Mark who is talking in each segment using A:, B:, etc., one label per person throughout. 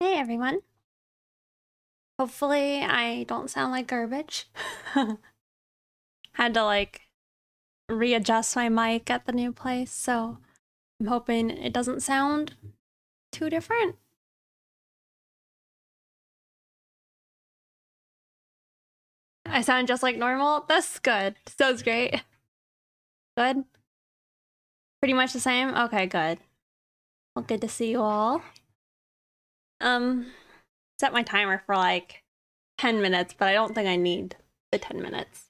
A: Hey everyone. Hopefully I don't sound like garbage. Had to readjust my mic at the new place, so I'm hoping it doesn't sound too different. I sound just like normal. That's good. Sounds great. Good. Pretty much the same. Okay, good. Well, good to see you all. Set my timer for like 10 minutes, but I don't think I need the 10 minutes.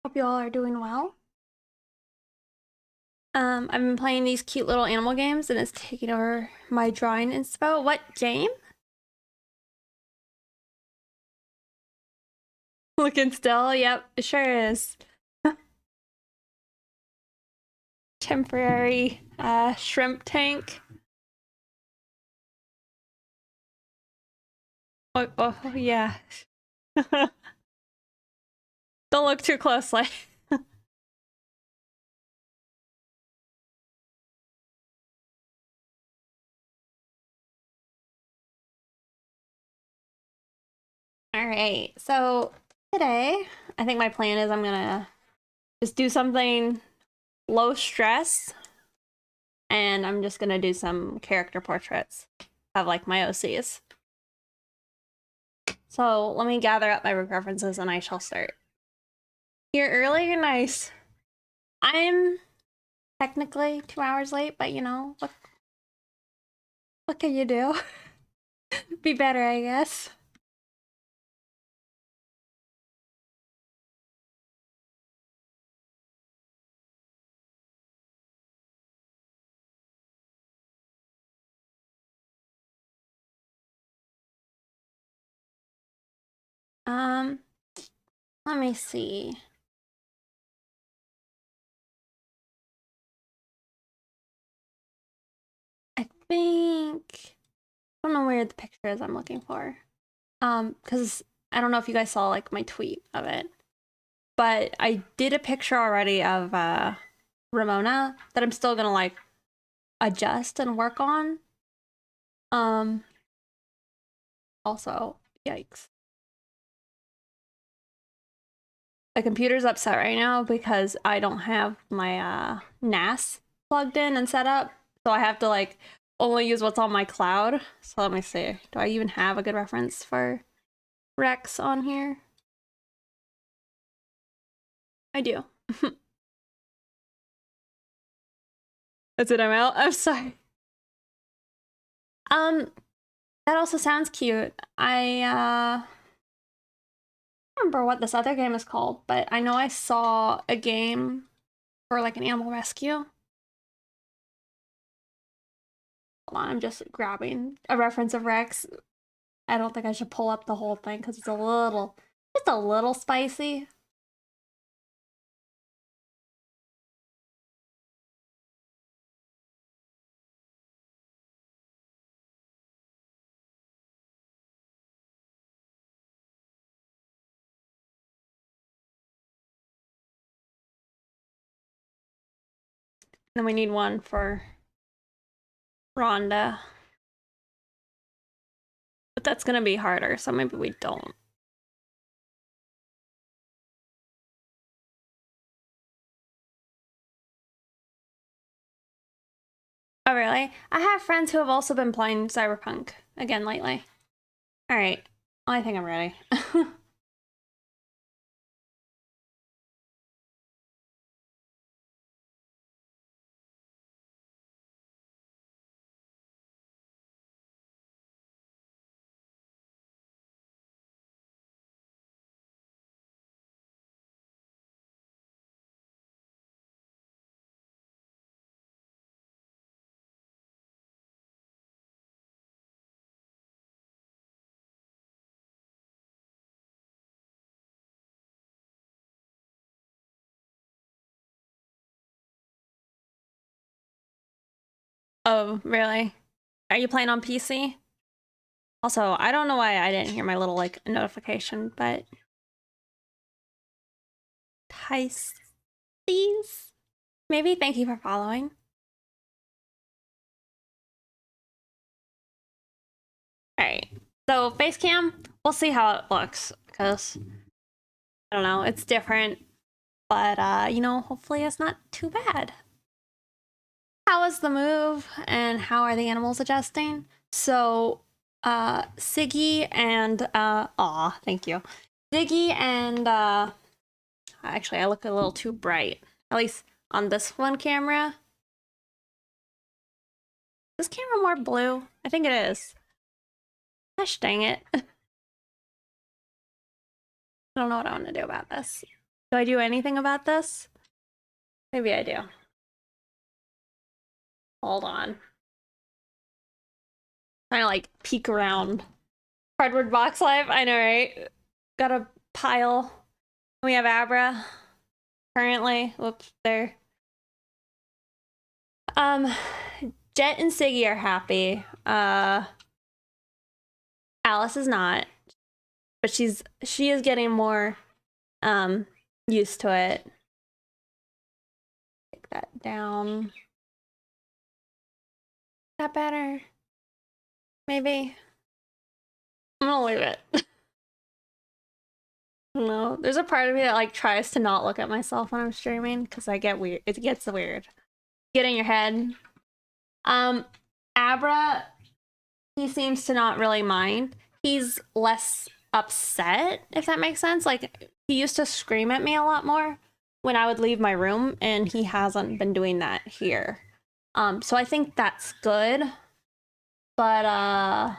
A: Hope you all are doing well. I've been playing these cute little animal games and it's taking over my drawing inspo. What game? Looking still? Yep, it sure is. Temporary shrimp tank. Oh yeah. Don't look too closely. All right, so today I think my plan is I'm gonna just do something low stress and I'm just gonna do some character portraits of like my OCs. So let me gather up my references and I shall start. You're early? Nice. I'm technically 2 hours late, but you know, what can you do? Be better, I guess. Um, Let me see. I think I don't know where the picture is I'm looking for. Because I don't know if you guys saw like my tweet of it, but I did a picture already of Ramona that I'm still gonna like adjust and work on. Also, yikes. My computer's upset right now because I don't have my NAS plugged in and set up. So I have to like only use what's on my cloud. So let me see. Do I even have a good reference for Rex on here? I do. That's it, I'm out. I'm sorry. That also sounds cute. I don't remember what this other game is called, but I know I saw a game for like an animal rescue. Hold on, I'm just grabbing a reference of Rex. I don't think I should pull up the whole thing because it's just a little spicy. Then we need one for Rhonda. But that's gonna be harder, so maybe we don't. Oh, really? I have friends who have also been playing Cyberpunk again lately. Alright, I think I'm ready. Oh, really? Are you playing on PC? Also, I don't know why I didn't hear my little like notification, but Tice please? Maybe. Thank you for following. All right. So face cam, we'll see how it looks because I don't know, it's different, but you know, hopefully it's not too bad. How is the move and how are the animals adjusting? So Siggy and thank you. Ziggy and actually I look a little too bright. At least on this one camera. Is this camera more blue? I think it is. Gosh dang it. I don't know what I want to do about this. Do I do anything about this? Maybe I do. Hold on. Trying to like peek around. Cardboard box life, I know, right? Got a pile. We have Abra currently. Whoops, there. Jet and Siggy are happy. Alice is not, but she is getting more used to it. Take that down. Is that better? Maybe. I'm gonna leave it. No, there's a part of me that like tries to not look at myself when I'm streaming because I get weird. It gets weird. Get in your head. Abra, he seems to not really mind. He's less upset, if that makes sense. Like, he used to scream at me a lot more when I would leave my room, and he hasn't been doing that here. So I think that's good. But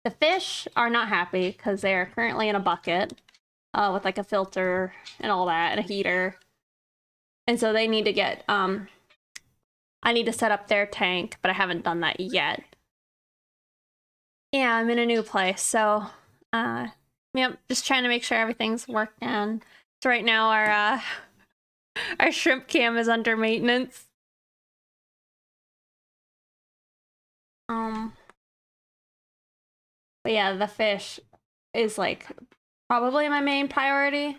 A: the fish are not happy because they are currently in a bucket with like a filter and all that and a heater. And so they need to get I need to set up their tank, but I haven't done that yet. Yeah, I'm in a new place, so yep, just trying to make sure everything's worked on. So right now our shrimp cam is under maintenance. But yeah, the fish is like probably my main priority.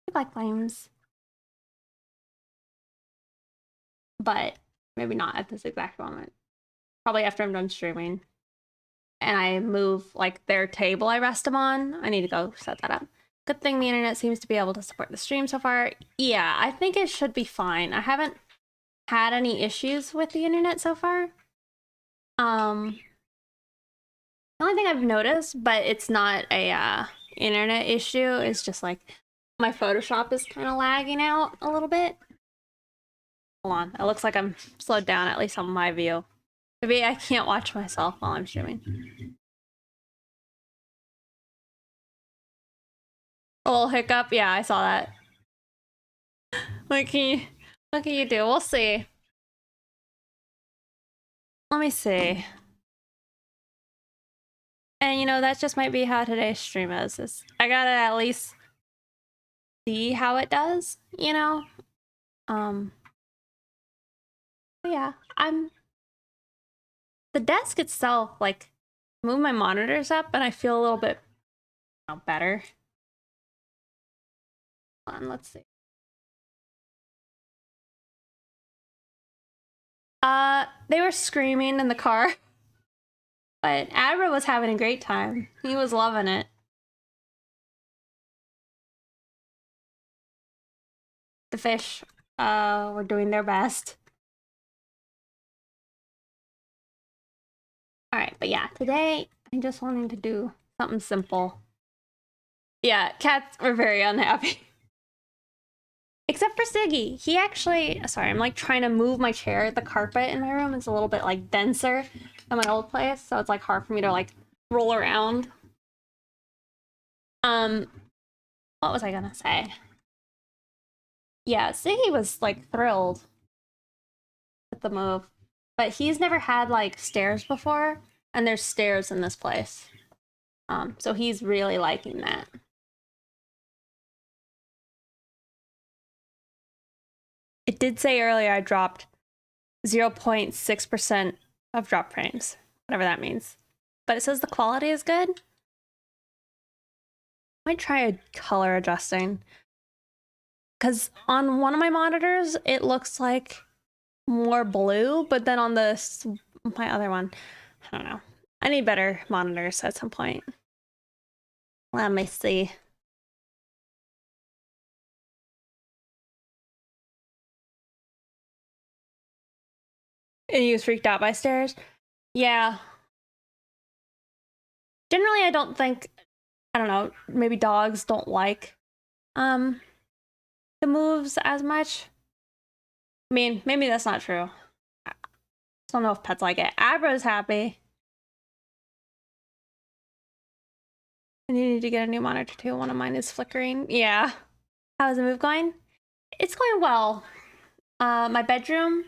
A: I like flames. But maybe not at this exact moment. Probably after I'm done streaming. And I move like their table I rest them on. I need to go set that up. Good thing the internet seems to be able to support the stream so far. Yeah, I think it should be fine. I haven't had any issues with the internet so far. The only thing I've noticed, but it's not a internet issue, is just like my Photoshop is kind of lagging out a little bit. Hold on, it looks like I'm slowed down, at least on my view. Maybe I can't watch myself while I'm streaming. A little hiccup? Yeah, I saw that. What can you do? We'll see. Let me see. And you know, that just might be how today's stream is. I gotta at least see how it does, you know? But yeah, the desk itself, like, move my monitors up and I feel a little bit better. Hold on, let's see. They were screaming in the car. But Abra was having a great time. He was loving it. The fish were doing their best. Alright, but yeah, today I'm just wanting to do something simple. Yeah, cats were very unhappy. Except for Siggy. He actually, sorry, I'm like trying to move my chair. The carpet in my room is a little bit like denser than my old place, so it's like hard for me to like roll around. What was I gonna say? Yeah, Siggy was like thrilled with the move, but he's never had like stairs before, and there's stairs in this place. So he's really liking that. It did say earlier I dropped 0.6% of drop frames, whatever that means. But it says the quality is good. might try color adjusting. Because on one of my monitors, it looks like more blue, but then on my other one, I don't know. I need better monitors at some point. Let me see. And you was freaked out by stairs? Yeah. Generally, I don't think, I don't know, maybe dogs don't like the moves as much. I mean, maybe that's not true. I don't know if pets like it. Abra's happy. And you need to get a new monitor too. One of mine is flickering. Yeah. How's the move going? It's going well. My bedroom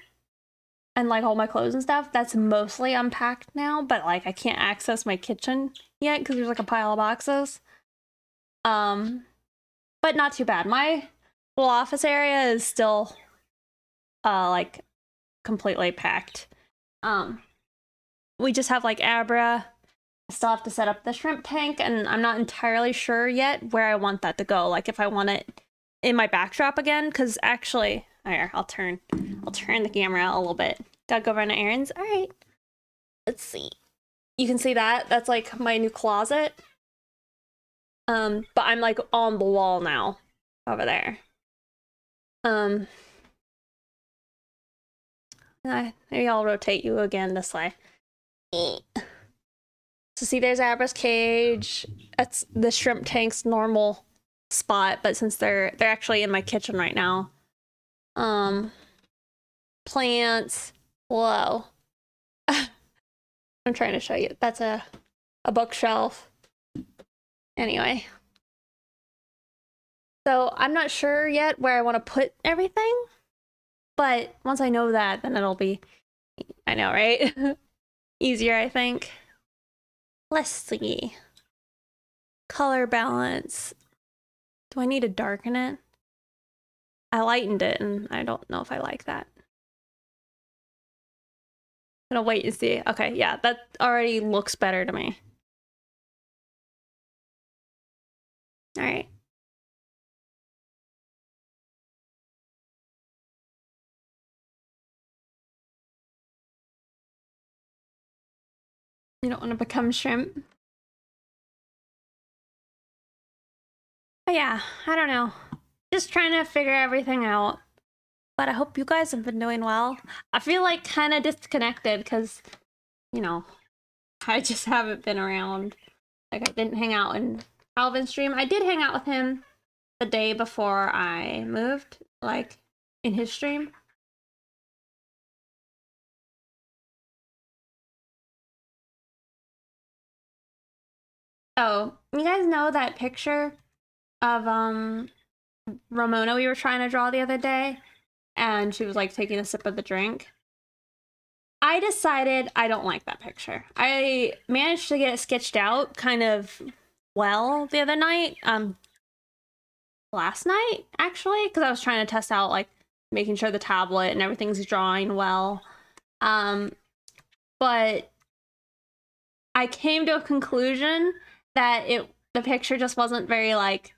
A: and like all my clothes and stuff, that's mostly unpacked now, but like I can't access my kitchen yet because there's like a pile of boxes. But not too bad. My little office area is still like completely packed. We just have like Abra. I still have to set up the shrimp tank, and I'm not entirely sure yet where I want that to go. Like if I want it in my backdrop again, because actually, here, I'll turn the camera a little bit. Gotta go run errands. All right, let's see. You can see that. That's like my new closet. But I'm like on the wall now, over there. Maybe I'll rotate you again this way. So see, there's Abra's cage. That's the shrimp tank's normal spot, but since they're actually in my kitchen right now. Plants. Whoa. I'm trying to show you. That's a bookshelf. Anyway. So I'm not sure yet where I want to put everything, but once I know that, then it'll be, I know, right? Easier, I think. Let's see. Color balance. Do I need to darken it? I lightened it, and I don't know if I like that. I'm gonna wait and see. Okay, yeah, that already looks better to me. All right. You don't want to become shrimp. But yeah, I don't know. Just trying to figure everything out. But I hope you guys have been doing well. I feel like kind of disconnected because, you know, I just haven't been around. Like I didn't hang out in Calvin's stream. I did hang out with him the day before I moved, like in his stream. Oh, you guys know that picture of Ramona we were trying to draw the other day, and she was like taking a sip of the drink? I decided I don't like that picture. I managed to get it sketched out kind of well the other night. Last night actually, because I was trying to test out like making sure the tablet and everything's drawing well. But I came to a conclusion that the picture just wasn't very like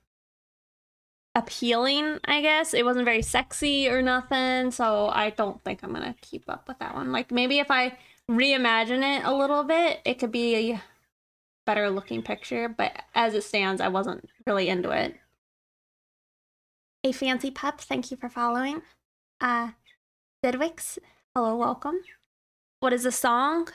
A: appealing, I guess. It wasn't very sexy or nothing, so I don't think I'm gonna keep up with that one. Like maybe if I reimagine it a little bit, it could be a better looking picture, but as it stands, I wasn't really into it. A fancy pup, thank you for following. Zedwix, hello, welcome. What is the song?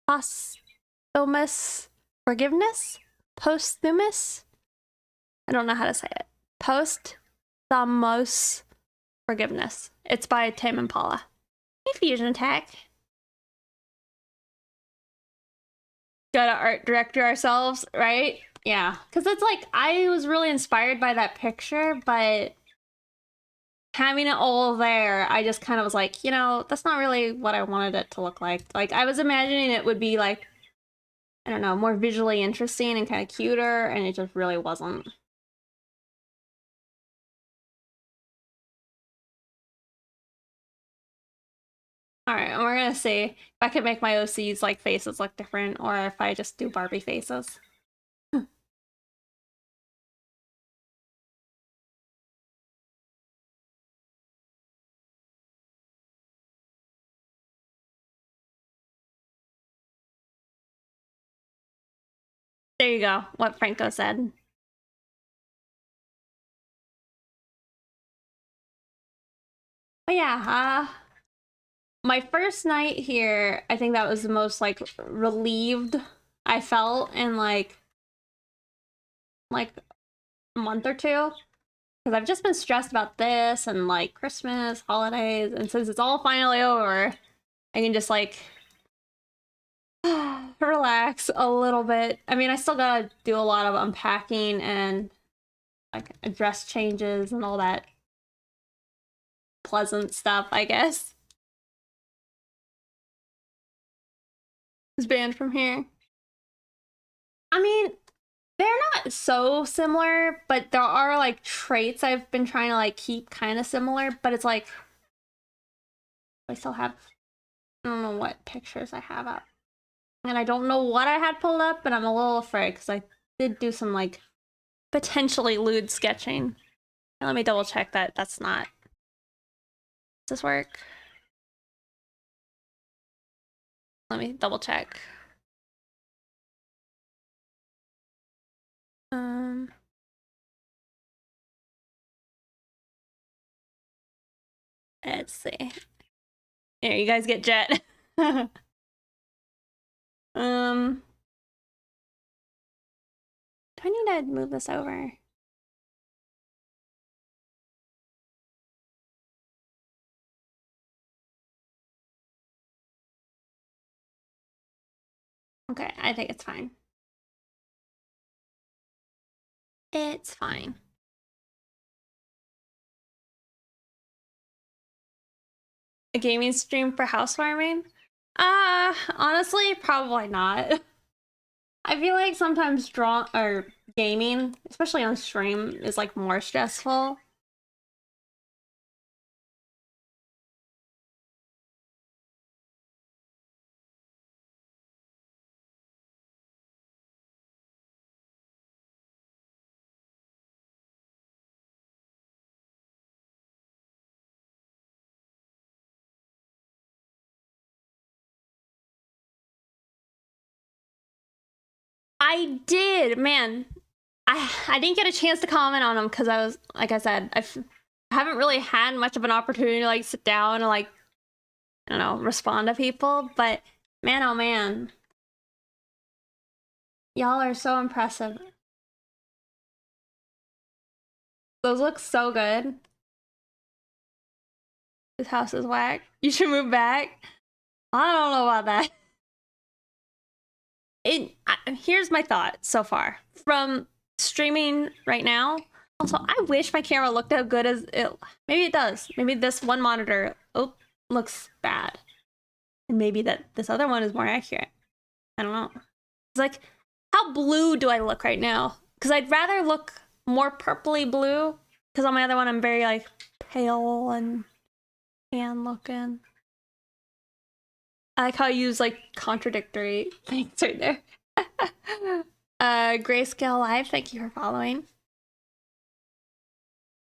A: Posthumous forgiveness? Posthumous? I don't know how to say it. Posthumous forgiveness. It's by Tame Impala. Hey, Fusion Attack. Gotta art director ourselves, right? Yeah, because it's like I was really inspired by that picture, but having it all there, I just kind of was like, you know, that's not really what I wanted it to look like. Like I was imagining it would be like, I don't know, more visually interesting and kind of cuter, and it just really wasn't. All right, we're we're gonna see if I can make my OC's like faces look different, or if I just do Barbie faces. There you go, what Franco said. But yeah, my first night here, I think that was the most like relieved I felt in like a month or two. Because I've just been stressed about this and like Christmas, holidays, and since it's all finally over, I can just like relax a little bit. I mean, I still gotta do a lot of unpacking and like dress changes and all that pleasant stuff, I guess. Is banned from here. I mean, they're not so similar, but there are like traits I've been trying to like keep kind of similar, but it's like I still have, I don't know what pictures I have up. And I don't know what I had pulled up, but I'm a little afraid because I did do some like potentially lewd sketching. Let me double check that that's not. Does this work? Let me double check. Let's see. Here, you guys get Jet. Do I need to move this over? Okay, I think it's fine. It's fine. A gaming stream for housewarming? Honestly, probably not. I feel like sometimes gaming, especially on stream, is like more stressful. I did, man. I didn't get a chance to comment on them because I was, like I said, I haven't really had much of an opportunity to like sit down and like, I don't know, respond to people. But man, oh man, y'all are so impressive. Those look so good. This house is whack. You should move back. I don't know about that. Here's my thought so far from streaming right now. Also, I wish my camera looked as good as it. Maybe it does. Maybe this one monitor looks bad, and maybe this other one is more accurate. I don't know. It's like, how blue do I look right now? Because I'd rather look more purpley blue. Because on my other one, I'm very like pale and tan looking. I like how I use like contradictory things right there. Grayscale Live, thank you for following.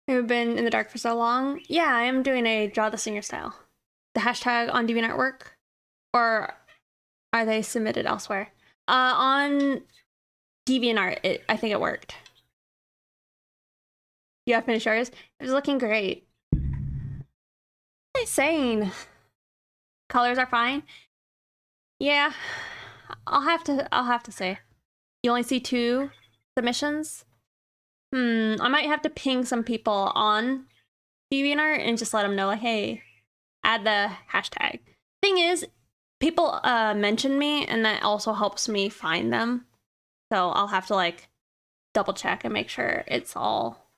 A: You've been in the dark for so long. Yeah, I am doing a draw the singer style. The hashtag on DeviantArt, or are they submitted elsewhere? On DeviantArt, I think it worked. You have finished yours? It was looking great. What am I saying? Colors are fine. Yeah, I'll have to say. You only see 2 submissions? I might have to ping some people on DeviantArt and just let them know, like, hey, add the hashtag. Thing is, people mention me, and that also helps me find them. So I'll have to, like, double check and make sure it's all...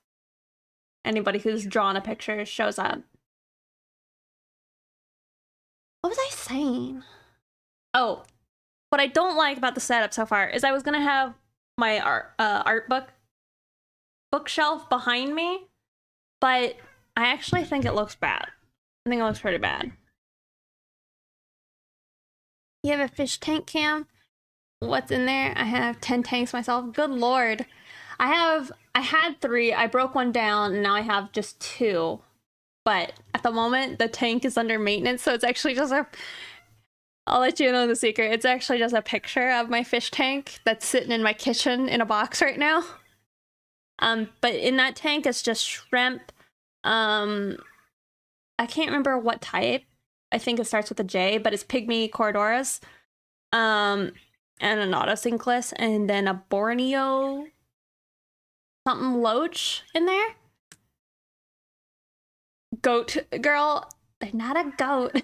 A: Anybody who's drawn a picture shows up. What was I saying? Oh, what I don't like about the setup so far is I was gonna have my art bookshelf behind me, but I actually think it looks bad. I think it looks pretty bad. You have a fish tank cam? What's in there? I have 10 tanks myself. Good lord. I had 3. I broke one down and now I have just 2. But at the moment, the tank is under maintenance, so it's actually just a... I'll let you know the secret. It's actually just a picture of my fish tank that's sitting in my kitchen in a box right now. But in that tank, it's just shrimp. I can't remember what type. I think it starts with a J, but it's pygmy corridoras. And an autosynclus, and then a Borneo something loach in there. Goat girl. They're not a goat.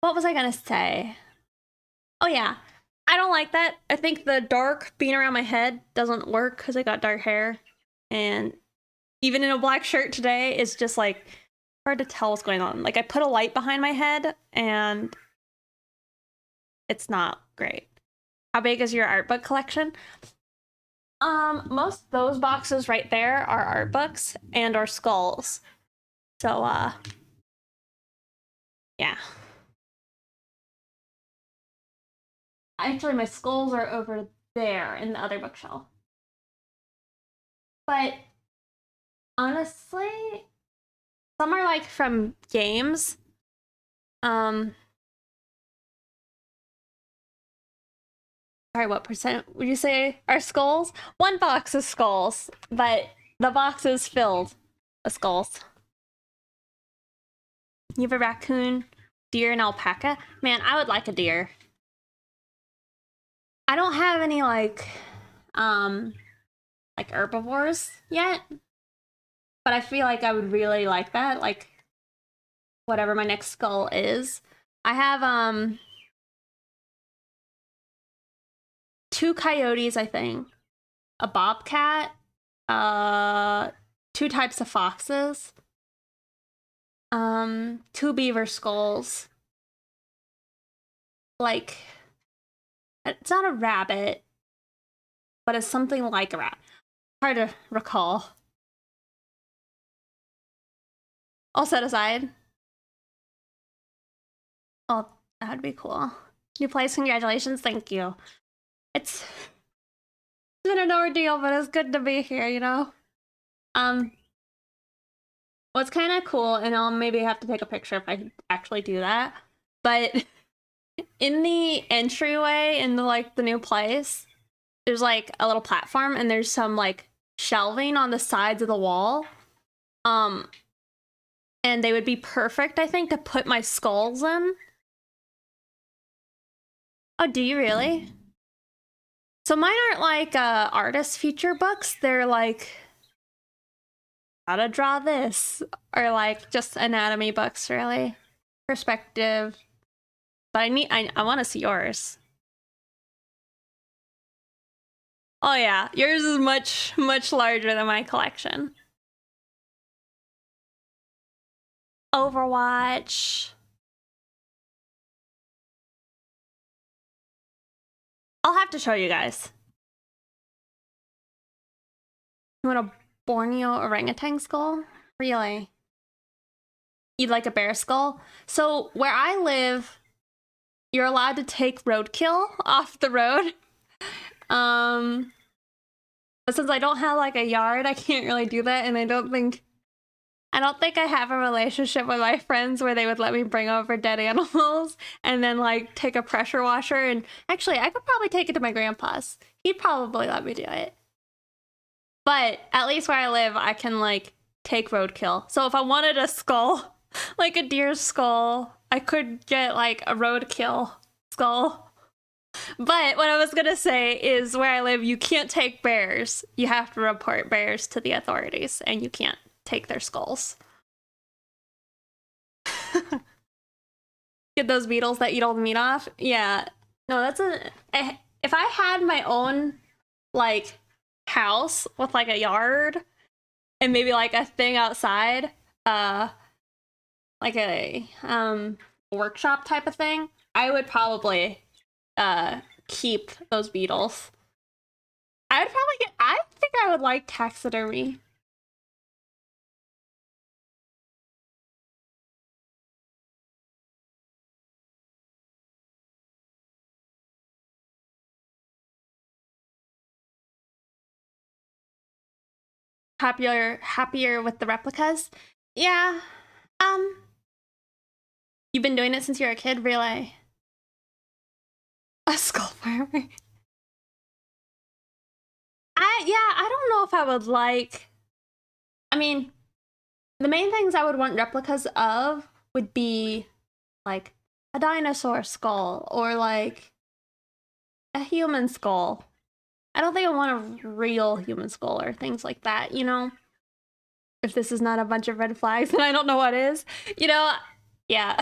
A: What was I gonna say? Oh yeah, I don't like that. I think the dark being around my head doesn't work because I got dark hair, and even in a black shirt today, it's just like hard to tell what's going on. Like I put a light behind my head and it's not great. How big is your art book collection? Most of those boxes right there are art books and or skulls. So, yeah. Actually, my skulls are over there in the other bookshelf. But honestly, some are like from games. Sorry, what percent would you say are skulls? One box is skulls, but the box is filled with skulls. You have a raccoon, deer, and alpaca? Man, I would like a deer. I don't have any like herbivores yet, but I feel like I would really like that, like whatever my next skull is. I have 2 coyotes, I think, a bobcat, 2 types of foxes, 2 beaver skulls, like it's not a rabbit, but it's something like a rat. Hard to recall. All set aside. Oh, that'd be cool. New place, congratulations, thank you. It's been an ordeal, but it's good to be here, you know? What's kind of cool, and I'll maybe have to take a picture if I actually do that, but in the entryway in the new place, there's like a little platform and there's some like shelving on the sides of the wall. And they would be perfect, I think, to put my skulls in. Oh, do you really? So mine aren't like artist feature books. They're like how to draw this, or like just anatomy books, really. Perspective. But I want to see yours. Oh yeah, yours is much, much larger than my collection. Overwatch. I'll have to show you guys. You want a Borneo orangutan skull? Really? You'd like a bear skull? So where I live, you're allowed to take roadkill off the road. But since I don't have like a yard, I can't really do that, and I don't think I have a relationship with my friends where they would let me bring over dead animals and then like take a pressure washer. And actually, I could probably take it to my grandpa's. He'd probably let me do it. But at least where I live, I can like take roadkill. So if I wanted a skull, like a deer skull, I could get like a roadkill skull. But what I was gonna say is where I live, you can't take bears. You have to report bears to the authorities, and you can't take their skulls. Get those beetles that eat all the meat off? Yeah. No, that's if I had my own like house with like a yard and maybe like a thing outside, like a workshop type of thing, I would probably keep those beetles. I think I would like taxidermy. happier with the replicas. Yeah. You've been doing it since you were a kid, really? A skull farmer. I don't know if I would like. I mean, the main things I would want replicas of would be like a dinosaur skull or like a human skull. I don't think I want a real human skull or things like that, you know? If this is not a bunch of red flags, then I don't know what is. You know? Yeah.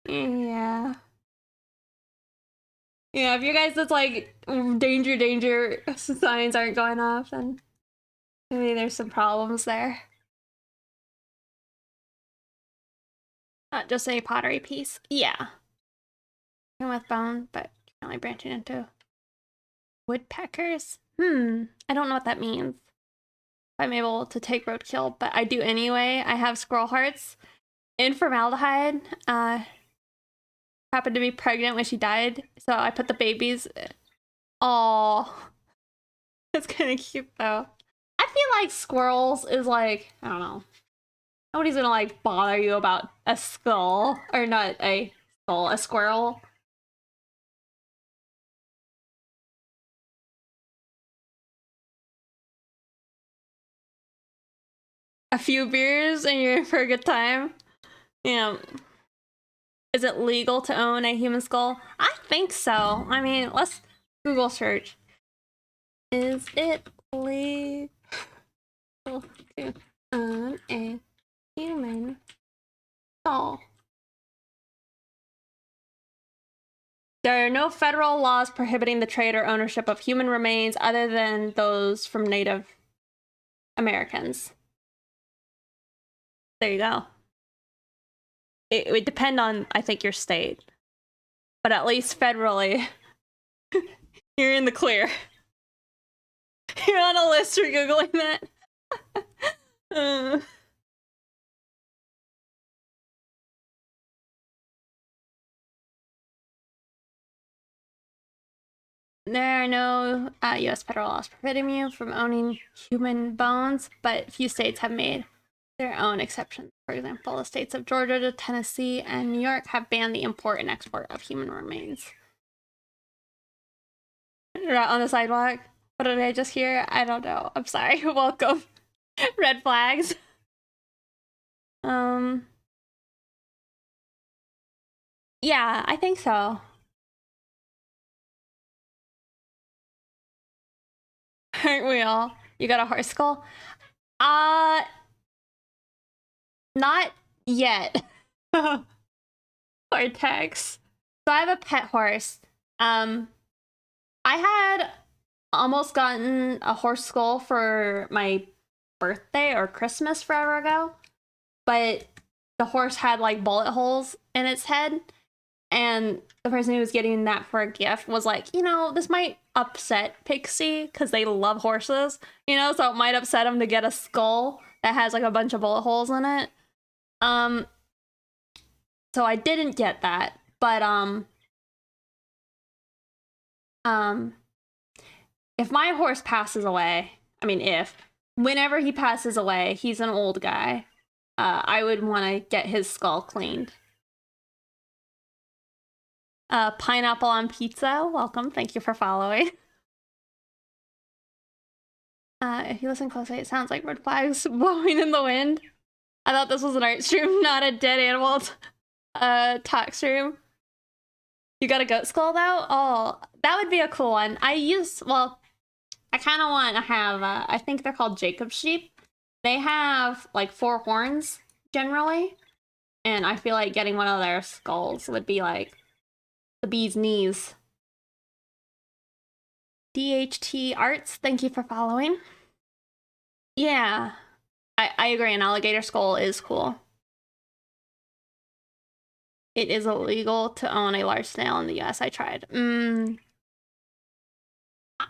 A: Yeah. Yeah, if you guys, it's like danger, danger signs aren't going off, then maybe there's some problems there. Not just a pottery piece. Yeah. And with bone, but only branching into woodpeckers. I don't know what that means. I'm able to take roadkill, but I do anyway. I have squirrel hearts in formaldehyde. Happened to be pregnant when she died, so I put the babies. Oh, it's kind of cute though. I feel like squirrels is like, I don't know. Nobody's gonna like bother you about a skull, or not a skull, a squirrel. A few beers and you're in for a good time. Yeah. Is it legal to own a human skull? I think so. I mean, let's Google search. Is it legal to own a human skull? There are no federal laws prohibiting the trade or ownership of human remains other than those from Native Americans. There you go. It would depend on, I think, your state. But at least federally, you're in the clear. You're on a list for Googling that. There are no U.S. federal laws prohibiting you from owning human bones, but few states have made their own exceptions. For example, the states of Georgia, Tennessee, and New York have banned the import and export of human remains. On the sidewalk? What did I just hear? I don't know. I'm sorry. Welcome. Red flags. Yeah, I think so. Aren't we all? You got a horse skull? Not yet. Cortex. So I have a pet horse. I had almost gotten a horse skull for my birthday or Christmas forever ago, but the horse had like bullet holes in its head, and the person who was getting that for a gift was like, you know, this might upset Pixie because they love horses, you know, so it might upset them to get a skull that has like a bunch of bullet holes in it. So I didn't get that, but if my horse passes away, I mean, whenever he passes away, he's an old guy, I would want to get his skull cleaned. Pineapple on pizza, welcome. Thank you for following. If you listen closely, it sounds like red flags blowing in the wind. I thought this was an art stream, not a dead animal talk stream. You got a goat skull though? Oh, that would be a cool one. I kind of want to have, I think they're called Jacob sheep. They have like 4 horns generally. And I feel like getting one of their skulls would be like the bee's knees. DHT Arts, thank you for following. Yeah, I agree. An alligator skull is cool. It is illegal to own a large snail in the US. I tried. I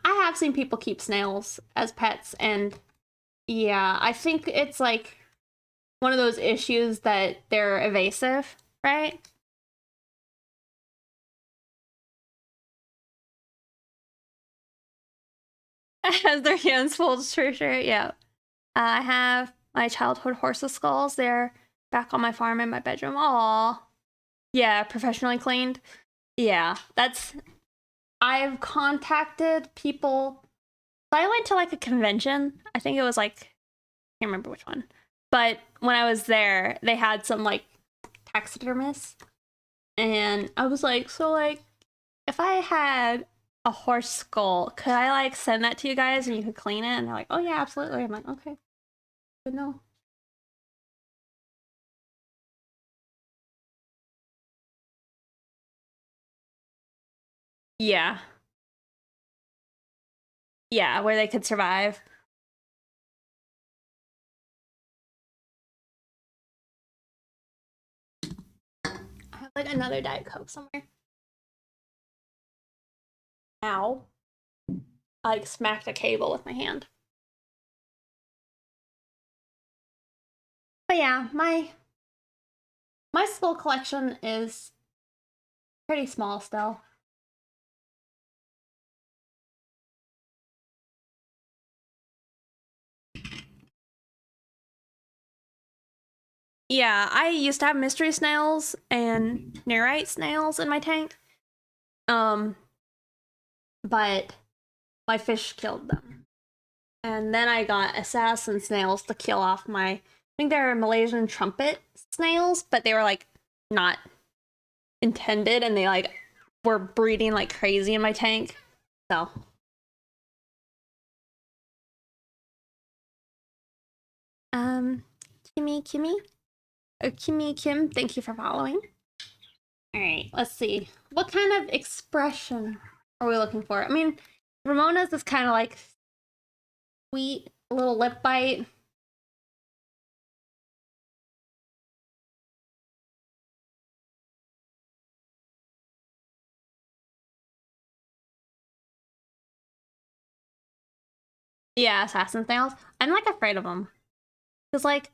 A: have seen people keep snails as pets, and yeah, I think it's like one of those issues that they're evasive, right? Has their hands full for sure. Yeah. I have my childhood horses skulls. They're back on my farm in my bedroom. Aw. Yeah, professionally cleaned. Yeah, that's. I've contacted people. I went to like a convention. I think it was like, I can't remember which one. But when I was there, they had some like taxidermists. And I was like, so like, if I had a horse skull, could I like send that to you guys and you could clean it? And they're like, oh yeah, absolutely. I'm like, okay, good to know. Yeah. Yeah, where they could survive. I have like another Diet Coke somewhere. Ow. I like smacked a cable with my hand. But yeah, my skull collection is pretty small still. Yeah, I used to have mystery snails and nerite snails in my tank. Um, but my fish killed them. And then I got assassin snails to kill off my, I think they're Malaysian trumpet snails, but they were like not intended and they like were breeding like crazy in my tank. So Kimmy or Kimmy Kim, thank you for following. All right, let's see. What kind of expression are we looking for? I mean, Ramona's is kind of like sweet, a little lip bite. Yeah, assassin snails. I'm like afraid of them because like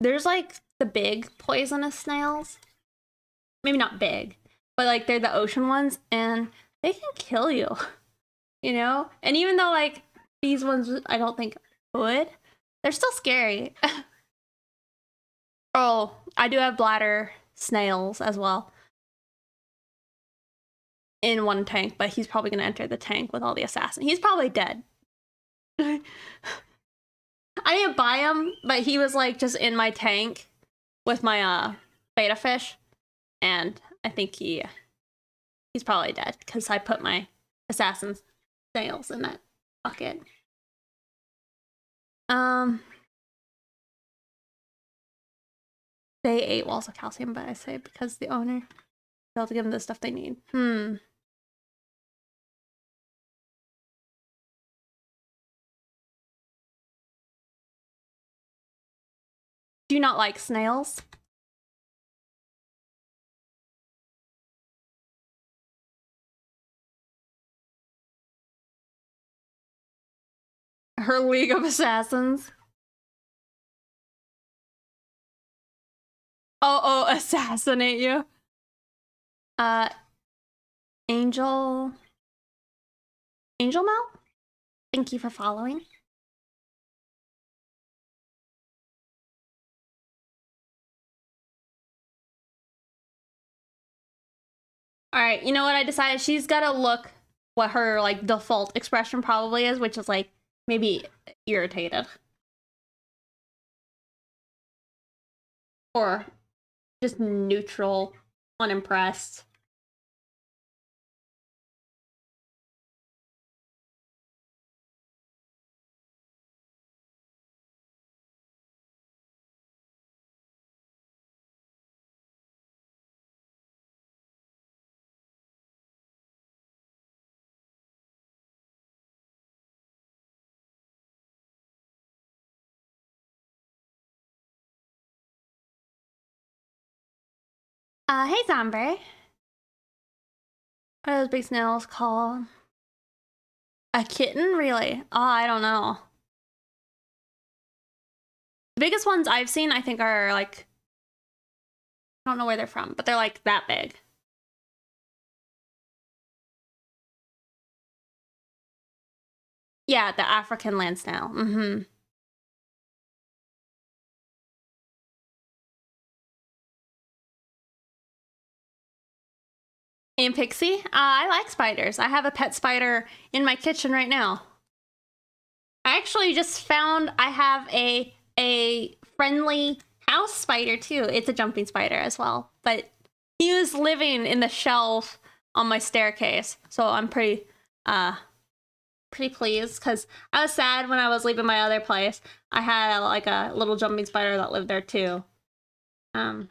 A: there's like the big poisonous snails. Maybe not big, but like they're the ocean ones, and they can kill you. You know. And even though like these ones, I don't think would. They're still scary. Oh, I do have bladder snails as well in one tank, but he's probably gonna enter the tank with all the assassins. He's probably dead. I didn't buy him, but he was like just in my tank with my beta fish, and I think he's probably dead because I put my assassin snails in that bucket. They ate walls of calcium, but I say because the owner failed to give them the stuff they need. Do you not like snails? Her League of Assassins. Oh, assassinate you. Uh, Angel. Angel Mel? Thank you for following. Alright, you know what I decided? She's gotta look what her like default expression probably is, which is like maybe irritated. Or just neutral, unimpressed. Hey Zombie. What are those big snails called? A kitten? Really? Oh, I don't know. The biggest ones I've seen, I think, are like, I don't know where they're from, but they're like that big. Yeah, the African land snail. Mm-hmm. And Pixie, I like spiders. I have a pet spider in my kitchen right now. I actually just found I have a friendly house spider too. It's a jumping spider as well, but he was living in the shelf on my staircase, so I'm pretty pleased because I was sad when I was leaving my other place. I had like a little jumping spider that lived there too. Um,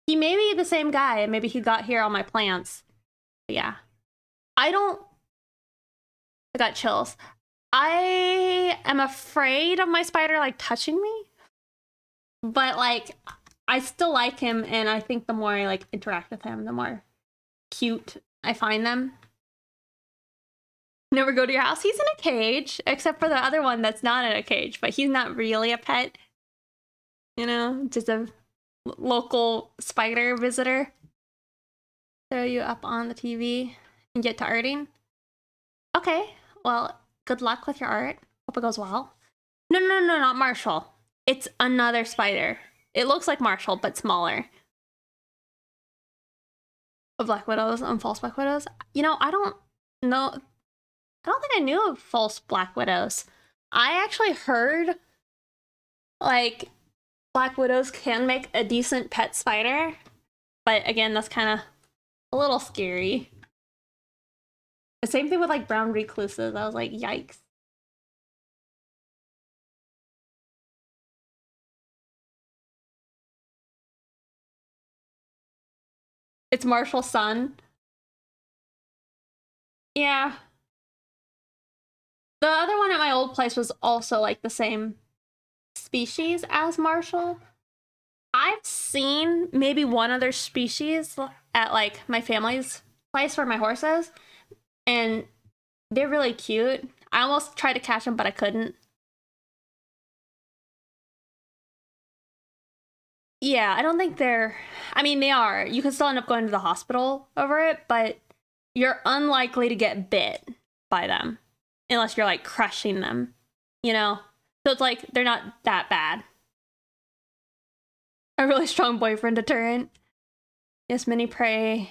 A: he may be the same guy, and maybe he got here on my plants. But yeah, I don't. I got chills. I am afraid of my spider like touching me, but like I still like him, and I think the more I like interact with him, the more cute I find them. Never go to your house. He's in a cage, except for the other one that's not in a cage, but he's not really a pet. You know, just a local spider visitor. Throw you up on the TV and get to arting. Okay, well, good luck with your art. Hope it goes well. No, no, no, not Marshall. It's another spider. It looks like Marshall, but smaller. Black Widows and false Black Widows. You know, I don't know. I don't think I knew of false Black Widows. I actually heard, like, Black Widows can make a decent pet spider. But again, that's kind of a little scary. The same thing with, like, brown recluses. I was like, yikes. It's Marshall's son. Yeah. The other one at my old place was also, like, the same species as Marshall. I've seen maybe one other species at like my family's place where my horse is, and they're really cute. I almost tried to catch them, but I couldn't. Yeah, I don't think they're. I mean, they are. You can still end up going to the hospital over it, but you're unlikely to get bit by them unless you're like crushing them, you know? So it's like they're not that bad. A really strong boyfriend deterrent. Yes, many prey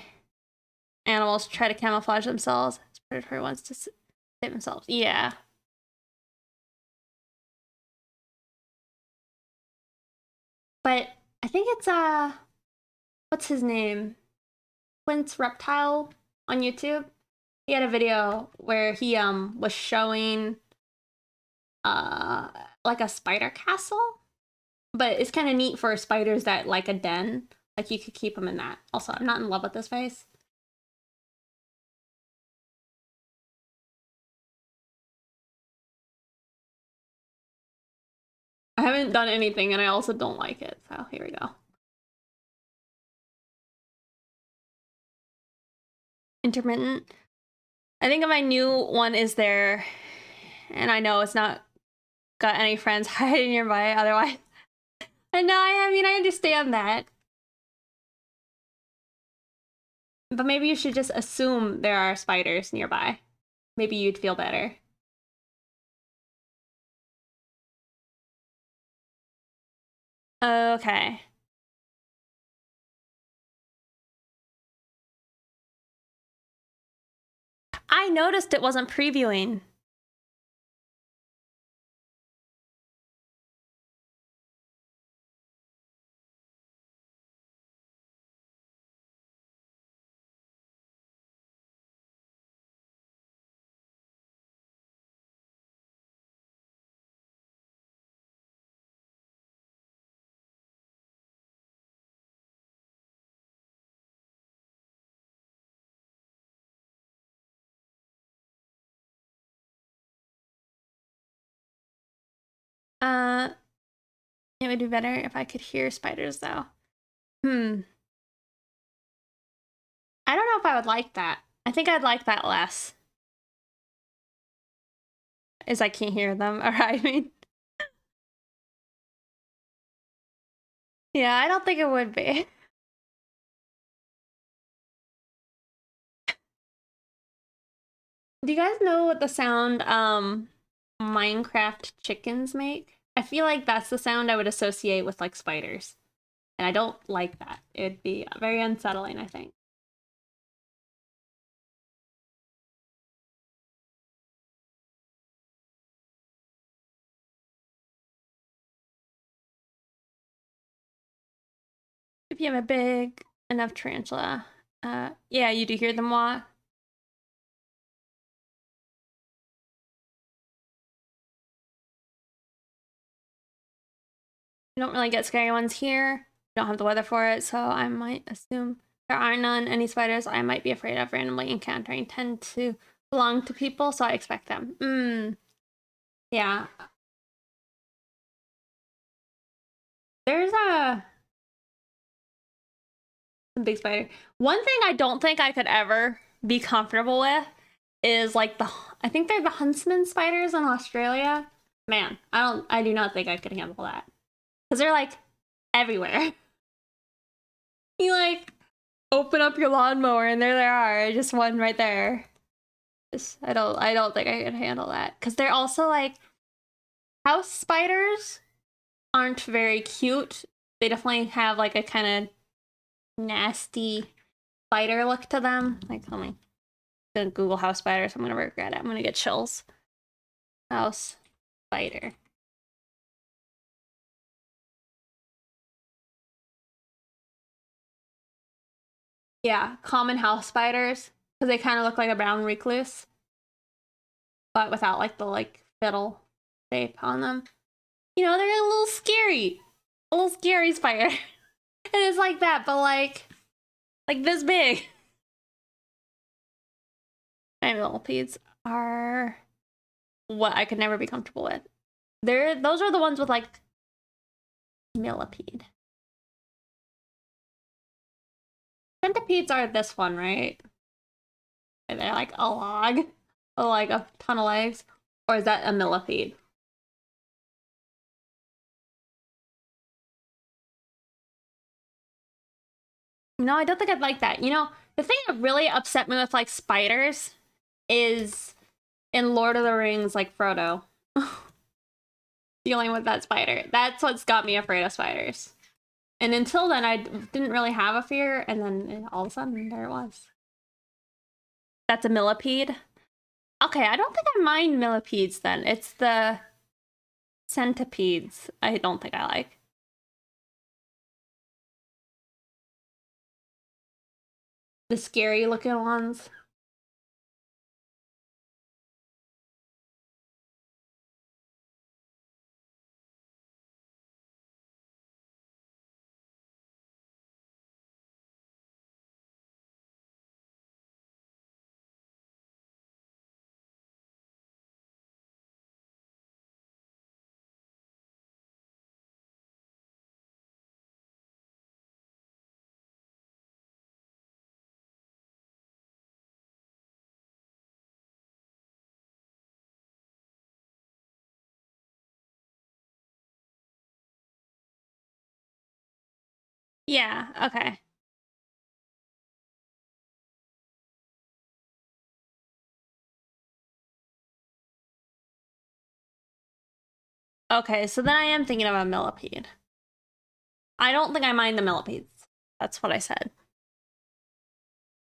A: animals try to camouflage themselves. This predator wants to save themselves. Yeah. But I think it's what's his name? Quince Reptile on YouTube. He had a video where he was showing uh like a spider castle. But it's kind of neat for spiders that like a den. Like you could keep them in that. Also, I'm not in love with this face. I haven't done anything and I also don't like it. So here we go. Intermittent. I think my new one is there, and I know it's not got any friends hiding nearby otherwise. I know, I mean, I understand that. But maybe you should just assume there are spiders nearby. Maybe you'd feel better. Okay. I noticed it wasn't previewing. Uh, it would be better if I could hear spiders though. Hmm. I don't know if I would like that. I think I'd like that less. Is I can't hear them. Alright, I mean. Yeah, I don't think it would be. Do you guys know what the sound Minecraft chickens make? I feel like that's the sound I would associate with like spiders. And I don't like that. It'd be very unsettling, I think. If you have a big enough tarantula, yeah, you do hear them walk. You don't really get scary ones here. Don't have the weather for it, so I might assume there are none. Any spiders I might be afraid of randomly encountering tend to belong to people, so I expect them. Yeah. There's a big spider. One thing I don't think I could ever be comfortable with is like I think they're the huntsman spiders in Australia. Man, I do not think I could handle that. Because they're like everywhere. You like open up your lawnmower and there they are, just one right there. I don't think I could handle that. Because they're also like house spiders aren't very cute. They definitely have like a kind of nasty spider look to them. Like, oh my, I'm gonna Google house spiders. I'm gonna regret it. I'm gonna get chills. House spider. Yeah, common house spiders because they kind of look like a brown recluse, but without like the like fiddle shape on them. You know, they're a little scary spider. And it's like that, but like this big. And millipedes are what I could never be comfortable with. Those are the ones with like millipede. Centipedes are this one, right? And they're like a log, or like a ton of legs, or is that a millipede? No, I don't think I'd like that. You know, the thing that really upset me with like spiders is in Lord of the Rings, like Frodo dealing with that spider. That's what's got me afraid of spiders. And until then, I didn't really have a fear, and then all of a sudden, there it was. That's a millipede. Okay, I don't think I mind millipedes then. It's the centipedes I don't think I like. The scary looking ones. Yeah, okay. Okay, so then I am thinking of a millipede. I don't think I mind the millipedes. That's what I said.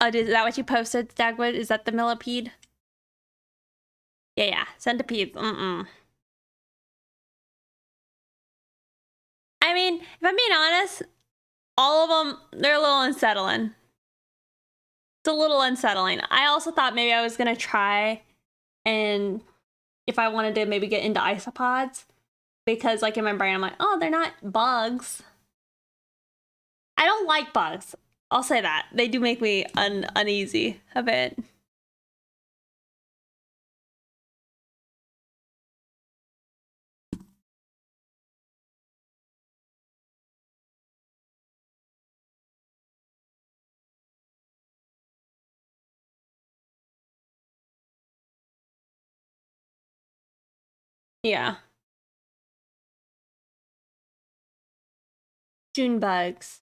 A: Is that what you posted, Dagwood? Is that the millipede? Yeah, centipedes. I mean, if I'm being honest, all of them, they're a little unsettling. It's a little unsettling. I also thought maybe I was gonna try and if I wanted to maybe get into isopods because like in my brain I'm like, oh, they're not bugs. I don't like bugs. I'll say that. They do make me uneasy a bit. Yeah. June bugs.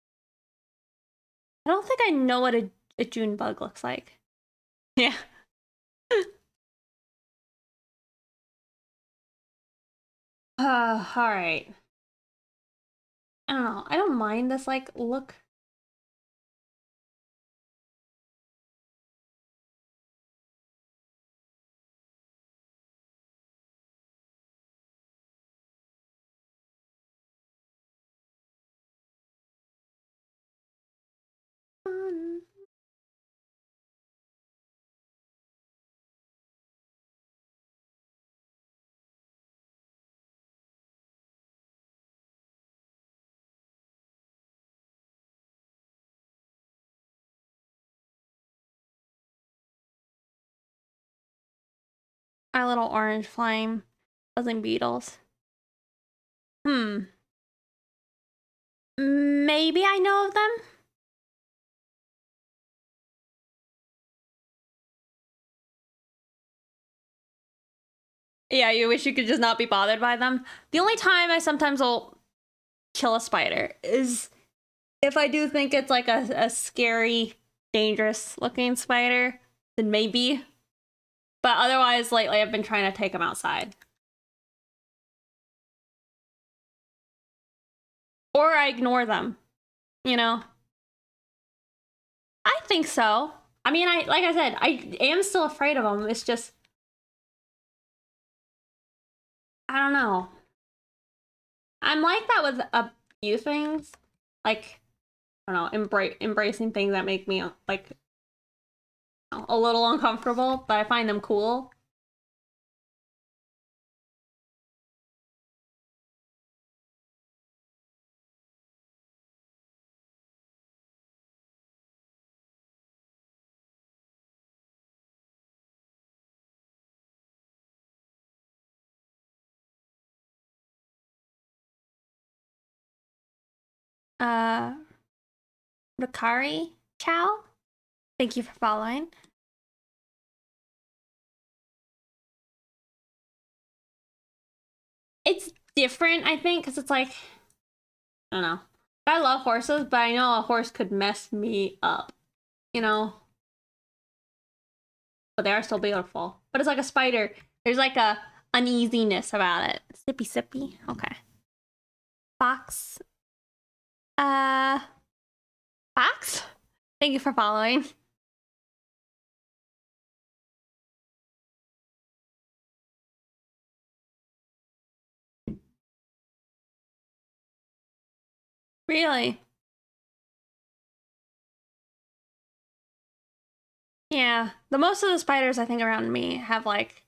A: I don't think I know what a June bug looks like. Yeah. All right. I don't know. I don't mind this like look. Our little orange flame, buzzing beetles. Maybe I know of them. Yeah, you wish you could just not be bothered by them. The only time I sometimes will kill a spider is if I do think it's like a scary, dangerous looking spider, then maybe. But otherwise, lately I've been trying to take them outside. Or I ignore them, you know? I think so. I mean, like I said, I am still afraid of them. It's just, I don't know. I'm like that with a few things. Like, I don't know, embracing things that make me like a little uncomfortable, but I find them cool. Uh, Rikari Chow, thank you for following. It's different, I think, because it's like, I don't know. I love horses, but I know a horse could mess me up, you know? But they are still beautiful. But it's like a spider. There's like a uneasiness about it. Sippy sippy. Okay. Fox. Uh, Fox? Thank you for following. Really? Yeah. The most of the spiders I think around me have like,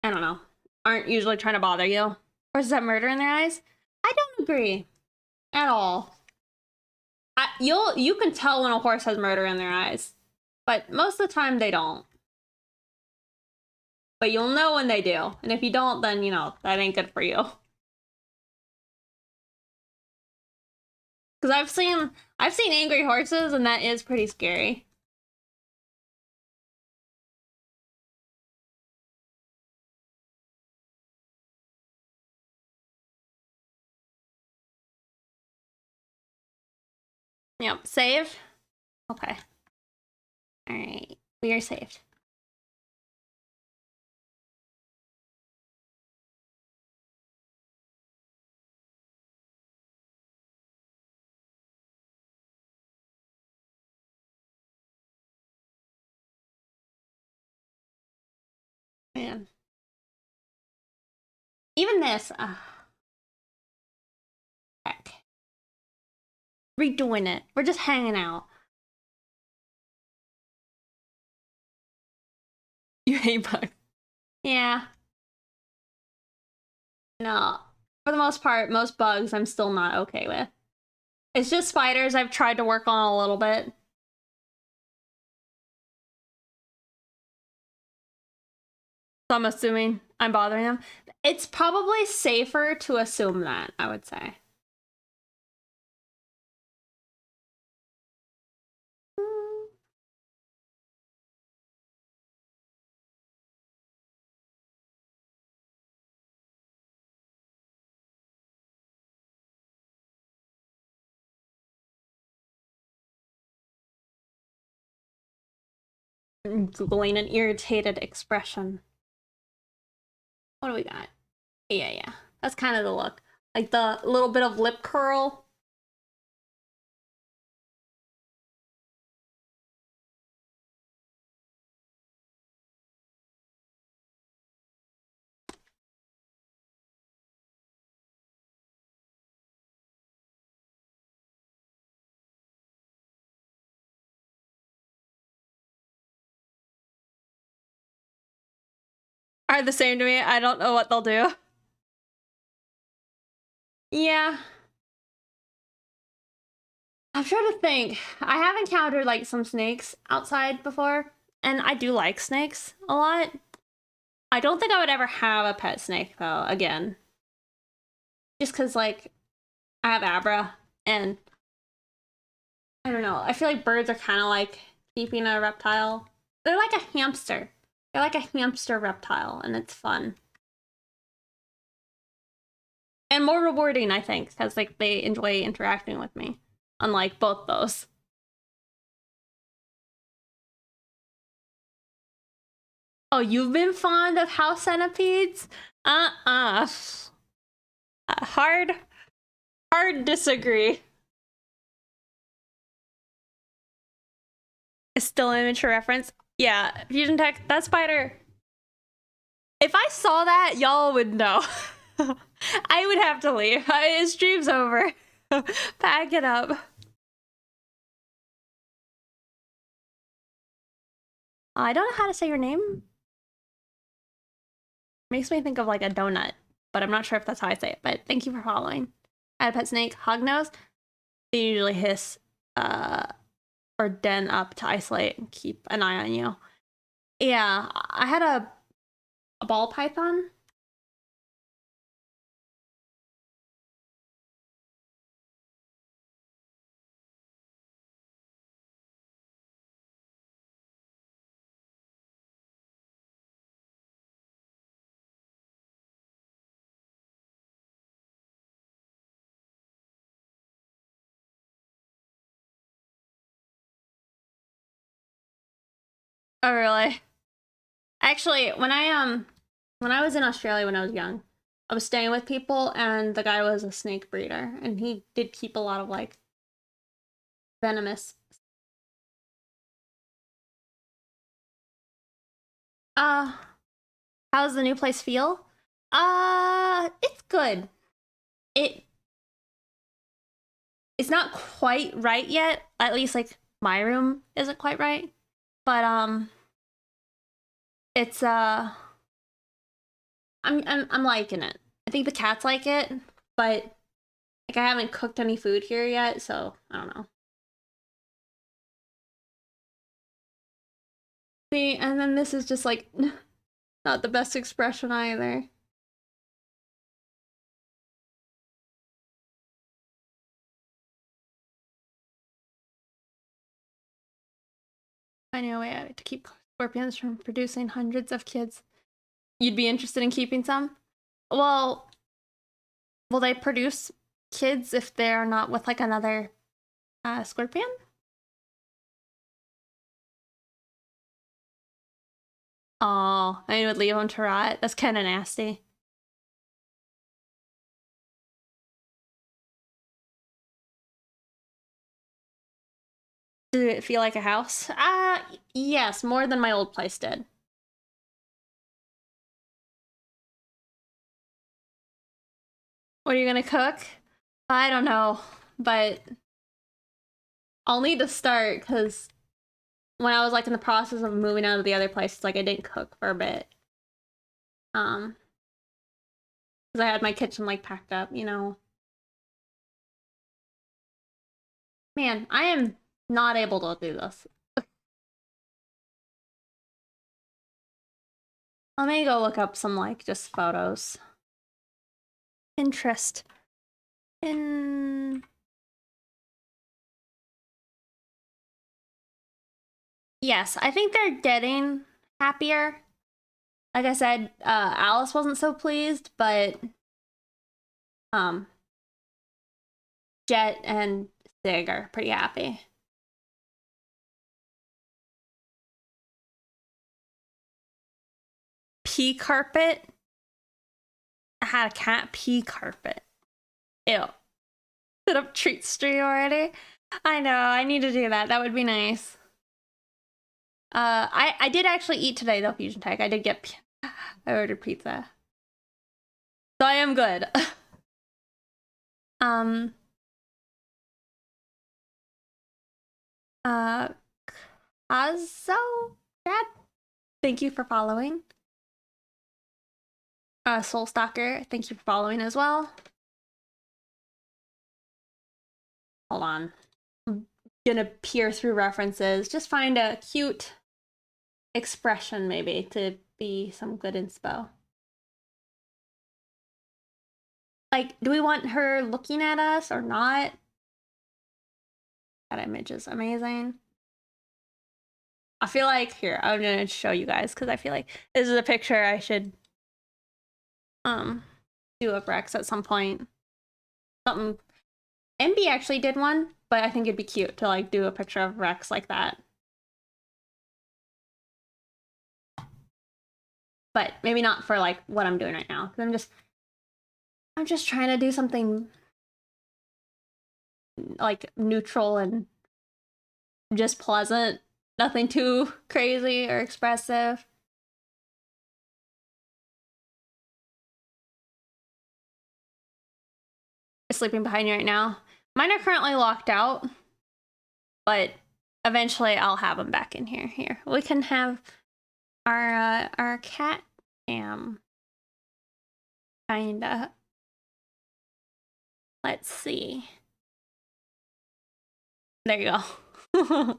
A: I don't know, aren't usually trying to bother you. Or is that murder in their eyes? I don't agree at all. You can tell when a horse has murder in their eyes, but most of the time they don't. But you'll know when they do, and if you don't, then you know that ain't good for you. Because I've seen angry horses, and that is pretty scary. Yep. Save. Okay. All right. We are saved. Man. Even this. Heck. Redoing it. We're just hanging out. You hate bugs. Yeah. No. For the most part, most bugs I'm still not okay with. It's just spiders I've tried to work on a little bit. So I'm assuming I'm bothering them. It's probably safer to assume that, I would say. Googling an irritated expression. What do we got? Yeah. That's kind of the look. Like the little bit of lip curl. Are the same to me. I don't know what they'll do. Yeah. I'm trying to think. I have encountered like some snakes outside before, and I do like snakes a lot. I don't think I would ever have a pet snake though, again. Just because like I have Abra and I don't know. I feel like birds are kind of like keeping a reptile. They're like a hamster. They're like a hamster reptile, and it's fun. And more rewarding, I think, because like they enjoy interacting with me. Unlike both those. Oh, you've been fond of house centipedes? Uh-uh. Hard disagree. It's still an immature reference. Yeah, Fusion Tech, that spider. If I saw that, y'all would know. I would have to leave. His stream's over. Pack it up. I don't know how to say your name. Makes me think of like a donut, but I'm not sure if that's how I say it. But thank you for following. I had a pet snake, hognose. They usually hiss or den up to isolate and keep an eye on you. Yeah, I had a ball python. Oh really? Actually, when I was in Australia when I was young, I was staying with people and the guy was a snake breeder and he did keep a lot of like venomous. Uh, how's the new place feel? It's good. It it's not quite right yet. At least like my room isn't quite right. But it's I'm liking it. I think the cats like it, but like I haven't cooked any food here yet, so I don't know. See, and then this is just like not the best expression either. I know a way to keep scorpions from producing hundreds of kids. You'd be interested in keeping some? Well, will they produce kids if they're not with like another scorpion? Oh, I would leave them to rot. That's kind of nasty. Did it feel like a house? Yes, more than my old place did. What are you gonna cook? I don't know, but I'll need to start because when I was like in the process of moving out of the other place, it's like I didn't cook for a bit. Um, because I had my kitchen like packed up, you know. Man, I am not able to do this. Let me go look up some like just photos. Interest in yes, I think they're getting happier. Like I said, Alice wasn't so pleased, but um, Jet and Sig are pretty happy. Pea carpet. had a cat pee carpet. Ew. Set up treat stream already. I know, I need to do that. That would be nice. I did actually eat today though, Fusion Tech. I did get I ordered pizza. So I am good. Kazo Dad, thank you for following. Soulstalker, thank you for following as well. Hold on. I'm gonna peer through references. Just find a cute expression maybe to be some good inspo. Like, do we want her looking at us or not? That image is amazing. I feel like, here, I'm gonna show you guys because I feel like this is a picture I should do of Rex at some point. Something. MB actually did one, but I think it'd be cute to like do a picture of Rex like that. But maybe not for like what I'm doing right now. Because I'm just trying to do something like neutral and just pleasant. Nothing too crazy or expressive. Sleeping behind you right now. Mine are currently locked out, but eventually I'll have them back in here. Here, we can have our cat cam. Kinda. Let's see. There you go.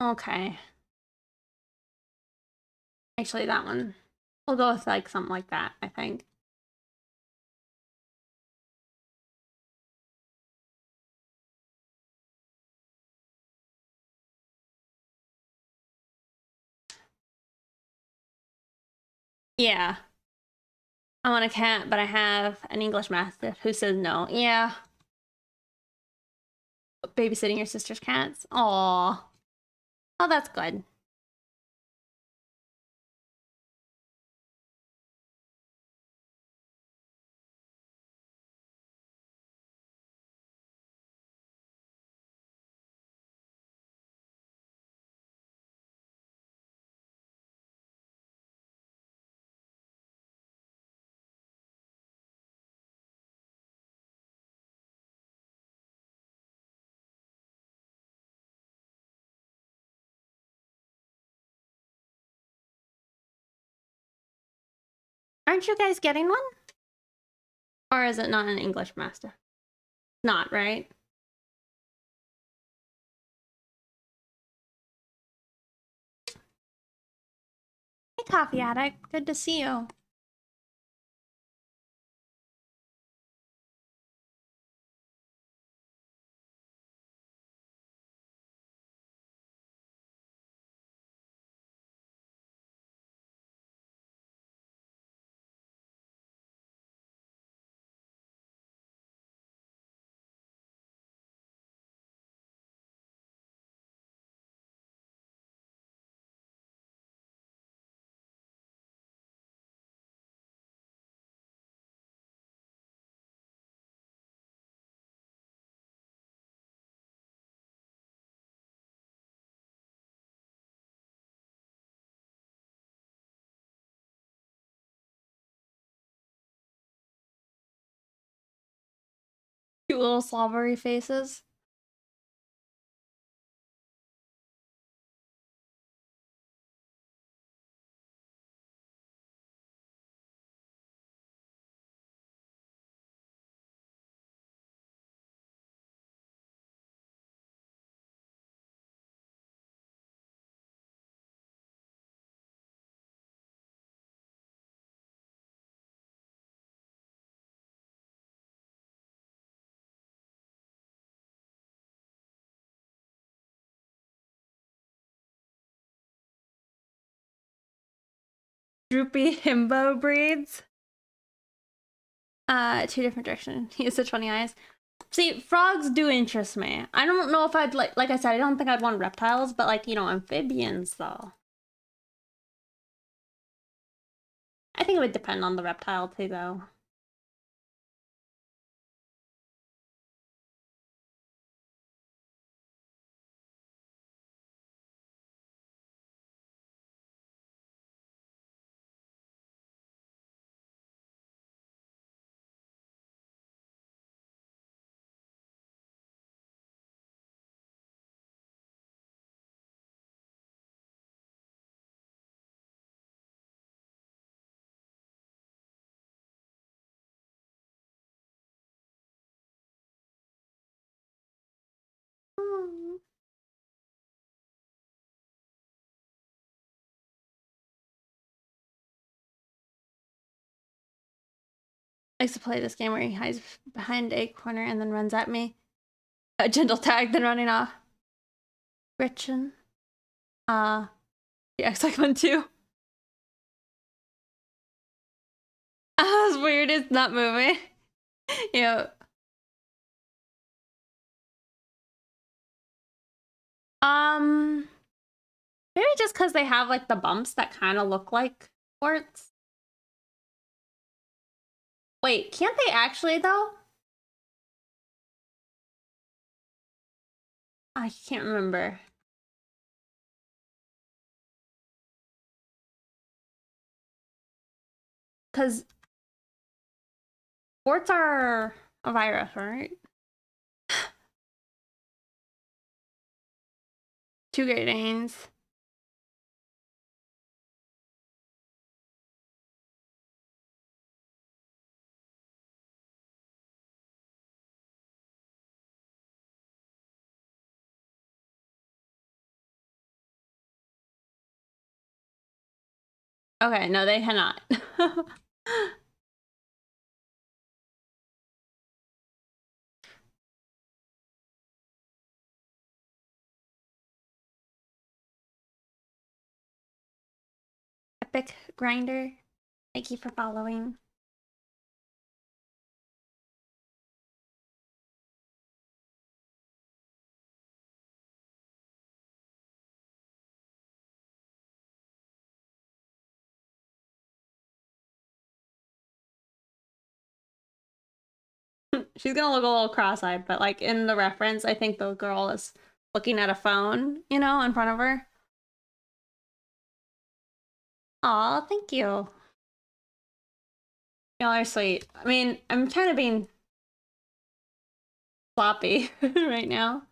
A: Okay. Actually, that one. We'll go with like something like that, I think. Yeah. I want a cat, but I have an English Mastiff who says no. Yeah. Babysitting your sister's cats? Aww. Oh, that's good. Aren't you guys getting one? Or is it not an English Mastiff? Not, right? Hey, Coffee Addict. Good to see you. Cute little slobbery faces. Droopy himbo breeds. Two different directions. He has such funny eyes. See, frogs do interest me. I don't know if I'd like I said, I don't think I'd want reptiles, but like, you know, amphibians though. I think it would depend on the reptile too though. I used to play this game where he hides behind a corner and then runs at me. A gentle tag, then running off. Gretchen. Yeah, it's like one too. As weird as not moving. Yeah. Maybe just because they have like the bumps that kind of look like warts. Wait, can't they actually though? I can't remember. Because warts are a virus, right? Two Great Danes. Okay, no, they cannot. Epic Grinder. Thank you for following. She's gonna look a little cross-eyed, but like in the reference, I think the girl is looking at a phone, you know, in front of her. Aw, thank you. Y'all are sweet. I mean, I'm kind of being sloppy right now.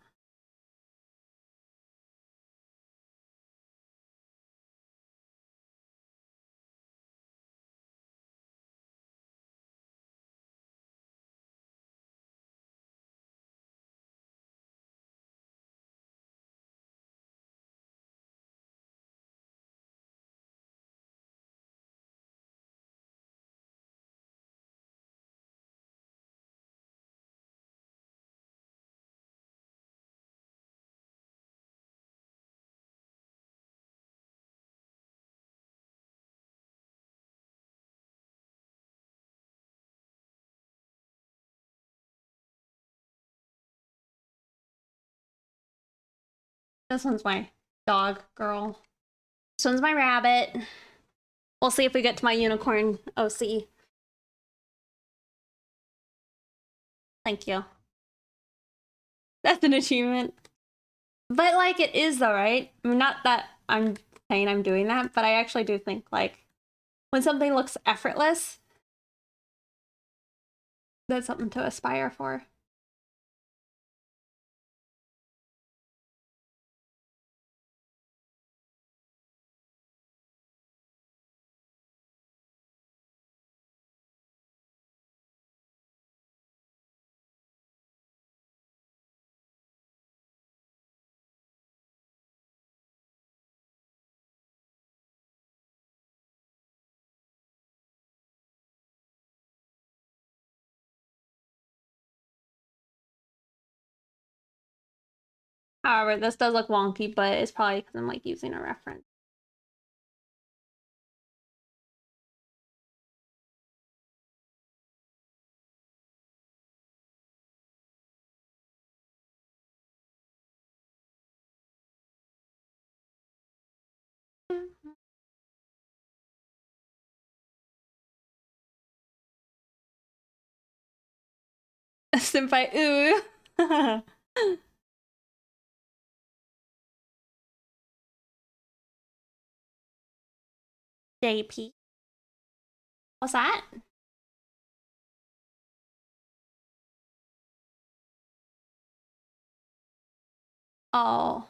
A: This one's my dog girl. This one's my rabbit. We'll see if we get to my unicorn OC. Thank you. That's an achievement. But like it is though, right? I mean, not that I'm saying I'm doing that, but I actually do think like when something looks effortless, that's something to aspire for. However, this does look wonky, but it's probably because I'm like using a reference. Senpai, ooh. JP. What's that? Oh.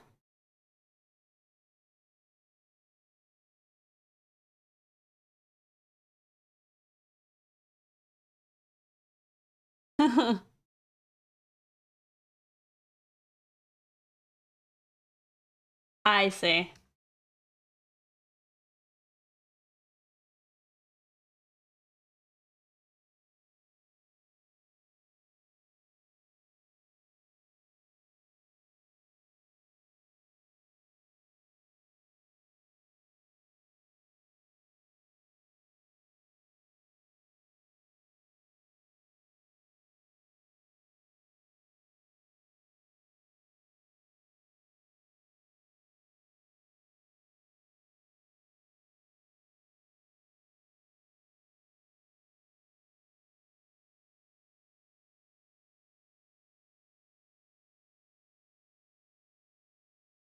A: I see.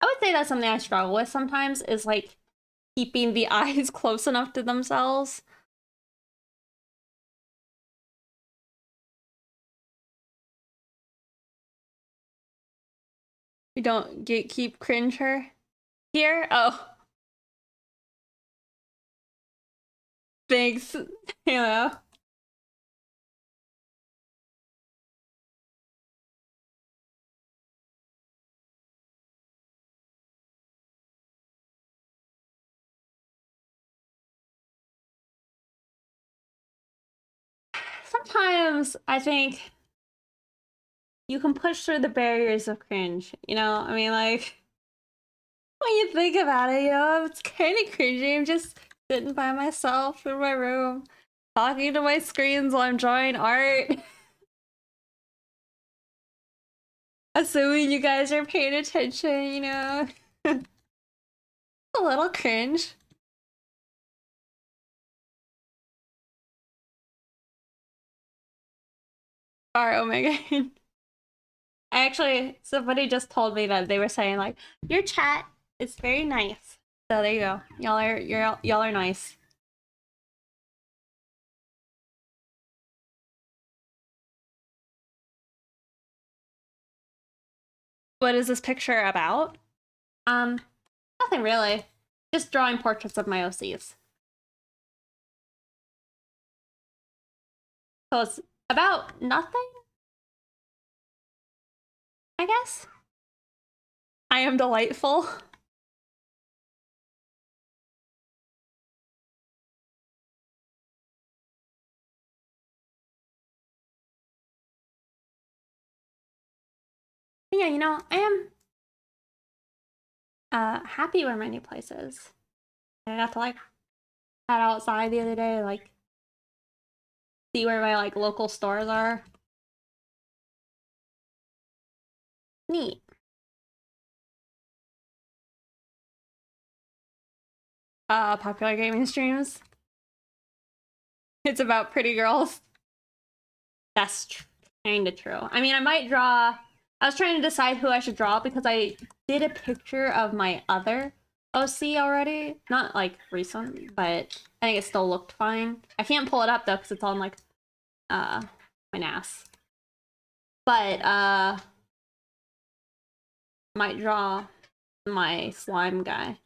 A: I would say that's something I struggle with sometimes is like keeping the eyes close enough to themselves. You don't get keep cringe her here. Oh, thanks. Yeah. Sometimes I think you can push through the barriers of cringe. You know, I mean, like when you think about it, you know, it's kind of cringy. I'm just sitting by myself in my room, talking to my screens while I'm drawing art. Assuming you guys are paying attention, you know. A little cringe. Sorry, oh my god. Actually, somebody just told me that they were saying like your chat is very nice. So there you go. Y'all are nice. What is this picture about? Um, Nothing really. Just drawing portraits of my OCs. So it's about nothing, I guess. I am delightful. Yeah, you know, I am happy where my new place is. I got to like head outside the other day, like see where my like local stores are. Neat. Popular gaming streams. It's about pretty girls. That's kind of true. I mean, I might draw. I was trying to decide who I should draw because I did a picture of my other OC already. Not like recent, but I think it still looked fine. I can't pull it up though because it's on like my NAS. But might draw my slime guy.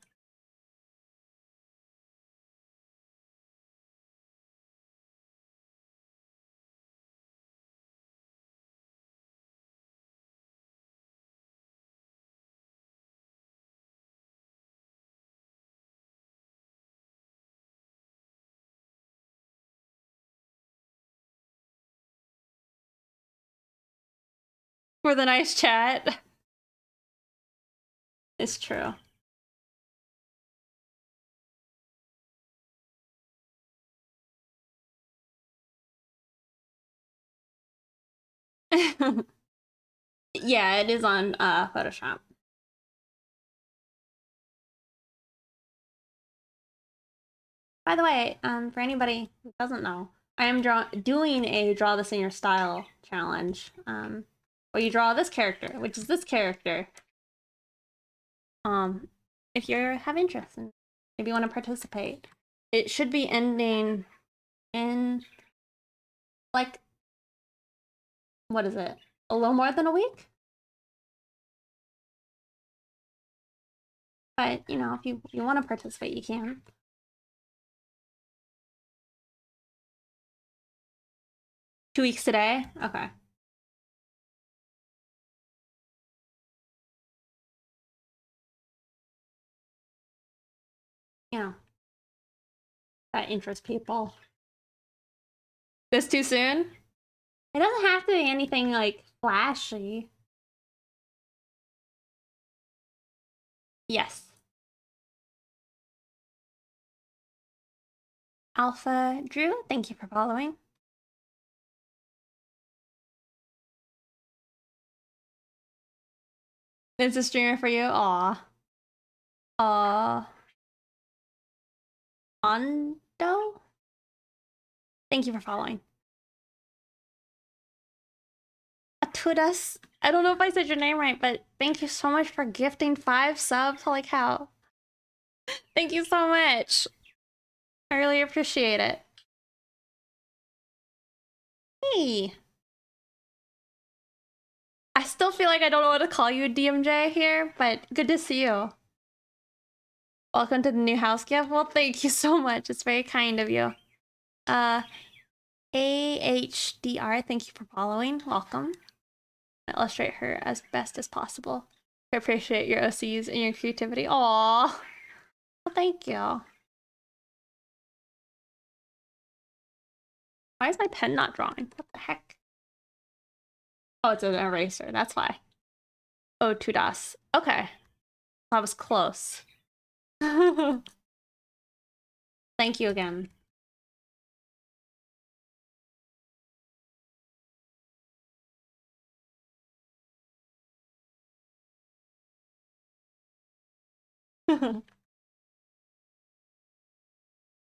A: For the nice chat. It's true. Yeah, it is on Photoshop. By the way, for anybody who doesn't know, I am doing a draw this in your style challenge. Where you draw this character, which is this character. If you have interest and maybe you want to participate, it should be ending in like, what is it? A little more than a week? But, you know, if you want to participate, you can. Two weeks today? Okay. You know, that interests people. This too soon? It doesn't have to be anything, like, flashy. Yes. Alpha Drew, thank you for following. It's a streamer for you? Aw. Ondo? Thank you for following. Atudas, I don't know if I said your name right, but thank you so much for gifting 5 subs. Holy cow. Thank you so much. I really appreciate it. Hey. I still feel like I don't know what to call you, DMJ, here, but good to see you. Welcome to the new house gift. Well, thank you so much. It's very kind of you. AHDR, thank you for following. Welcome. I illustrate her as best as possible. I appreciate your OCs and your creativity. Aww. Well, thank you. Why is my pen not drawing? What the heck? Oh, it's an eraser. That's why. Oh, Tudas. Okay. That was close. Thank you again.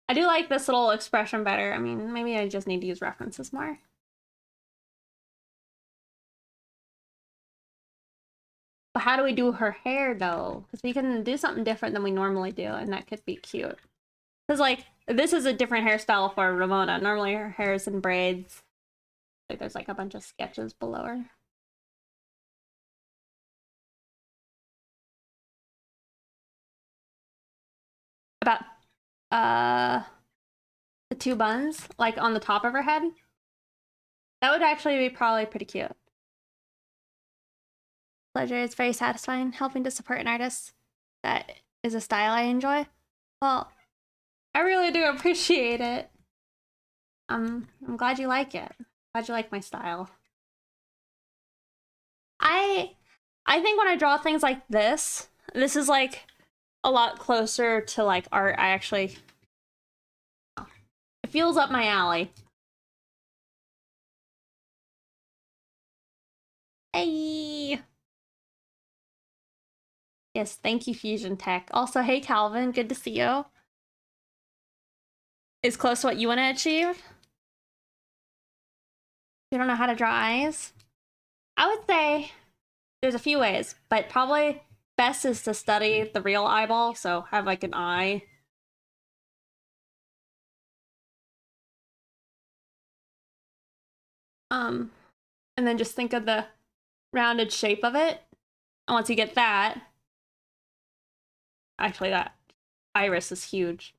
A: I do like this little expression better. I mean, maybe I just need to use references more. But how do we do her hair, though? Because we can do something different than we normally do, and that could be cute. Because, like, this is a different hairstyle for Ramona. Normally her hair is in braids. Like, there's, like, a bunch of sketches below her. About, the 2 buns, like, on the top of her head. That would actually be probably pretty cute. Pleasure. It's very satisfying helping to support an artist that is a style I enjoy. Well, I really do appreciate it. I'm glad you like it. Glad you like my style. I think when I draw things like this is like a lot closer to like art. I actually, it feels up my alley. Hey. Yes, thank you, Fusion Tech. Also, hey, Calvin, good to see you. Is close to what you want to achieve? You don't know how to draw eyes? I would say there's a few ways, but probably best is to study the real eyeball, so have like an eye. And then just think of the rounded shape of it. And once you get that, actually that iris is huge.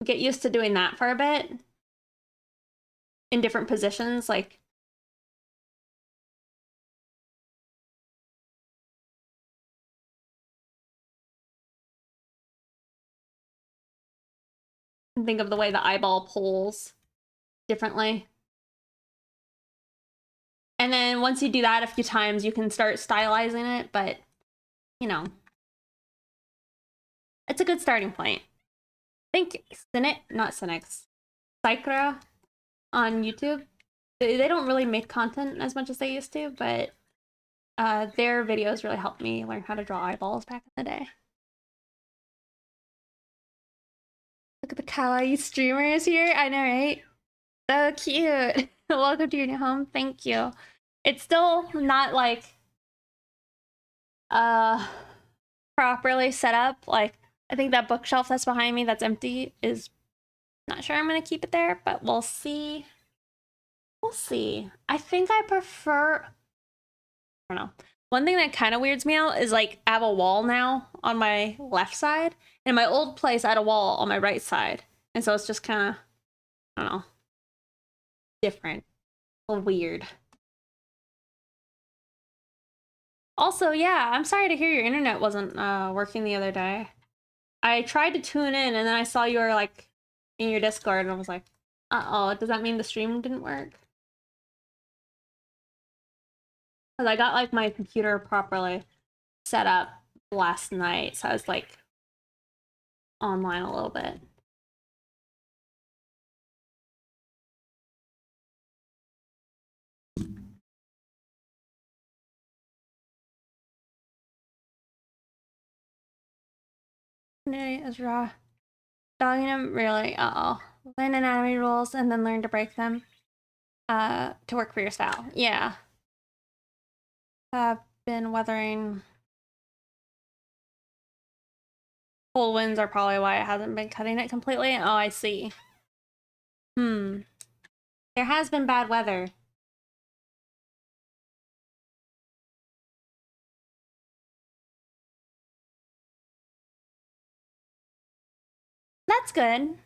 A: Get used to doing that for a bit in different positions, like think of the way the eyeball pulls differently. And then once you do that a few times, you can start stylizing it, but you know, it's a good starting point. I think not Cynics, Psychra on YouTube, they don't really make content as much as they used to, but Their videos really helped me learn how to draw eyeballs back in the day. Look at the kawaii streamers here. I know, right? So cute. Welcome to your new home. Thank you. It's still not like properly set up. Like, I think that bookshelf that's behind me that's empty is not sure I'm gonna keep it there, but we'll see. We'll see. I think I prefer, I don't know. One thing that kind of weirds me out is like I have a wall now on my left side. And in my old place, I had a wall on my right side. And so it's just kind of, I don't know, different. A little weird. Also, yeah, I'm sorry to hear your internet wasn't working the other day. I tried to tune in and then I saw you were like in your Discord and I was like, uh-oh, does that mean the stream didn't work? Because I got like my computer properly set up last night, so I was like online a little bit. Ezra. Dogging him, really? Uh-oh. Learn anatomy rules and then learn to break them. To work for your style. Yeah. I've been weathering. Cold winds are probably why it hasn't been cutting it completely. Oh, I see. There has been bad weather. That's good.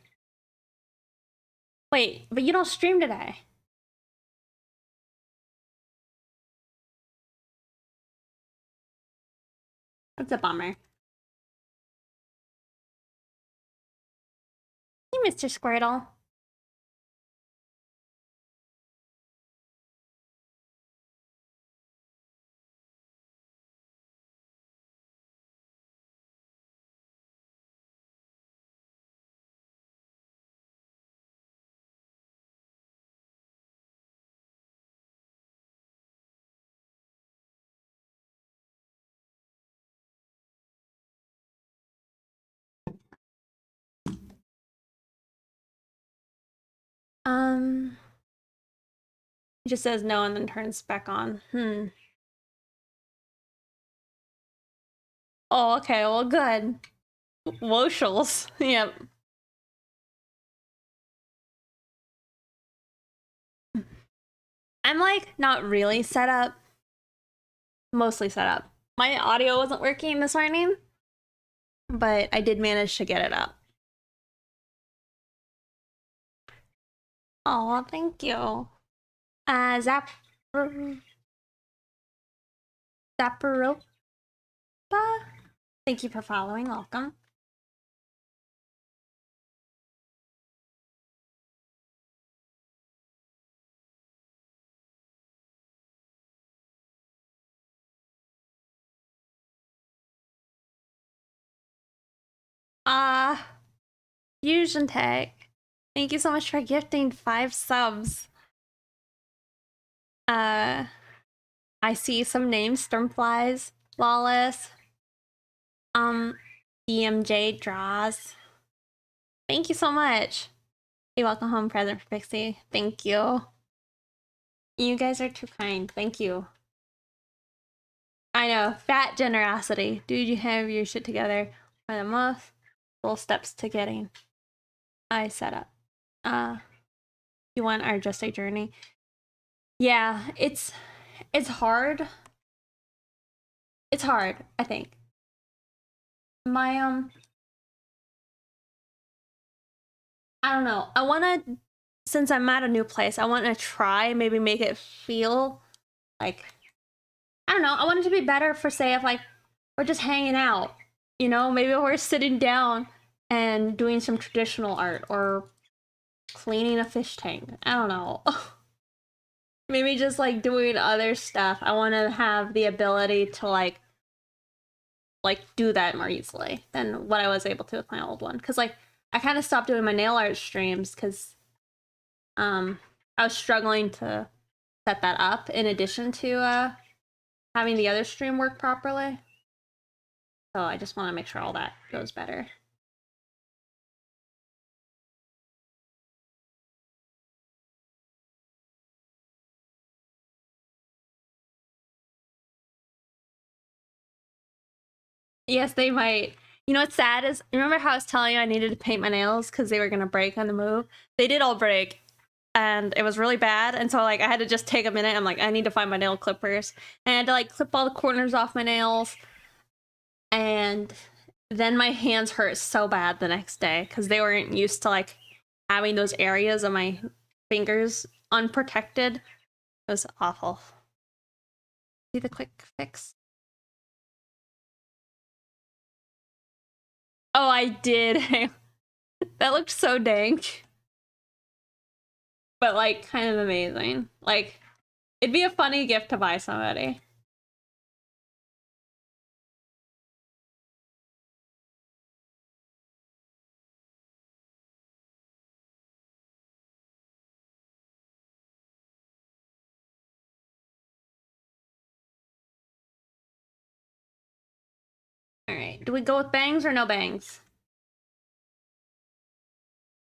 A: Wait, but you don't stream today. That's a bummer. Hey, Mr. Squirtle. It just says no and then turns back on. Oh, okay, well, good. Woshels. Yep. I'm like not really set up. Mostly set up. My audio wasn't working this morning, but I did manage to get it up. Oh, thank you. Zapparopa? Thank you for following. Welcome. Fusion Tech. Thank you so much for gifting 5 subs. I see some names: Stormflies, Lawless, DMJ Draws. Thank you so much. Hey, welcome home present for Pixie. Thank you. You guys are too kind. Thank you. I know, fat generosity. Dude, you have your shit together by the month. Little steps to getting I set up. You want our Just a Journey? Yeah, it's hard. It's hard, I think. My I don't know. I wanna, since I'm at a new place, I wanna try maybe make it feel like, I don't know, I want it to be better for, say, if like we're just hanging out, you know, maybe we're sitting down and doing some traditional art or cleaning a fish tank. I don't know. Maybe just like doing other stuff. I want to have the ability to like do that more easily than what I was able to with my old one. Cause like I kind of stopped doing my nail art streams because I was struggling to set that up in addition to having the other stream work properly. So I just want to make sure all that goes better. Yes, they might. You know what's sad is, remember how I was telling you I needed to paint my nails because they were gonna break on the move? They did all break, and it was really bad. And so like I had to just take a minute. I'm like, I need to find my nail clippers, and I had to like clip all the corners off my nails. And then my hands hurt so bad the next day because they weren't used to like having those areas of my fingers unprotected. It was awful. See the quick fix? Oh, I did. That looked so dank. But like kind of amazing. Like it'd be a funny gift to buy somebody. All right, do we go with bangs or no bangs?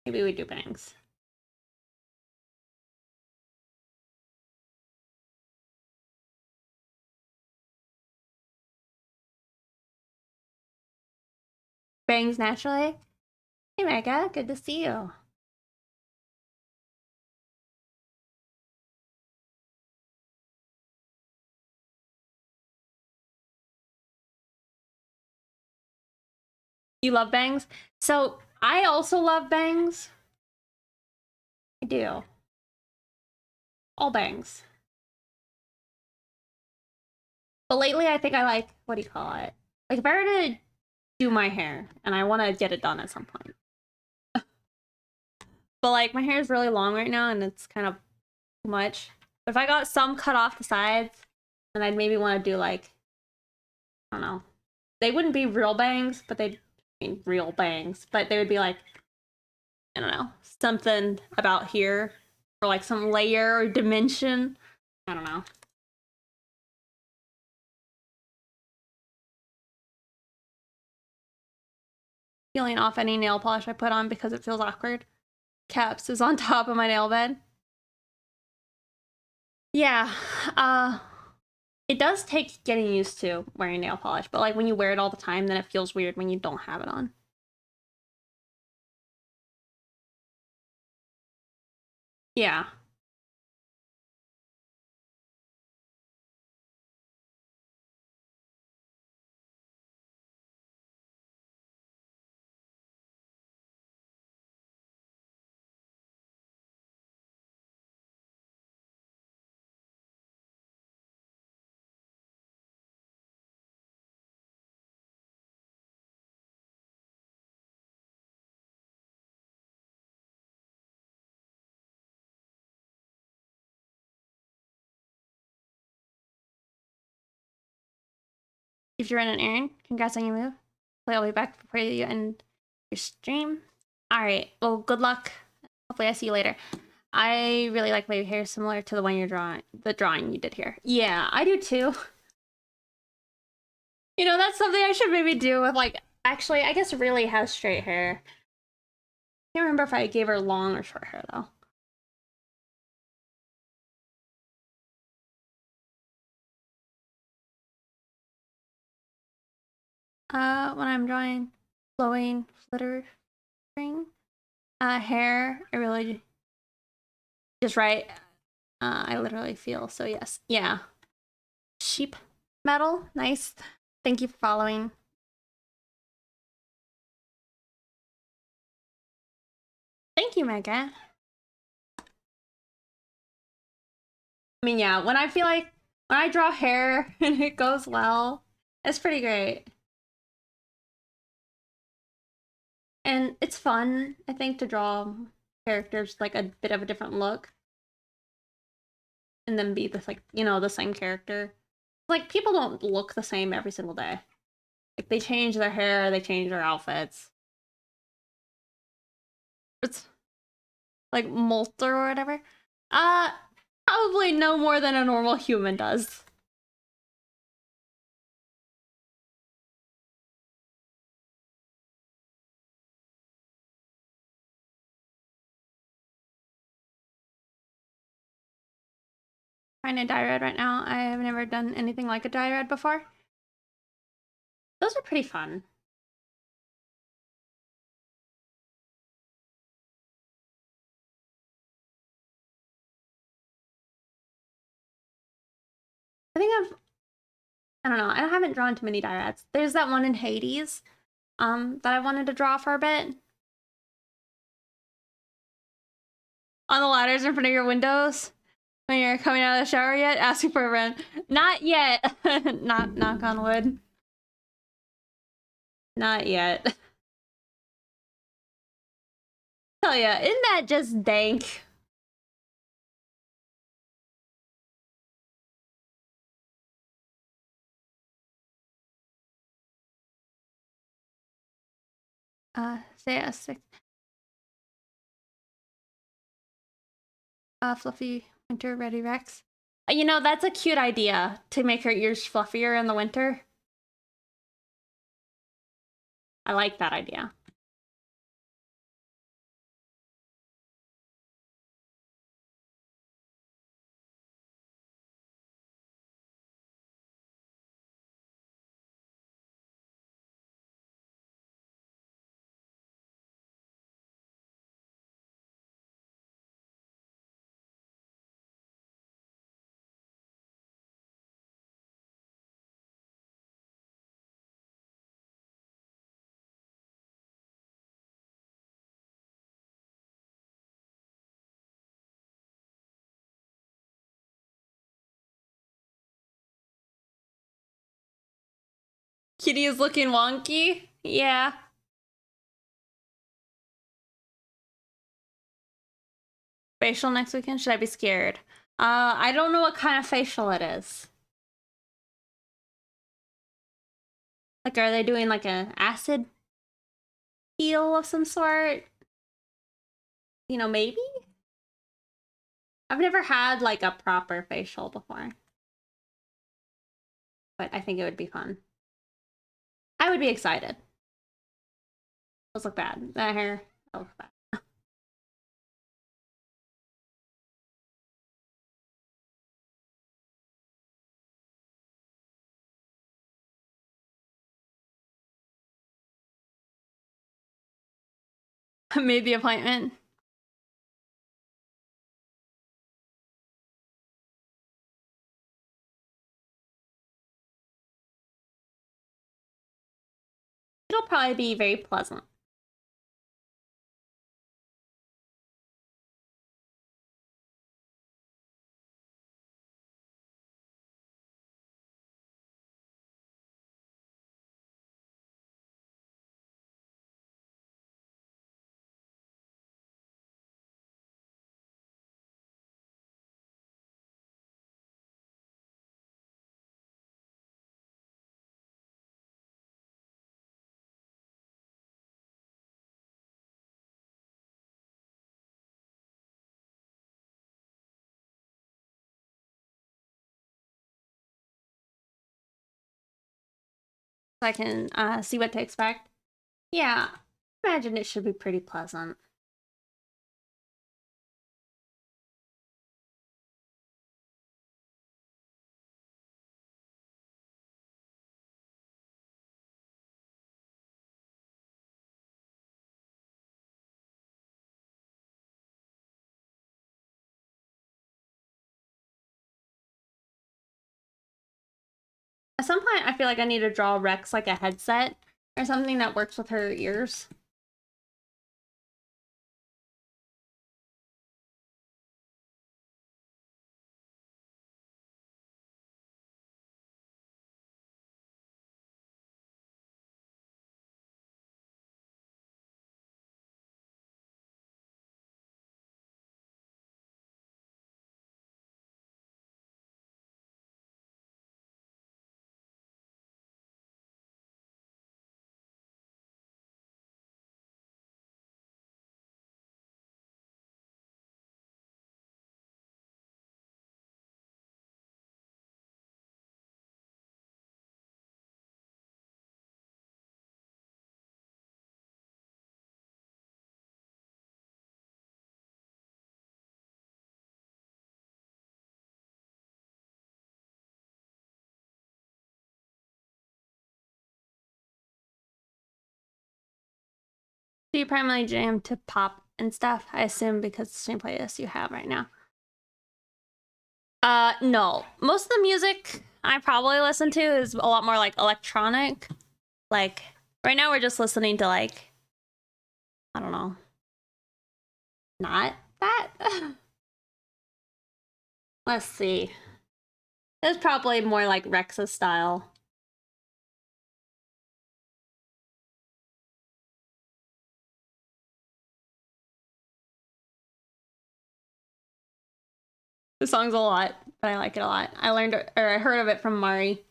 A: Maybe we do bangs. Bangs naturally? Hey Mega, good to see you. You love bangs? So I also love bangs. I do. All bangs. But lately I think I like, what do you call it? Like if I were to do my hair, and I want to get it done at some point. But like my hair is really long right now and it's kind of too much. But if I got some cut off the sides, then I'd maybe want to do like, I don't know. They wouldn't be real bangs, but they'd be real bangs. But they would be like, I don't know, something about here. Or like some layer or dimension. I don't know. Peeling off any nail polish I put on because it feels awkward. Caps is on top of my nail bed. Yeah, it does take getting used to wearing nail polish, but like when you wear it all the time, then it feels weird when you don't have it on. Yeah. If you run an errand, congrats on your move. Hopefully I'll be back before you end your stream. Alright, well, good luck. Hopefully I see you later. I really like my hair similar to the one you're drawing, the drawing you did here. Yeah, I do too. You know, that's something I should maybe do with like, actually, I guess Really has straight hair. I can't remember if I gave her long or short hair though. When I'm drawing flowing flittering hair, I really just right. I literally feel so yes. Yeah. Sheep metal, nice. Thank you for following. Thank you, Mega. I mean, yeah, when I feel like when I draw hair and it goes well, it's pretty great. And it's fun, I think, to draw characters like a bit of a different look. And then be this like, you know, the same character. Like people don't look the same every single day. Like they change their hair, they change their outfits. It's like molt or whatever. Uh Probably no more than a normal human does. Trying a diarrhea right now. I have never done anything like a diarrhea before. Those are pretty fun. I think I don't know, I haven't drawn too many diads. There's that one in Hades, that I wanted to draw for a bit. On the ladders in front of your windows when you're coming out of the shower yet? Asking for a rent. Not yet. Not knock on wood. Not yet. Tell ya, isn't that just dank? Say a six. Fluffy winter ready Rex. You know, that's a cute idea to make her ears fluffier in the winter. I like that idea. Kitty is looking wonky. Yeah. Facial next weekend? Should I be scared? I don't know what kind of facial it is. Like, are they doing like an acid peel of some sort? You know, maybe? I've never had like a proper facial before. But I think it would be fun. I would be excited. Those look bad. That hair, that looks bad. Made the appointment. It'll probably be very pleasant. So I can see what to expect. Yeah, I imagine it should be pretty pleasant. At some point, I feel like I need to draw Rex like a headset or something that works with her ears. Do you primarily jam to pop and stuff? I assume because the same playlist you have right now. No. Most of the music I probably listen to is a lot more like electronic. Like right now we're just listening to like, I don't know. Not that. Let's see. It's probably more like Rexa style. The song's a lot, but I like it a lot. I learned or I heard of it from Mari.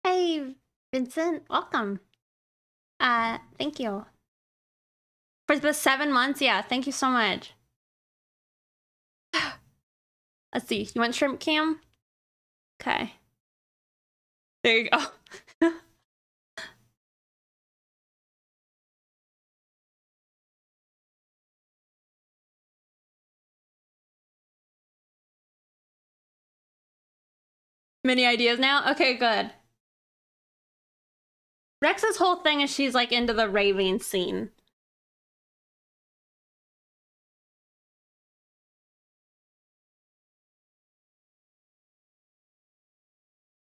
A: Hey, Vincent, welcome. Thank you. For the 7 months, yeah, thank you so much. Let's see, you want shrimp cam? Okay. There you go. Many ideas now? Okay, good. Rex's whole thing is she's like into the raving scene.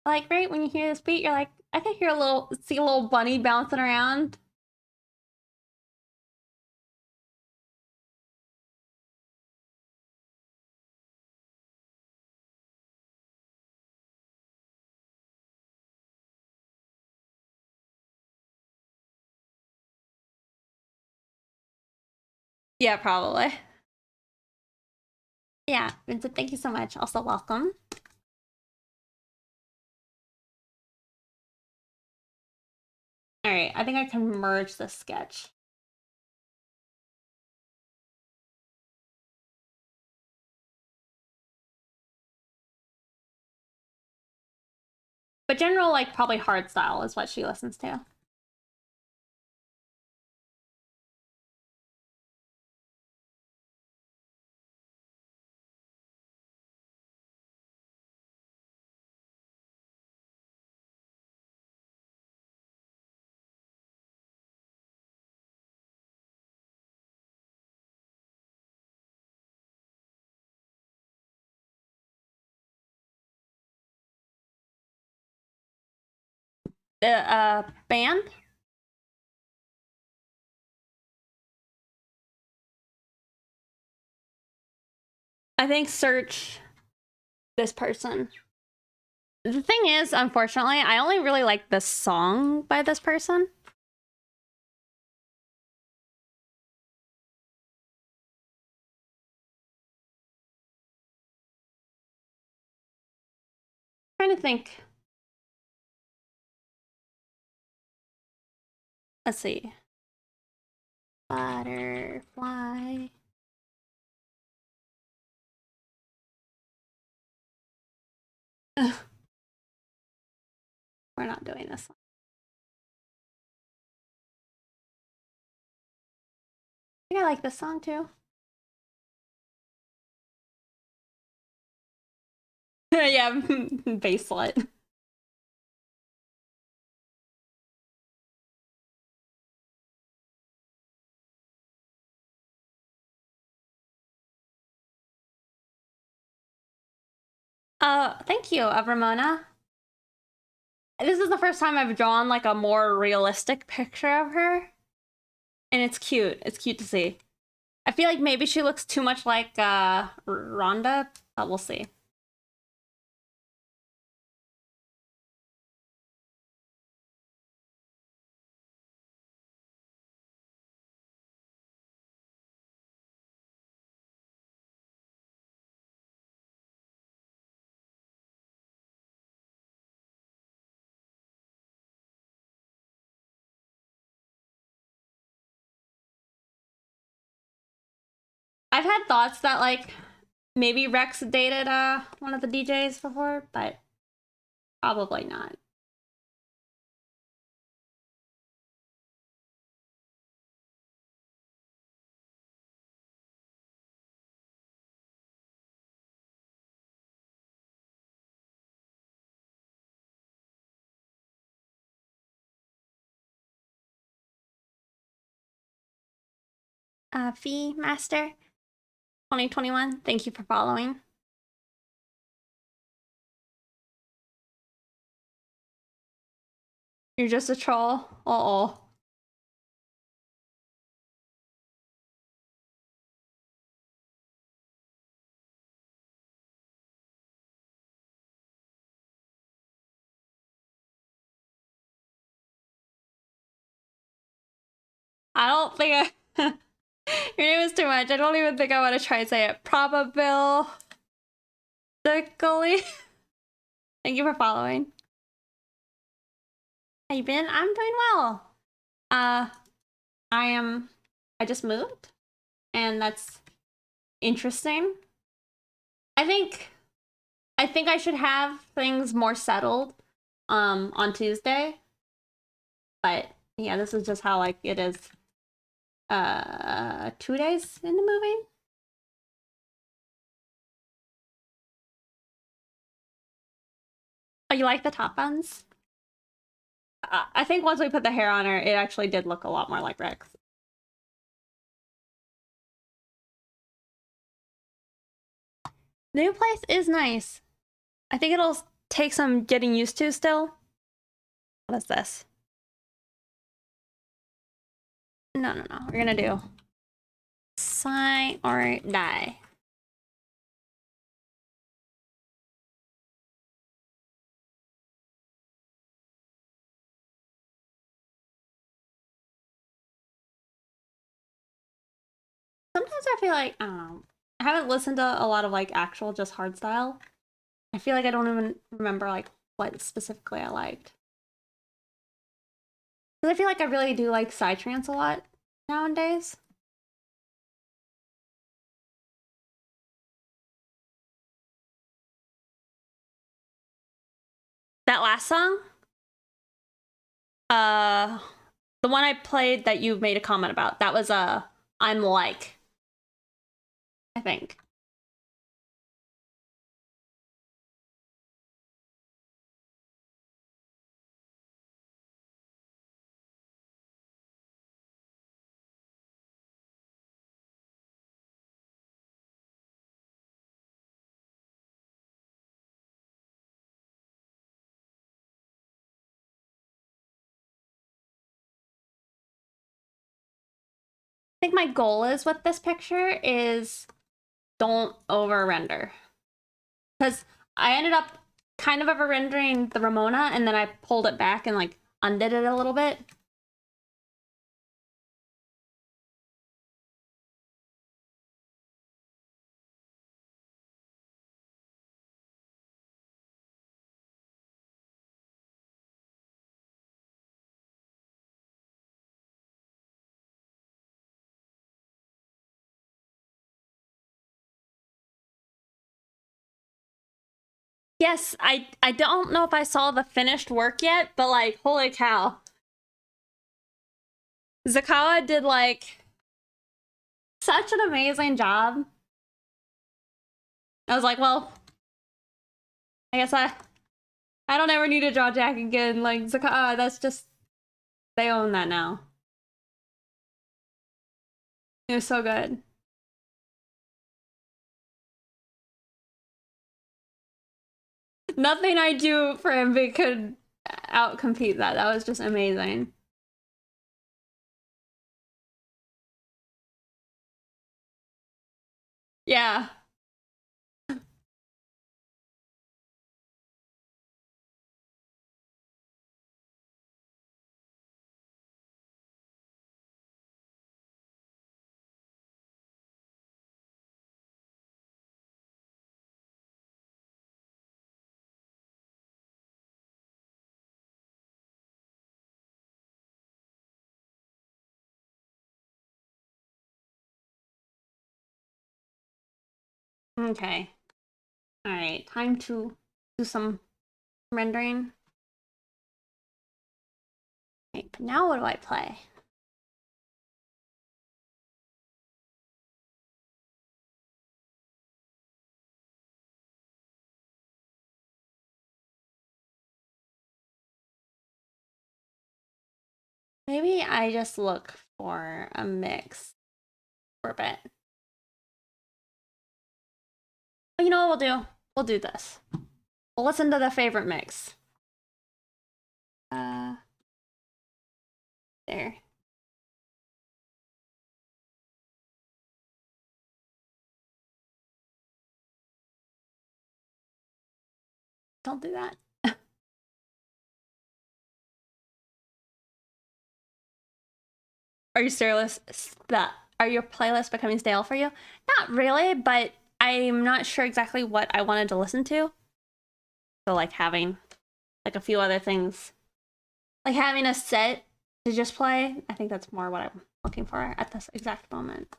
A: Like, right when you hear this beat, you're like, I can hear see a little bunny bouncing around. Yeah, probably. Yeah, Vincent, thank you so much. Also, welcome. All right, I think I can merge the sketch. But general, like, probably hard style is what she listens to. The band? I think search this person. The thing is, unfortunately, I only really like the song by this person. I'm trying to think. Let's see. Butterfly. Ugh. We're not doing this one. I think I like this song too. Yeah, baselet. Thank you, Ramona. This is the first time I've drawn like a more realistic picture of her. And it's cute. It's cute to see. I feel like maybe she looks too much like Rhonda, but we'll see. I've had thoughts that like maybe Rex dated one of the DJs before, but probably not. Fee Master 2021. Thank you for following. You're just a troll. Uh-oh. I don't think I... Your name is too much. I don't even think I want to try and say it. Probabilistically. Thank you for following. How you been? I'm doing well. I just moved, and that's interesting. I think I should have things more settled on Tuesday. But yeah, this is just how like it is 2 days into moving. Oh, you like the top buns? I think once we put the hair on her, it actually did look a lot more like Rex. The new place is nice. I think it'll take some getting used to still. What is this? No. We're gonna do sign or die. Sometimes I feel like, I don't know, I haven't listened to a lot of like actual just hardstyle. I feel like I don't even remember like what specifically I liked. Because I feel like I really do like psytrance a lot nowadays. That last song? Uh the one I played that you made a comment about, that was I'm Like, I think. I think my goal is with this picture is don't over render. Because I ended up kind of over rendering the Ramona and then I pulled it back and like undid it a little bit. Yes, I don't know if I saw the finished work yet, but like, holy cow. Zakawa did like such an amazing job. I was like, well, I guess I don't ever need to draw Jack again. Like Zakawa, that's just, they own that now. It was so good. Nothing I do for Envy could outcompete that. That was just amazing. Yeah. Okay. All right. Time to do some rendering. Okay, now what do I play? Maybe I just look for a mix. for a bit. But you know what we'll do? We'll do this. We'll listen to the favorite mix. There. Don't do that. Are you serious? Are your playlists becoming stale for you? Not really, but I'm not sure exactly what I wanted to listen to. So like having like a few other things, like having a set to just play, I think that's more what I'm looking for at this exact moment.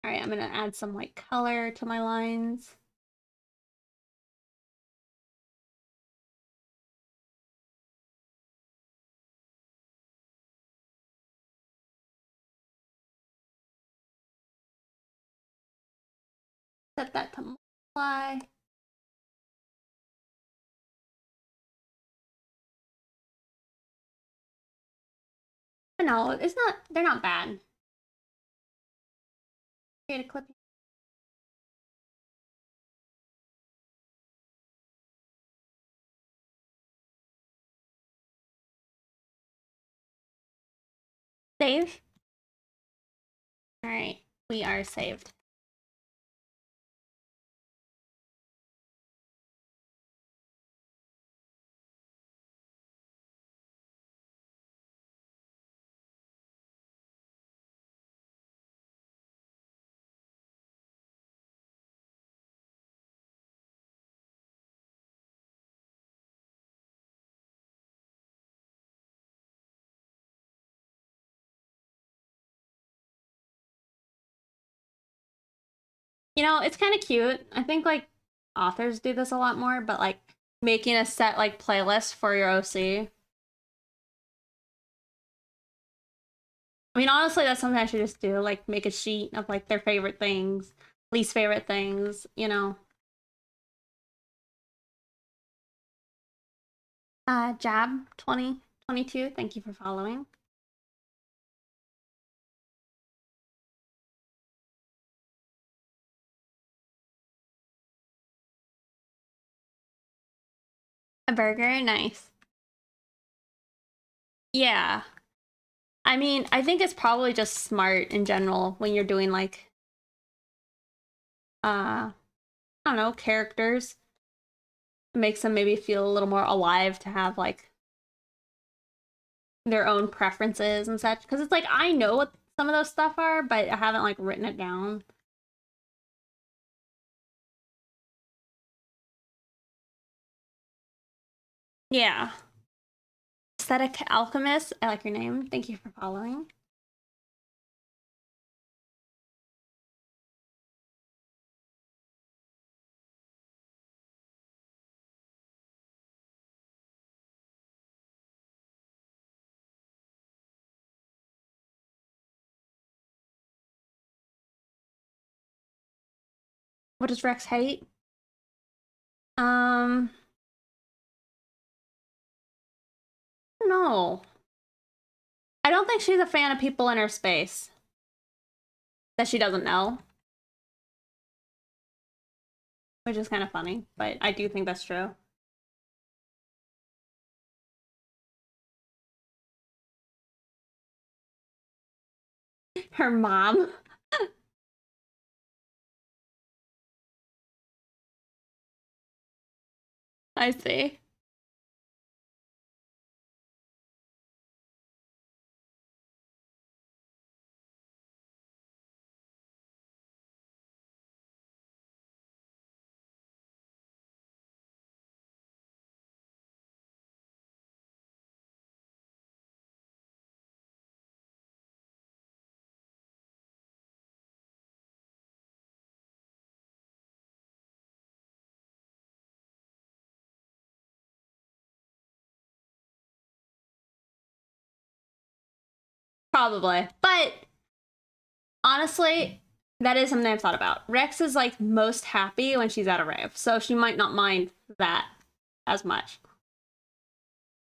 A: All right, I'm gonna add some like color to my lines. Set that to multiply. But no, it's not, they're not bad. Create a clip. Save. All right, we are saved. You know, it's kind of cute. I think like authors do this a lot more, but like making a set like playlist for your OC. I mean, honestly, that's something I should just do. Like make a sheet of like their favorite things, least favorite things, you know. Jab 2022, thank you for following. A burger, nice. Yeah. I mean, I think it's probably just smart in general when you're doing like I don't know, characters. It makes them maybe feel a little more alive to have like their own preferences and such. Because it's like I know what some of those stuff are, but I haven't like written it down. Yeah. Aesthetic Alchemist, I like your name. Thank you for following. What does Rex hate? Um, no. I don't think she's a fan of people in her space that she doesn't know, which is kind of funny, but I do think that's true. Her mom. I see. Probably. But honestly, That is something I've thought about. Rex is like most happy when she's at a rave, so she might not mind that as much.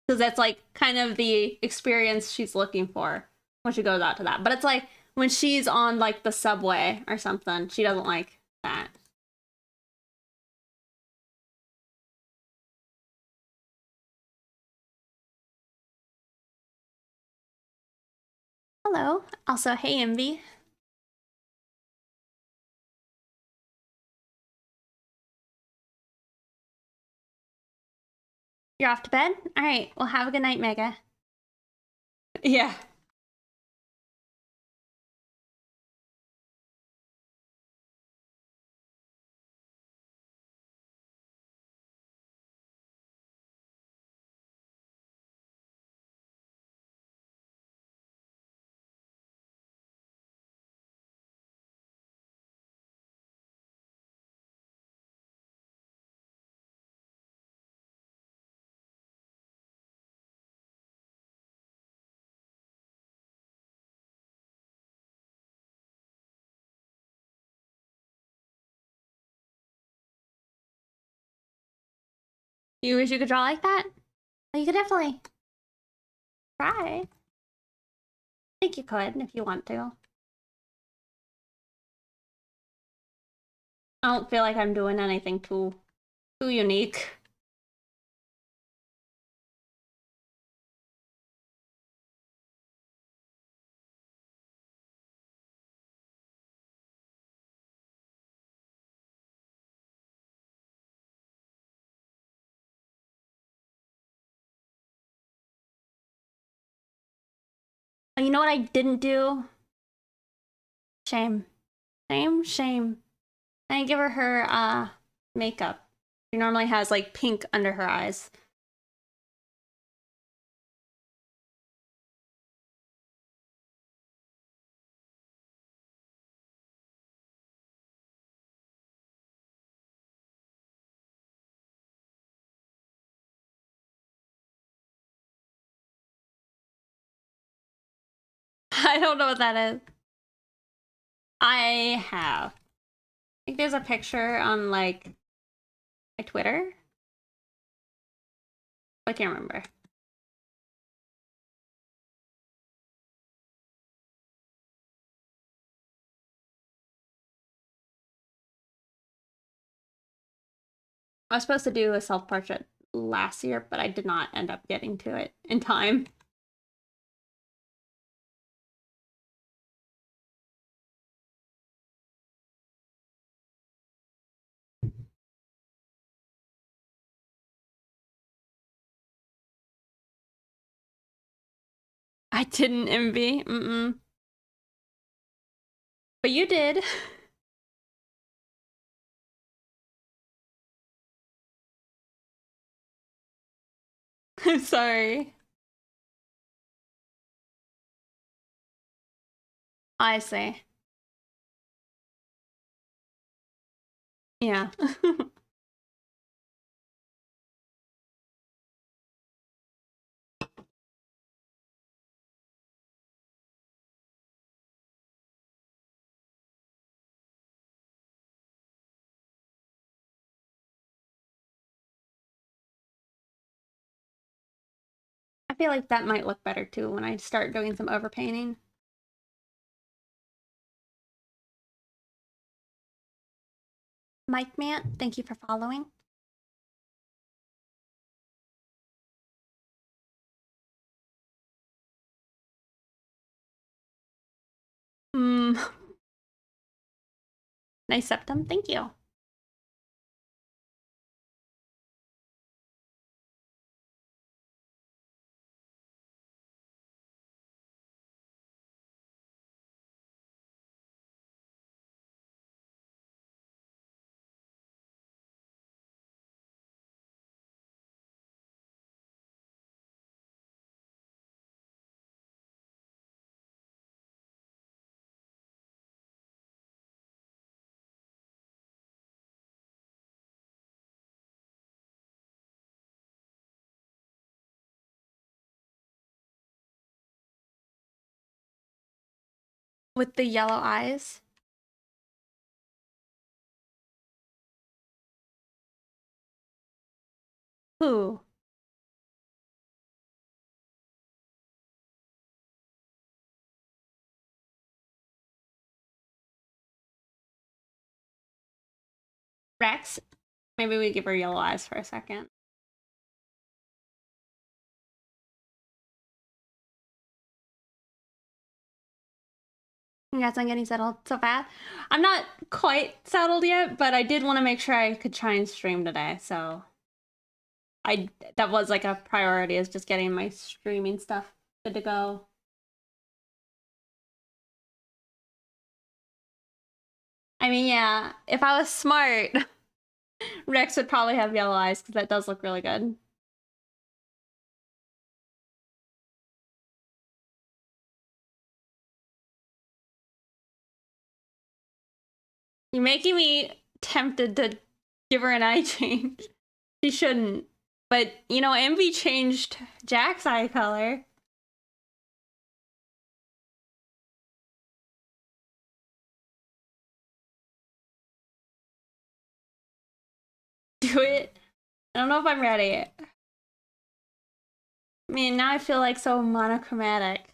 A: Because that's like kind of the experience she's looking for when she goes out to that. But it's like when she's on like the subway or something, she doesn't like that. Hello. Also, hey, Envy. You're off to bed? All right. Well, have a good night, Mega. Yeah. You wish you could draw like that? Well, you could definitely try. I think you could if you want to. I don't feel like I'm doing anything too unique. You know what I didn't do? Shame. Shame, shame. I didn't give her makeup. She normally has like pink under her eyes. I don't know what that is. I have. I think there's a picture on like my Twitter. I can't remember. I was supposed to do a self-portrait last year, but I did not end up getting to it in time. I didn't envy. Mm-mm. But you did. I'm sorry. I see. Yeah. I feel like that might look better too when I start doing some overpainting. Mike Man, thank you for following. Mm. Nice septum, thank you. With the yellow eyes. Who? Rex? Maybe we give her yellow eyes for a second. Congrats on getting settled so fast. I'm not quite settled yet, but I did want to make sure I could try and stream today, so that was like a priority, is just getting my streaming stuff good to go. I mean, yeah, if I was smart, Rex would probably have yellow eyes because that does look really good. You're making me tempted to give her an eye change. She shouldn't. But, you know, Envy changed Jack's eye color. Do it. I don't know if I'm ready. I mean, now I feel like so monochromatic.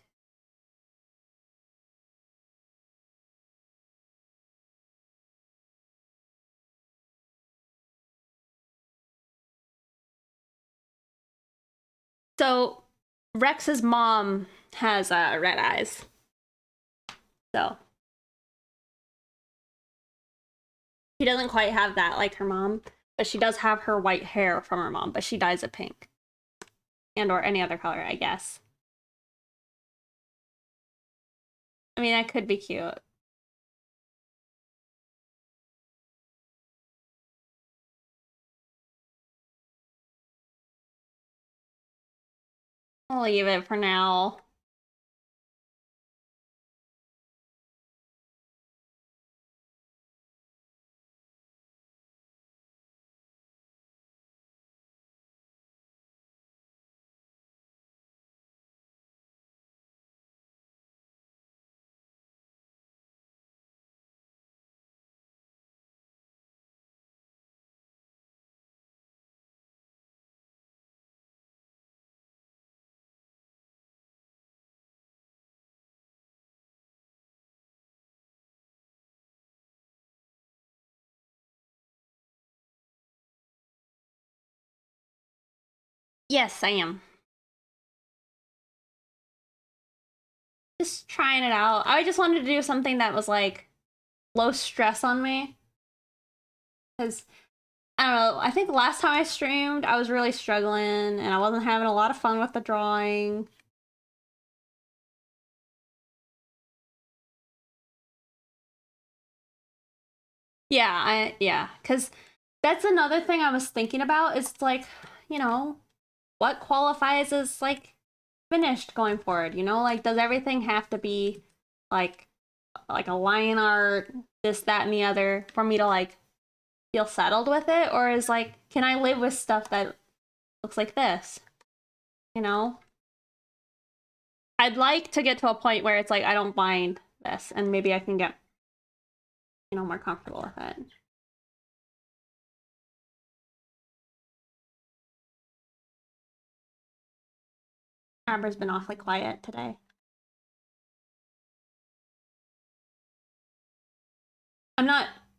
A: So, Rex's mom has red eyes. So, she doesn't quite have that like her mom, but she does have her white hair from her mom, but she dyes it pink. And or any other color, I guess. I mean, that could be cute. I'll leave it for now. Yes, I am. Just trying it out. I just wanted to do something that was like low stress on me. Because I don't know, I think last time I streamed, I was really struggling and I wasn't having a lot of fun with the drawing. Yeah, because that's another thing I was thinking about. Is like, you know, what qualifies as like finished going forward? You know, like does everything have to be like a line art, this, that, and the other for me to like feel settled with it, or is like, can I live with stuff that looks like this? You know, I'd like to get to a point where it's like I don't mind this, and maybe I can get, you know, more comfortable with it. Amber's been awfully quiet today.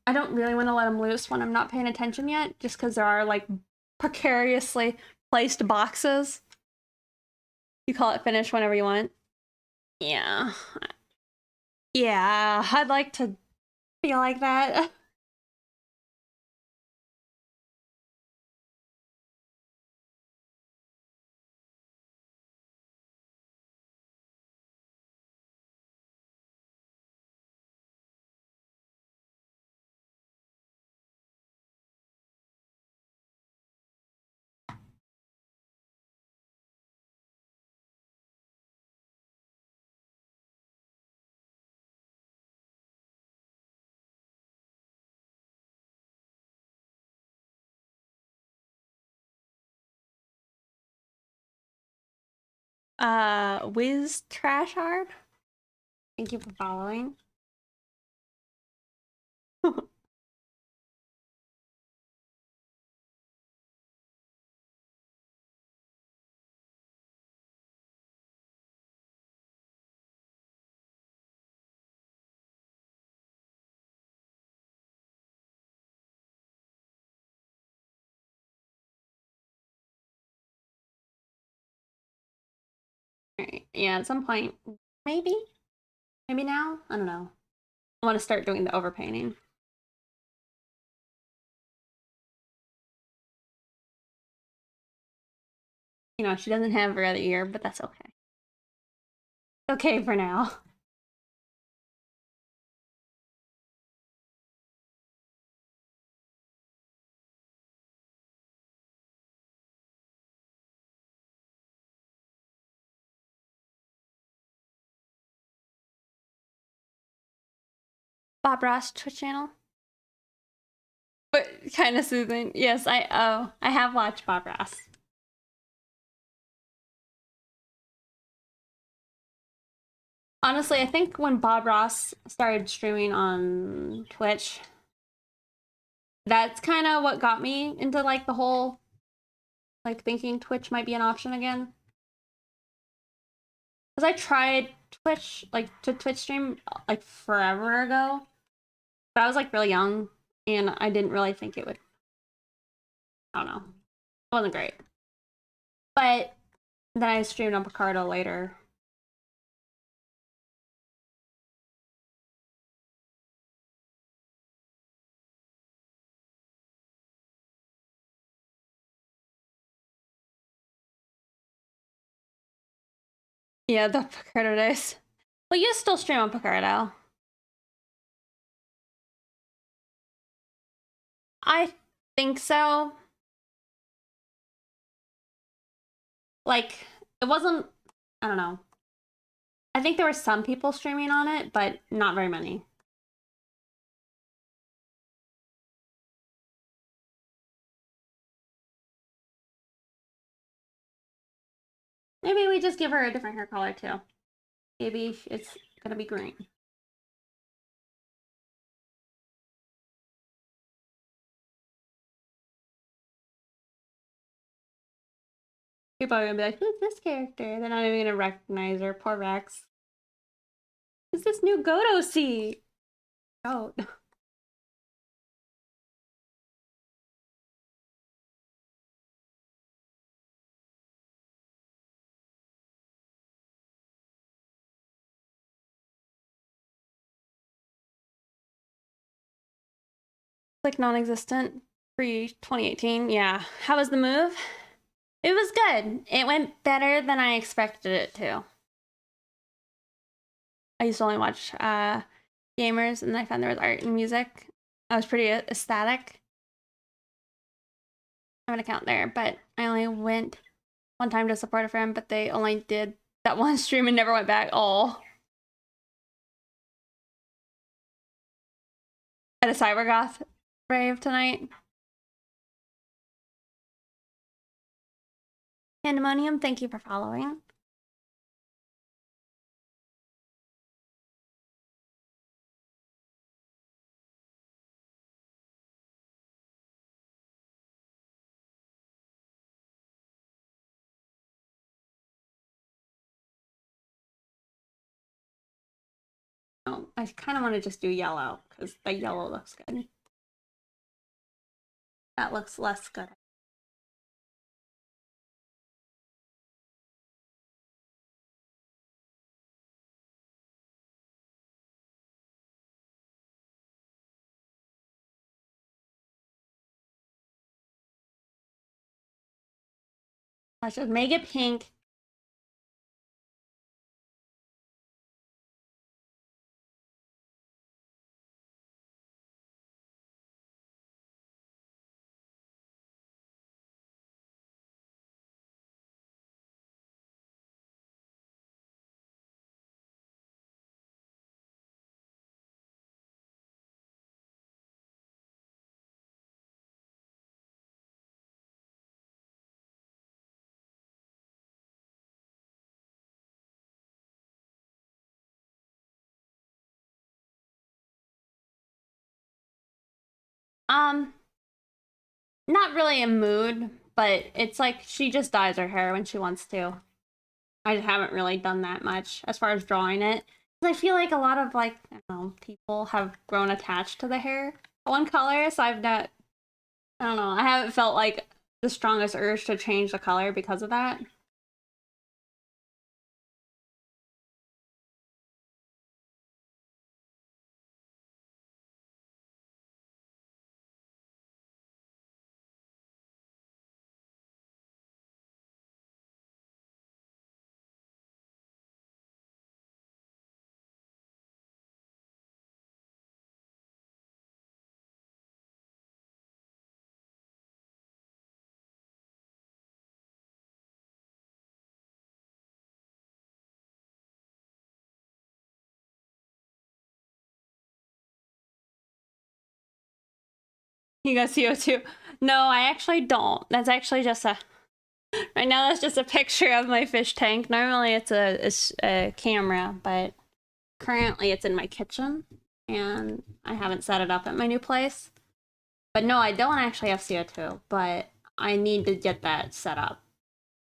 A: I don't really want to let him loose when I'm not paying attention yet, just because there are like precariously placed boxes. You call it finish whenever you want. Yeah. Yeah, I'd like to feel like that. Wiz Trash Hard. Thank you for following. Right. Yeah, at some point, maybe. Maybe now? I don't know. I want to start doing the overpainting. You know, she doesn't have her other ear, but that's okay. Okay for now. Bob Ross Twitch channel. But kind of soothing. Yes, I have watched Bob Ross. Honestly, I think when Bob Ross started streaming on Twitch, that's kind of what got me into like the whole like thinking Twitch might be an option again. Because I tried Twitch, like to Twitch stream like forever ago, but I was like really young and I didn't really think it would, I don't know, it wasn't great. But then I streamed on Picardo later. Yeah, the Picardo days. Well, you still stream on Picardo. I think so. Like, it wasn't, I don't know. I think there were some people streaming on it, but not very many. Maybe we just give her a different hair color too. Maybe it's gonna be green. People are gonna be like, who's this character? They're not even gonna recognize her. Poor Rex. Who's this new Godo Goat. Like non-existent pre 2018. Yeah. How was the move? It was good. It went better than I expected it to. I used to only watch gamers, and I found there was art and music. I was pretty ecstatic. I have an account there, but I only went one time to support a friend, but they only did that one stream and never went back. Oh. At a Cybergoth rave tonight. Pandemonium, thank you for following. Oh, I kind of want to just do yellow because the yellow looks good. That looks less good. Let's just make it pink. Um, Not really a mood, but it's like she just dyes her hair when she wants to. I haven't really done that much as far as drawing it. I feel like a lot of like, I don't know, people have grown attached to the hair one color, so I've not, I don't know, I haven't felt like the strongest urge to change the color because of that. You got CO2? No, I actually don't. That's actually just a... Right now, that's just a picture of my fish tank. Normally, it's a camera, but currently it's in my kitchen, and I haven't set it up at my new place. But no, I don't actually have CO2, but I need to get that set up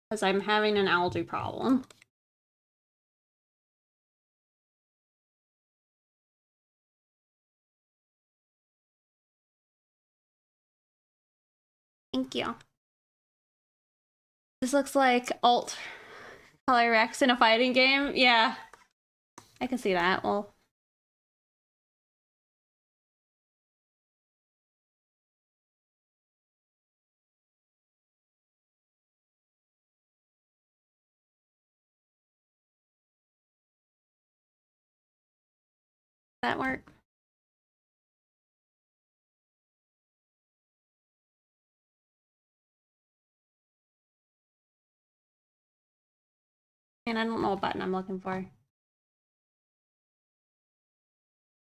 A: because I'm having an algae problem. Thank you. This looks like alt color Rex in a fighting game. Yeah, I can see that. Well, that work. And I don't know what button I'm looking for.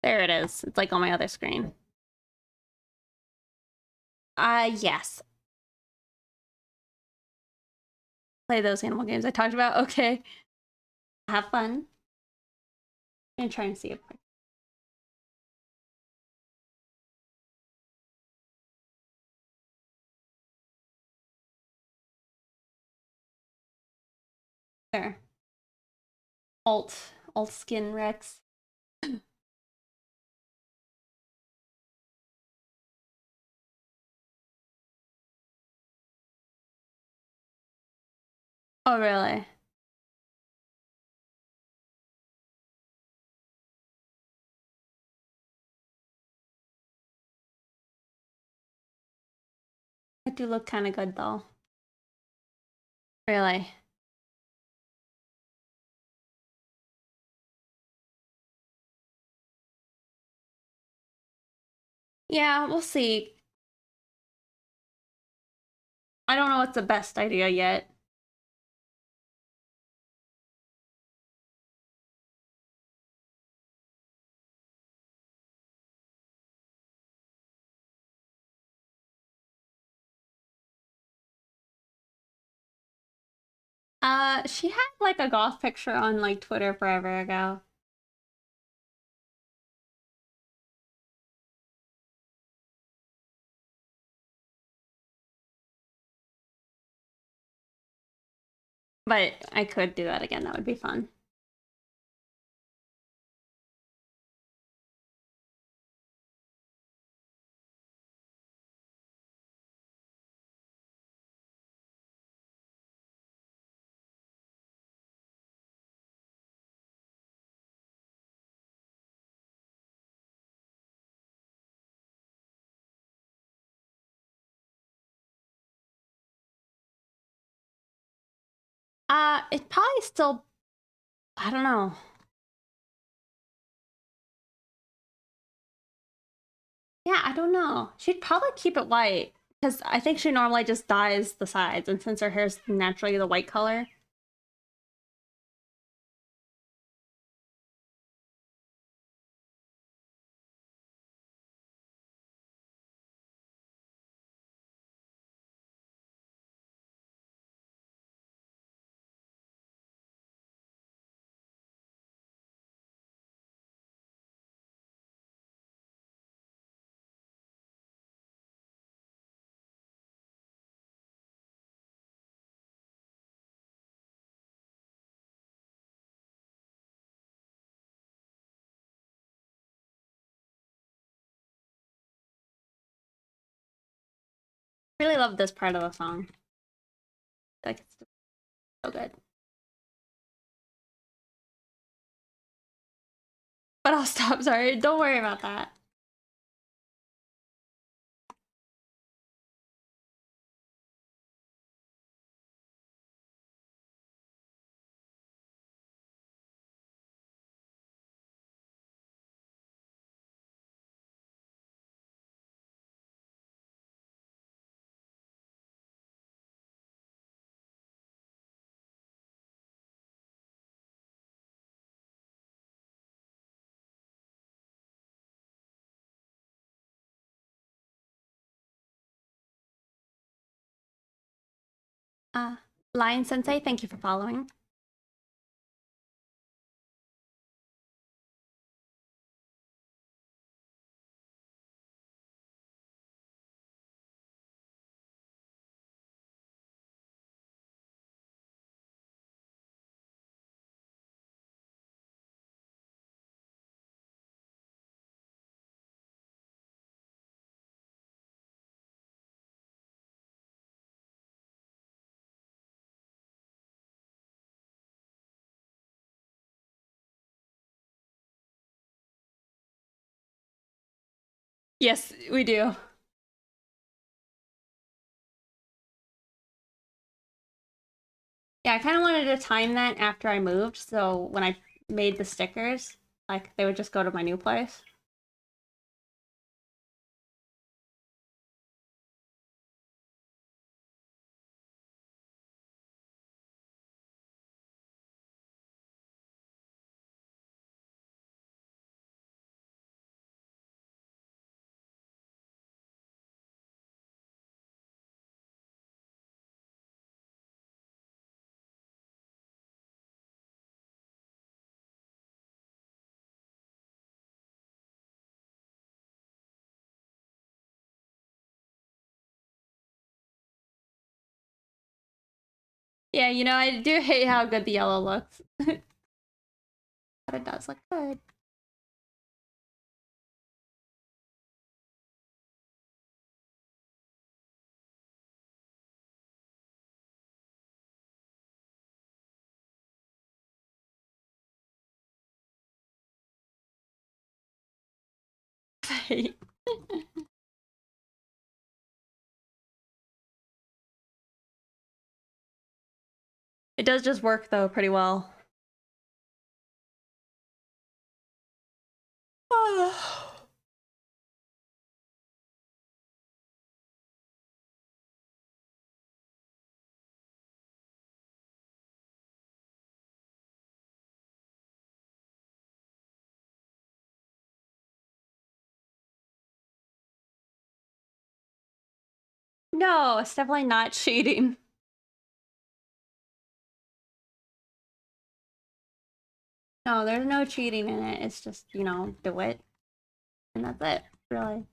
A: There it is. It's like on my other screen. Yes. Play those animal games I talked about. Okay. Have fun. I'm gonna try and see if there. Alt skin Rex. Oh, really? It do look kind of good though. Really? Yeah, we'll see. I don't know what's the best idea yet. She had like a goth picture on like Twitter forever ago. But I could do that again. That would be fun. It probably still, I don't know. Yeah, I don't know. She'd probably keep it white because I think she normally just dyes the sides, and since her hair's naturally the white color. Really love this part of the song. Like it's so good. But I'll stop. Sorry, don't worry about that. Lion Sensei, thank you for following. Yes, we do. Yeah, I kind of wanted to time that after I moved, so when I made the stickers, like, they would just go to my new place. Yeah, you know, I do hate how good the yellow looks. But it does look good. It does just work, though, pretty well. No, it's definitely not cheating. No, there's no cheating in it. It's just, you know, do it. And that's it, really.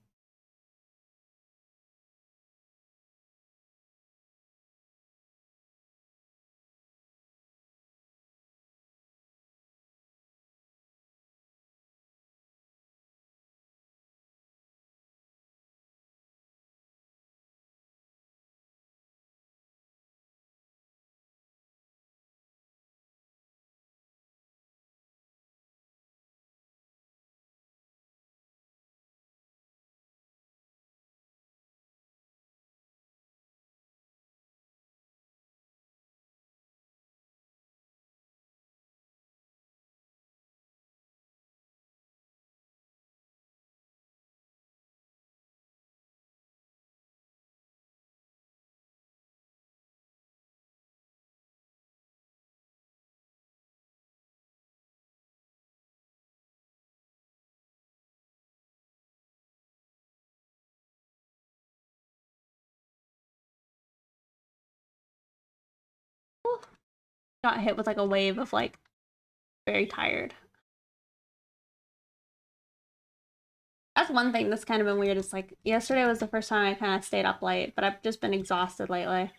A: Got hit with like a wave of like very tired. That's one thing that's kind of been weird. It's like yesterday was the first time I kind of stayed up late, but I've just been exhausted lately.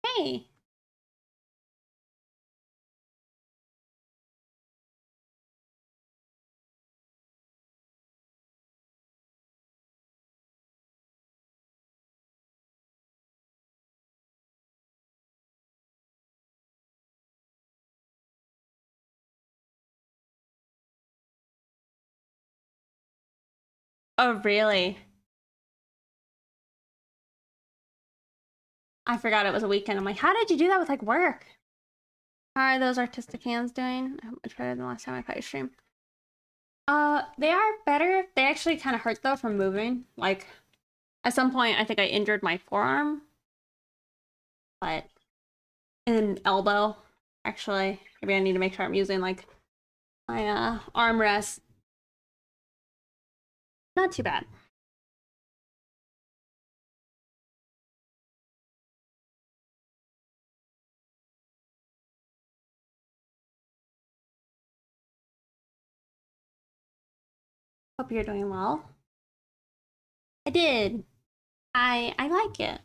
A: Hey, oh really? I forgot it was a weekend. I'm like, how did you do that with like work? How are those artistic hands doing? How much better than last time I caught your stream? They are better. They actually kind of hurt though from moving. Like, at some point, I think I injured my forearm, but an elbow. Actually, maybe I need to make sure I'm using like my armrest. Not too bad. Hope you're doing well. I did. I like it.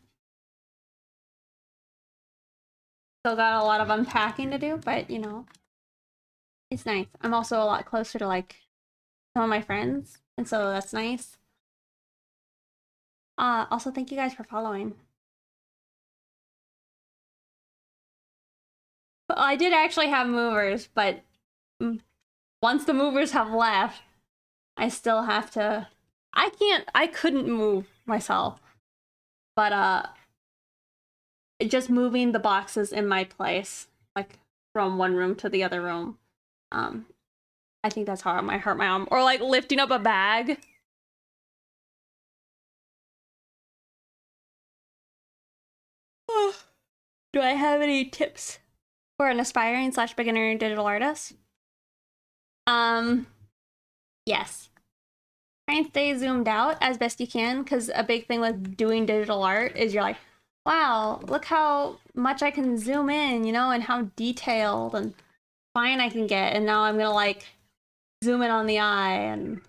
A: Still got a lot of unpacking to do, but you know, it's nice. I'm also a lot closer to like some of my friends, and so that's nice. Also thank you guys for following. I did actually have movers, but once the movers have left, I still have to. I couldn't move myself, but just moving the boxes in my place, like from one room to the other room. I think that's how I might hurt my arm, or like lifting up a bag. Do I have any tips for an aspiring / beginner digital artist? Yes. Try and stay zoomed out as best you can, because a big thing with doing digital art is you're like, wow, look how much I can zoom in, you know, and how detailed and fine I can get. And now I'm gonna like zoom in on the eye and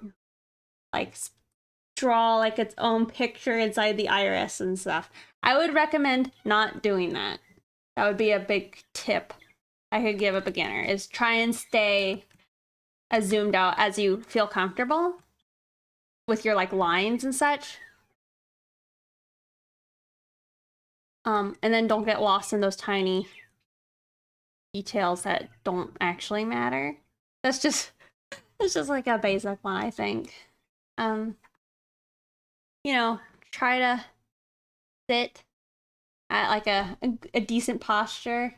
A: like draw like its own picture inside the iris and stuff. I would recommend not doing that. That would be a big tip I could give a beginner, is try and stay as zoomed out as you feel comfortable with your like lines and such. And then don't get lost in those tiny details that don't actually matter. That's just like a basic one, I think. You know, try to sit at like a decent posture.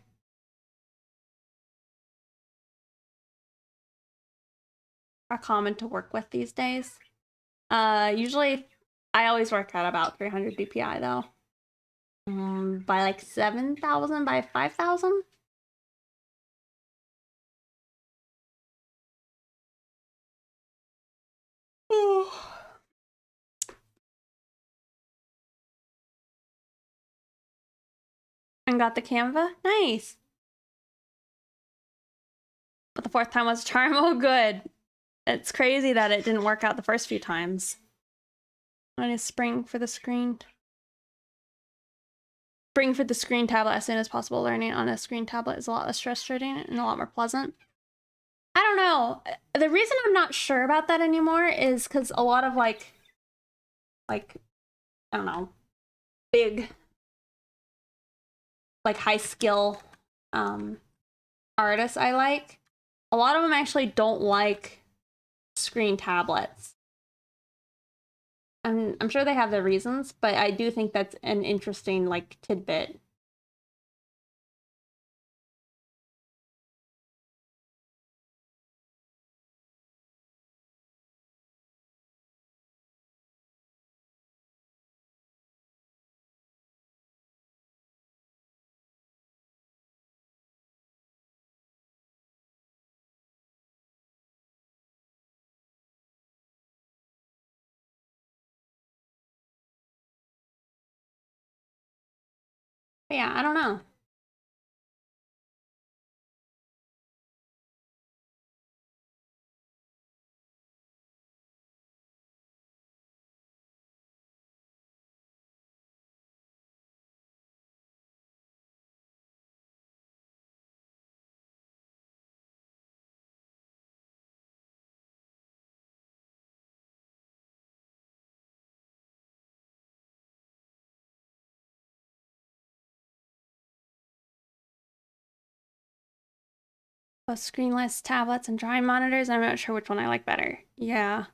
A: Are common to work with these days. Usually I always work at about 300 DPI though. By like 7,000 by 5,000. And got the Canva. Nice. But the 4th time was a charm. Oh, good. It's crazy that it didn't work out the first few times. I need to spring for the screen tablet as soon as possible. Learning on a screen tablet is a lot less frustrating and a lot more pleasant. I don't know. The reason I'm not sure about that anymore is because a lot of like, I don't know, big, like high skill artists I like, a lot of them actually don't like screen tablets. I'm sure they have their reasons, but I do think that's an interesting like tidbit. But yeah, I don't know. Both screenless tablets and drawing monitors. I'm not sure which one I like better. Yeah.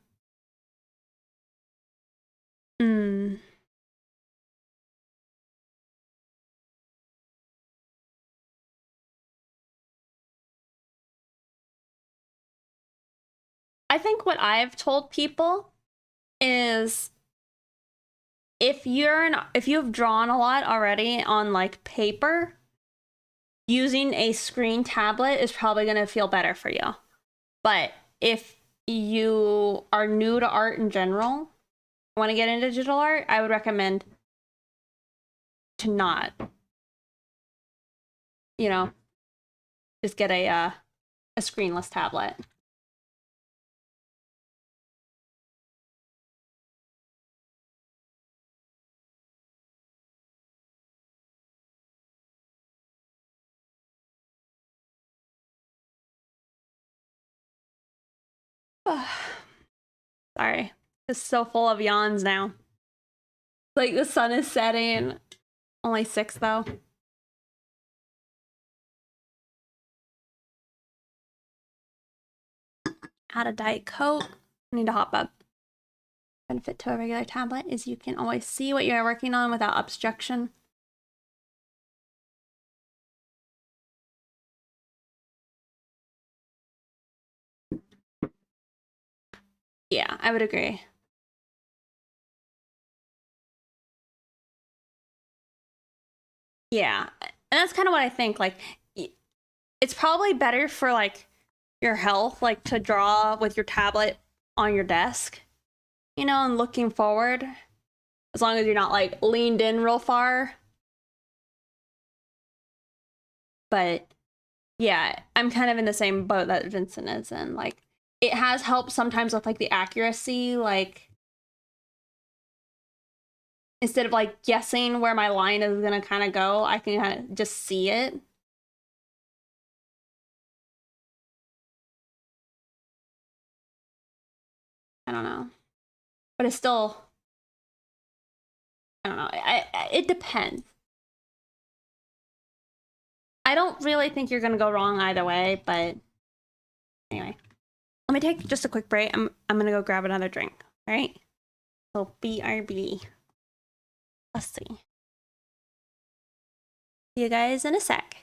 A: I think what I've told people is if you've drawn a lot already on like paper, using a screen tablet is probably going to feel better for you. But if you are new to art in general, want to get into digital art, I would recommend to not, just get a screenless tablet. Sorry, it's so full of yawns now. Like the sun is setting. Only 6 though. Add a Diet Coke. I need a hot bug. Benefit to a regular tablet is you can always see what you're working on without obstruction. Yeah, I would agree. Yeah, and that's kind of what I think. Like, it's probably better for like your health, like to draw with your tablet on your desk, and looking forward, as long as you're not like leaned in real far. But yeah, I'm kind of in the same boat that Vincent is in. Like, it has helped sometimes with like the accuracy, like instead of like guessing where my line is gonna kind of go, I can kind of just see it. I don't know, but it's still, I don't know. It depends. I don't really think you're gonna go wrong either way, but anyway, let me take just a quick break. I'm gonna go grab another drink. All right. So BRB. Let's see. See you guys in a sec.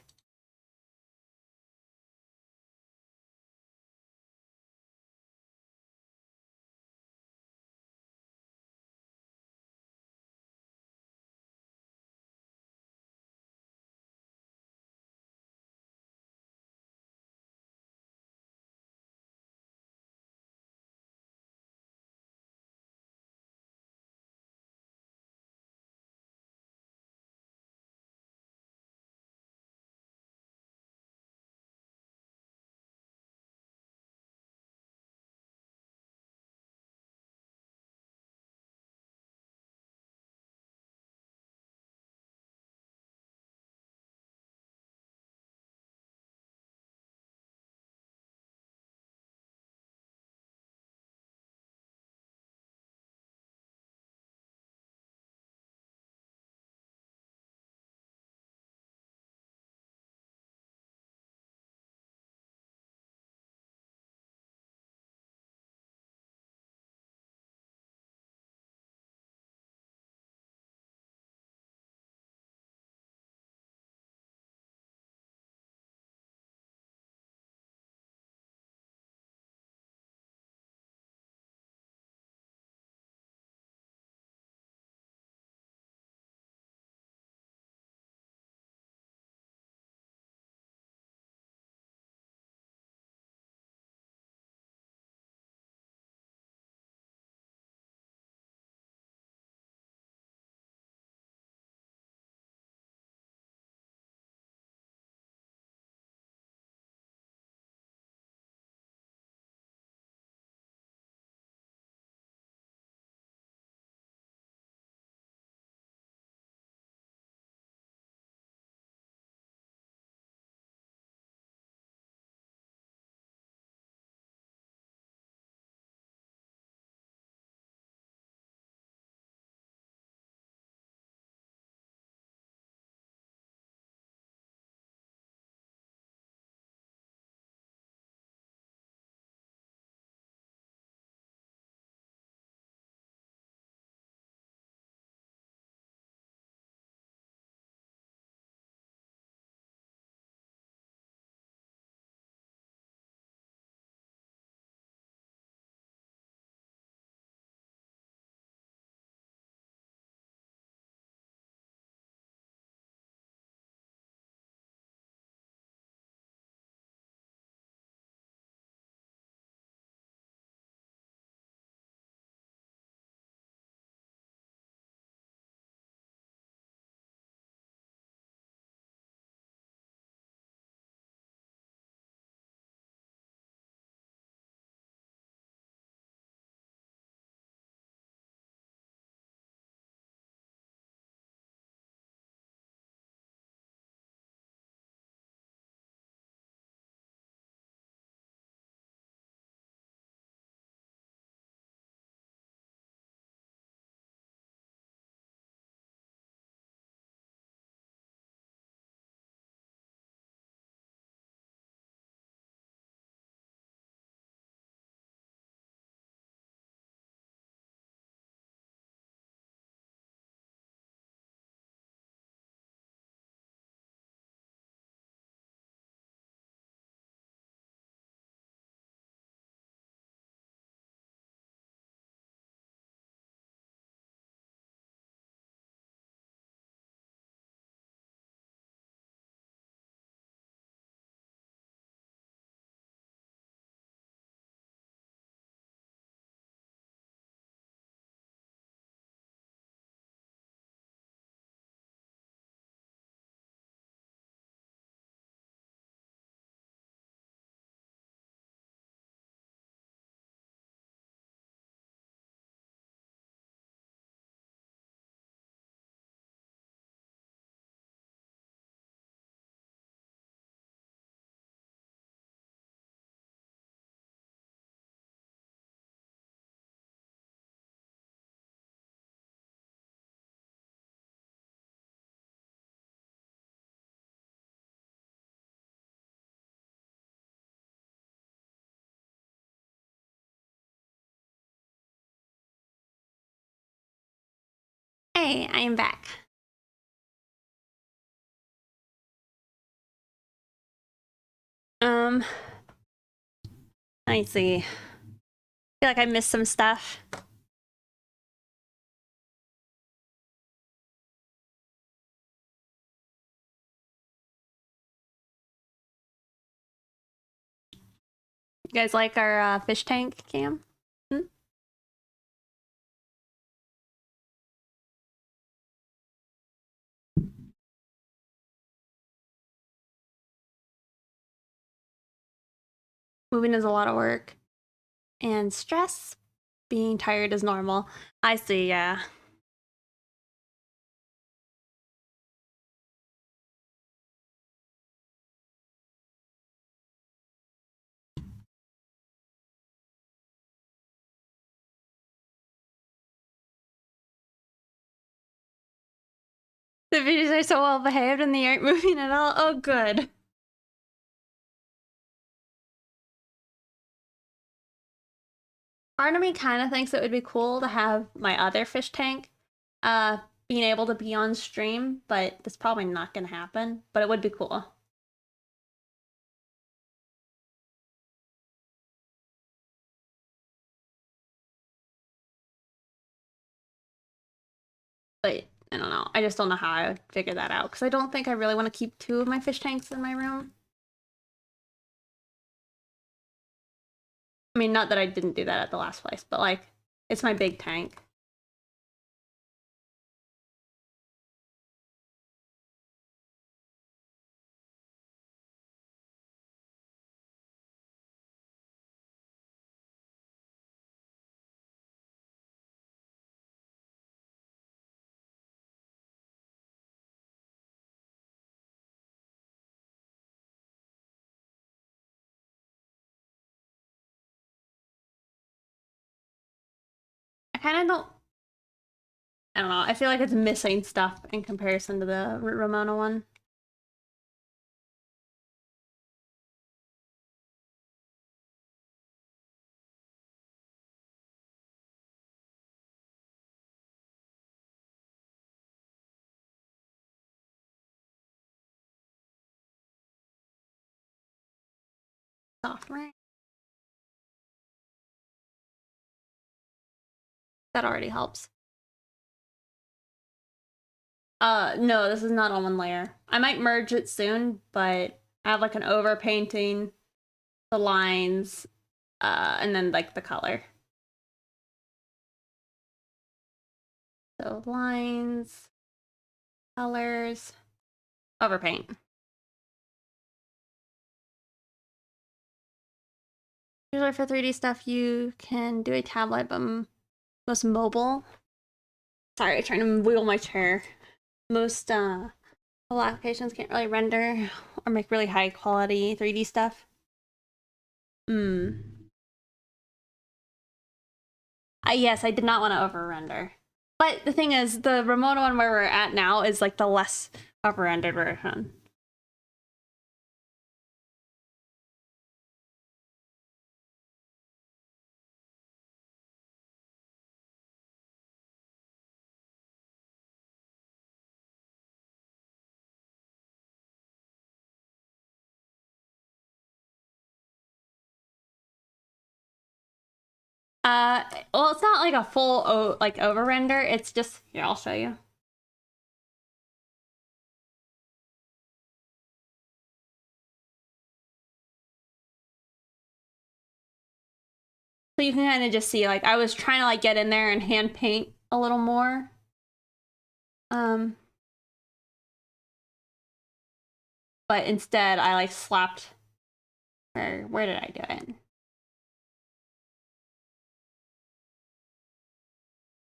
A: Hi, I am back. Let me see. I feel like I missed some stuff. You guys like our fish tank cam? Hmm? Moving is a lot of work. And stress. Being tired is normal. I see, yeah. The videos are so well behaved and they aren't moving at all. Oh, good. Part of me kind of thinks it would be cool to have my other fish tank being able to be on stream, but that's probably not going to happen. But it would be cool. But I don't know. I just don't know how I would figure that out because I don't think I really want to keep two of my fish tanks in my room. I mean, not that I didn't do that at the last place, but like, it's my big tank. I don't know. I feel like it's missing stuff in comparison to the Ramona one. Software. That already helps. No, this is not on one layer. I might merge it soon, but I have like an overpainting, the lines, and then like the color. So lines, colors, overpaint. Usually for 3D stuff, you can do a tablet, but most mobile. Sorry, trying to wheel my chair. Most mobile applications can't really render or make really high quality 3D stuff. Yes, I did not want to over render. But the thing is, the remote one where we're at now is like the less over rendered version. Well, it's not like a full like over render. It's just here. I'll show you. So you can kind of just see like I was trying to like get in there and hand paint a little more. But instead I like slapped. Where did I do it?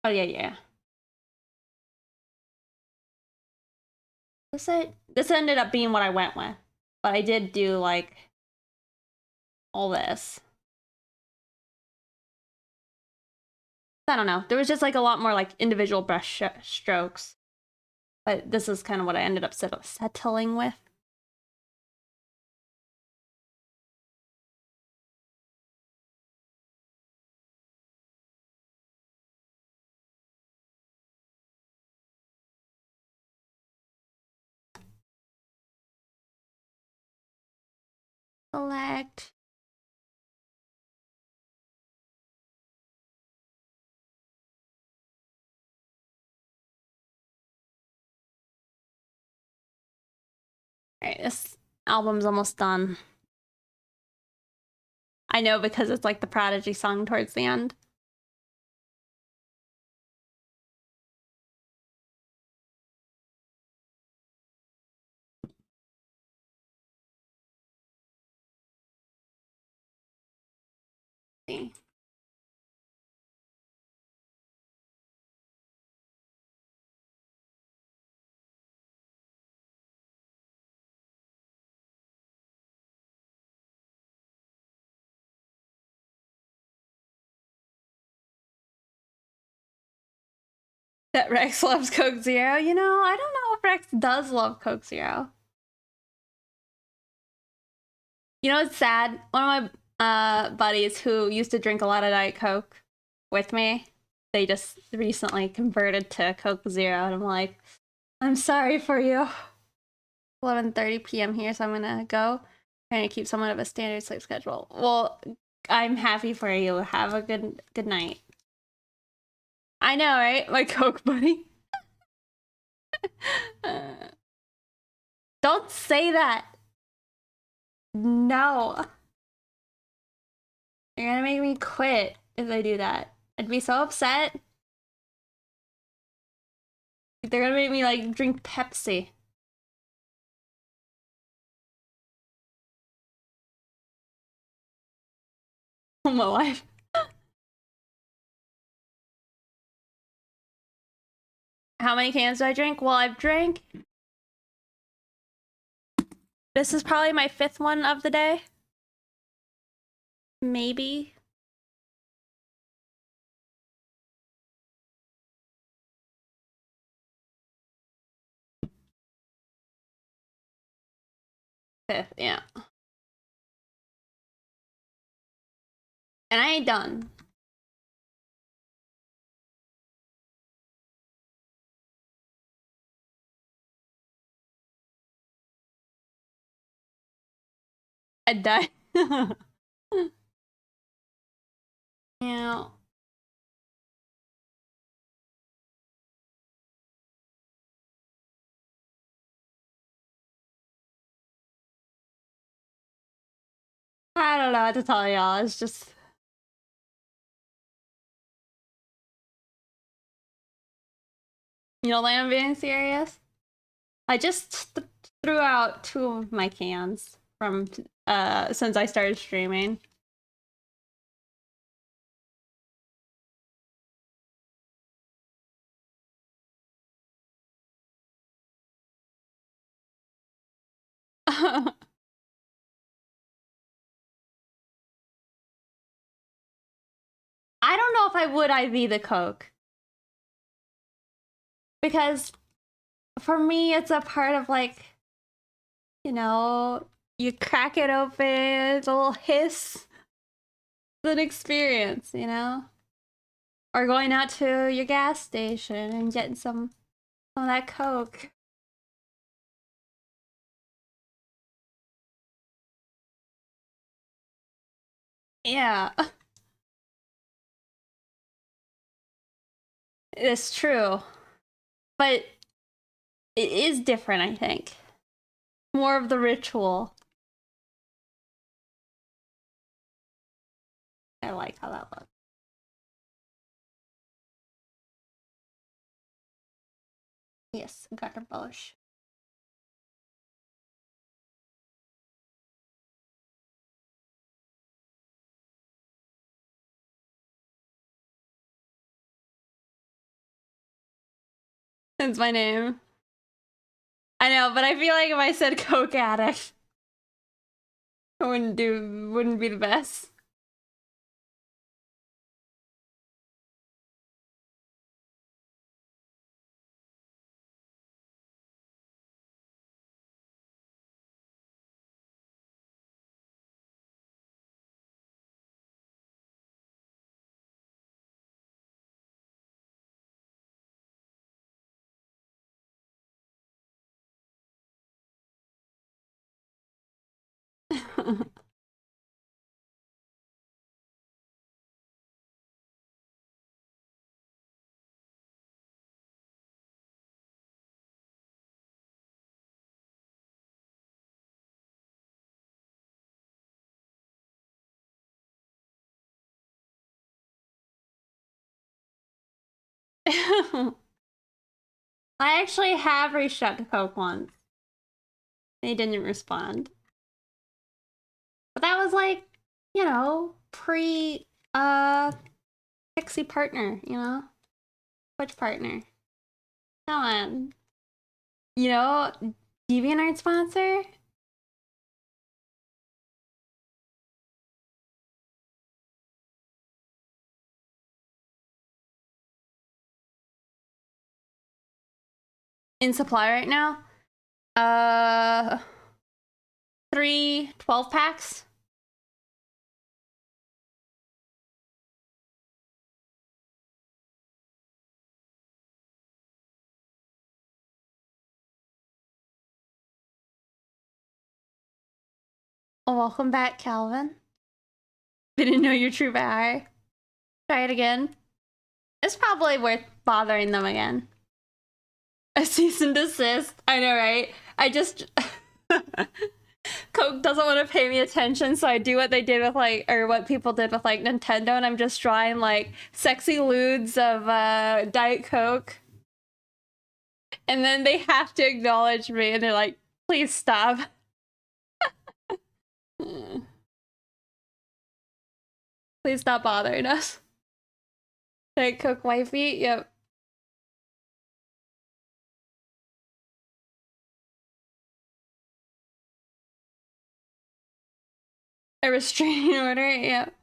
A: Oh yeah. This ended up being what I went with, but I did do like all this. I don't know. There was just like a lot more like individual brush strokes, but this is kind of what I ended up settling with. Select. Alright, this album's almost done. I know because it's like the Prodigy song towards the end. See. That Rex loves Coke Zero. You know, I don't know if Rex does love Coke Zero. You know, it's sad. One of my buddies who used to drink a lot of Diet Coke with me, they just recently converted to Coke Zero, and I'm like, I'm sorry for you. 11:30 p.m. here, so I'm gonna go. Trying to keep somewhat of a standard sleep schedule. Well, I'm happy for you. Have a good night. I know, right? My Coke buddy. Don't say that. No. You're gonna make me quit if I do that. I'd be so upset. They're gonna make me like drink Pepsi. My life. How many cans do I drink? Well, I've drank. This is probably my 5th one of the day. Maybe. Fifth, yeah. And I ain't done. I'd die. Yeah. I don't know what to tell y'all. It's just. You know, I'm being serious. I just threw out 2 of my cans from since I started streaming. I don't know if I would IV the Coke. Because for me, it's a part of like, you know, you crack it open, it's a little hiss. It's an experience, you know? Or going out to your gas station and getting some of that Coke. Yeah. It's true. But it is different, I think. More of the ritual. I like how that looks. Yes, Garbosh. That's my name. I know, but I feel like if I said Coke addict, it wouldn't be the best. I actually have reached out to Coke once. They didn't respond. But that was like, you know, pre Pixie partner, you know? Twitch partner. Come on. You know, DeviantArt sponsor? In supply right now? 3 12-packs. Oh, welcome back, Calvin. Didn't know your true eye. Try it again. It's probably worth bothering them again. A cease and desist. I know, right? I just Coke doesn't want to pay me attention, so I do what they did with like, or what people did with like Nintendo, and I'm just drawing like sexy ludes of Diet Coke. And then they have to acknowledge me, and they're like, please stop. Please stop bothering us. Diet Coke wifey? Yep. A restraining order? Yep.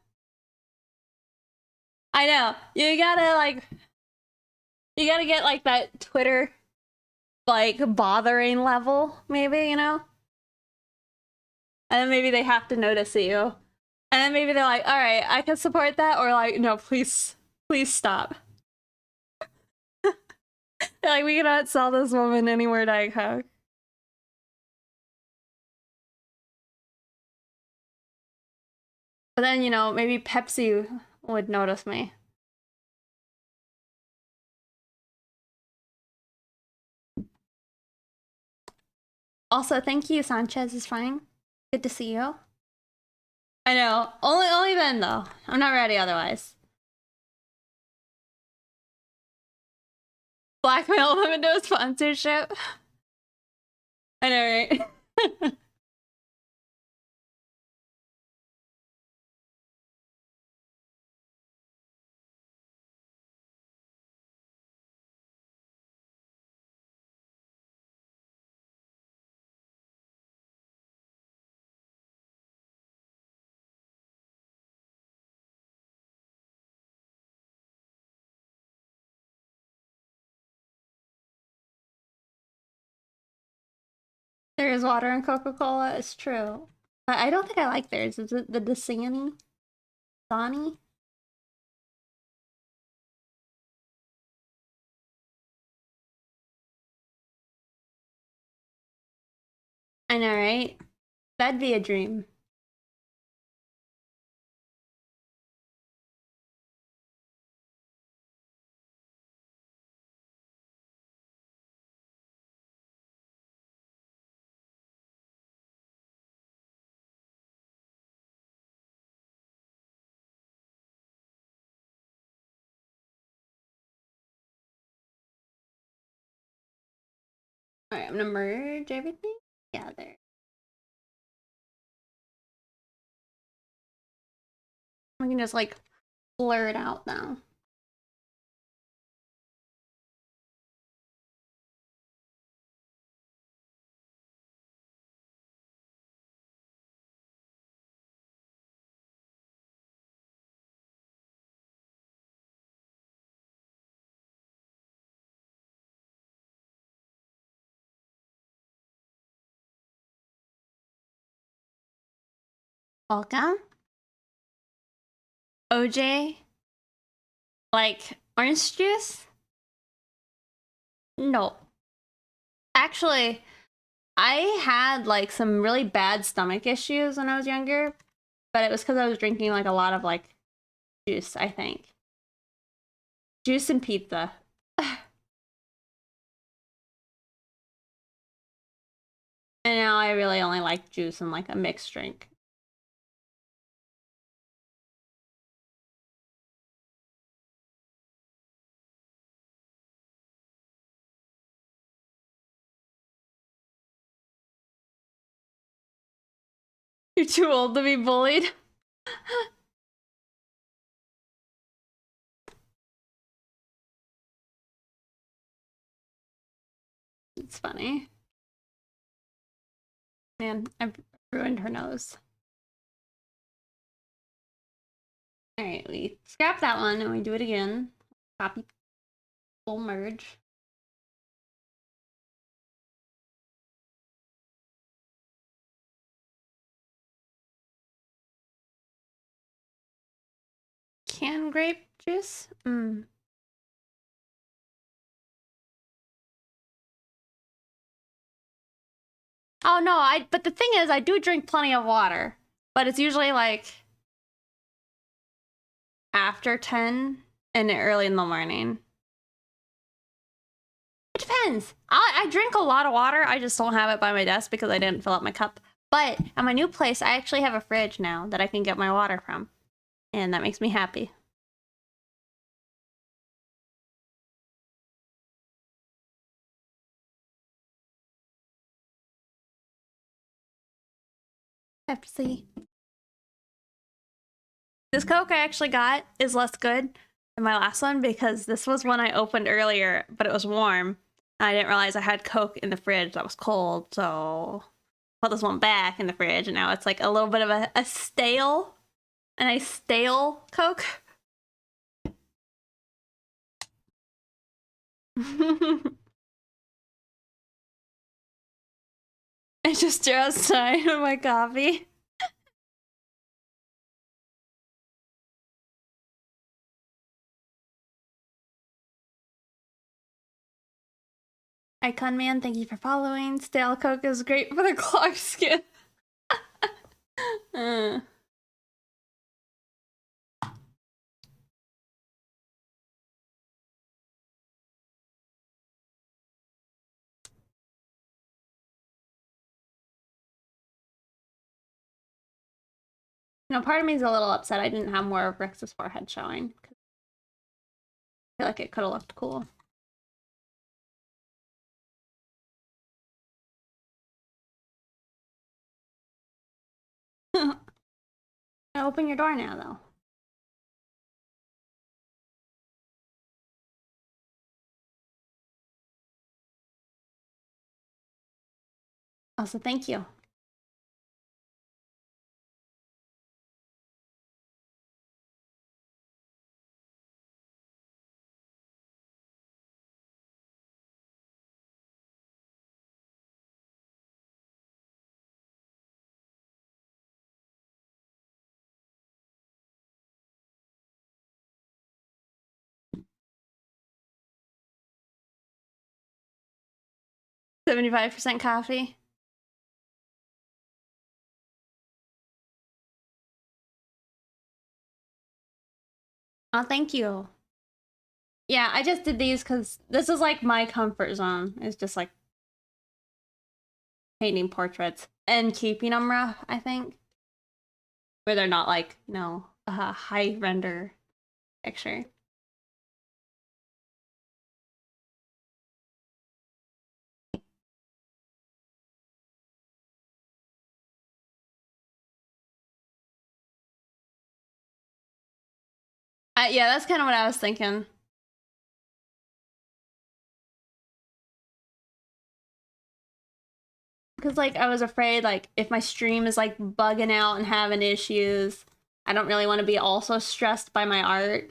A: I know. You gotta get like that Twitter like bothering level, maybe, you know? And then maybe they have to notice you. And then maybe they're like, all right, I can support that, or like, no, please stop. They're like, we cannot sell this woman anywhere Diet Coke. But then, you know, maybe Pepsi would notice me. Also, thank you, Sanchez is fine. Good to see you. I know. Only then though. I'm not ready otherwise. Blackmail them into a sponsorship. I know, right? There is water in Coca-Cola, it's true. But I don't think I like theirs. Is it the Dasani? Dasani? I know, right? That'd be a dream. Alright, I'm gonna merge everything. Yeah, there. We can just like blur it out now. Welcome. OJ? Like orange juice? No. Actually, I had like some really bad stomach issues when I was younger, but it was because I was drinking like a lot of like juice, I think. Juice and pizza. And now I really only like juice and like a mixed drink. You're too old to be bullied. It's funny. Man, I've ruined her nose. Alright, we scrap that one and we do it again. Copy, full merge. Canned grape juice? Oh no, but the thing is I do drink plenty of water. But it's usually like after 10 and early in the morning. It depends. I drink a lot of water. I just don't have it by my desk because I didn't fill up my cup. But at my new place, I actually have a fridge now that I can get my water from. And that makes me happy. Pepsi. This Coke I actually got is less good than my last one because this was one I opened earlier, but it was warm. I didn't realize I had Coke in the fridge that was cold, so put this one back in the fridge, and now it's like a little bit of a stale Coke. I just threw outside with my coffee. Icon Man, thank you for following. Stale Coke is great for the clogged skin. 'Part of me is a little upset I didn't have more of Rex's forehead showing. I feel like it could have looked cool. Open your door now, though. Also, thank you. %75 coffee. Oh, thank you. Yeah, I just did these because this is like my comfort zone. It's just like painting portraits and keeping them rough, I think. Where they're not like, a high render picture. Yeah, that's kind of what I was thinking. Because, like, I was afraid, like, if my stream is, like, bugging out and having issues, I don't really want to be also stressed by my art.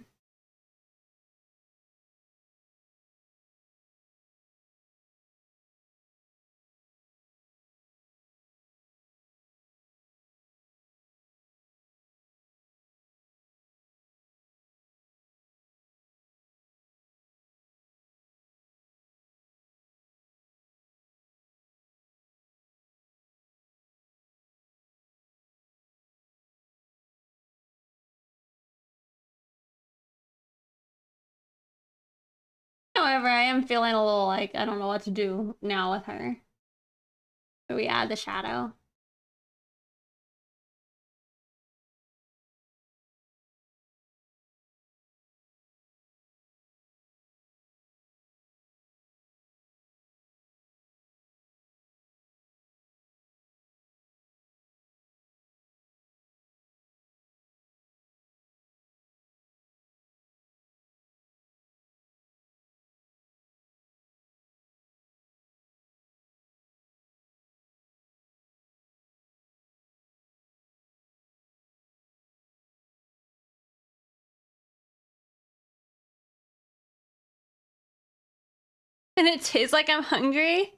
A: However, I am feeling a little like I don't know what to do now with her. So we add the shadow. And it tastes like I'm hungry?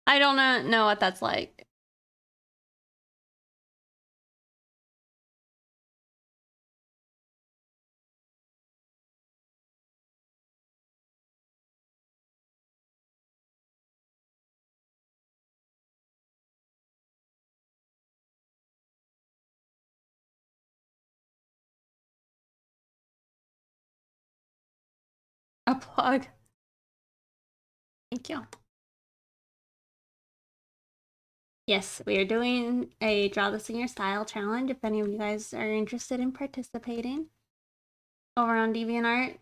A: I don't know what that's like. A plug. Thank you. Yes, we are doing a Draw This in Your Style challenge if any of you guys are interested in participating over on DeviantArt.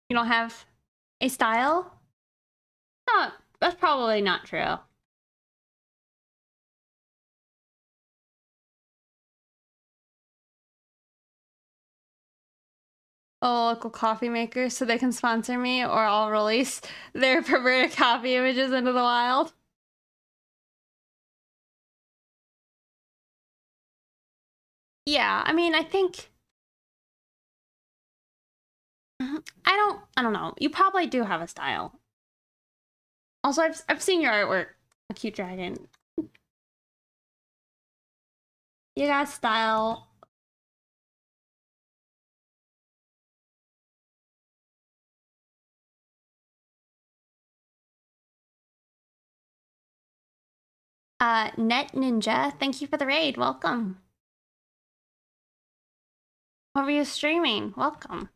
A: You don't have a style? Oh, that's probably not true. A local coffee maker so they can sponsor me, or I'll release their perverted coffee images into the wild. Yeah, I mean, I think I don't know. You probably do have a style. Also, I've seen your artwork. A cute dragon. You got style. Net Ninja, thank you for the raid. Welcome. What were you streaming? Welcome.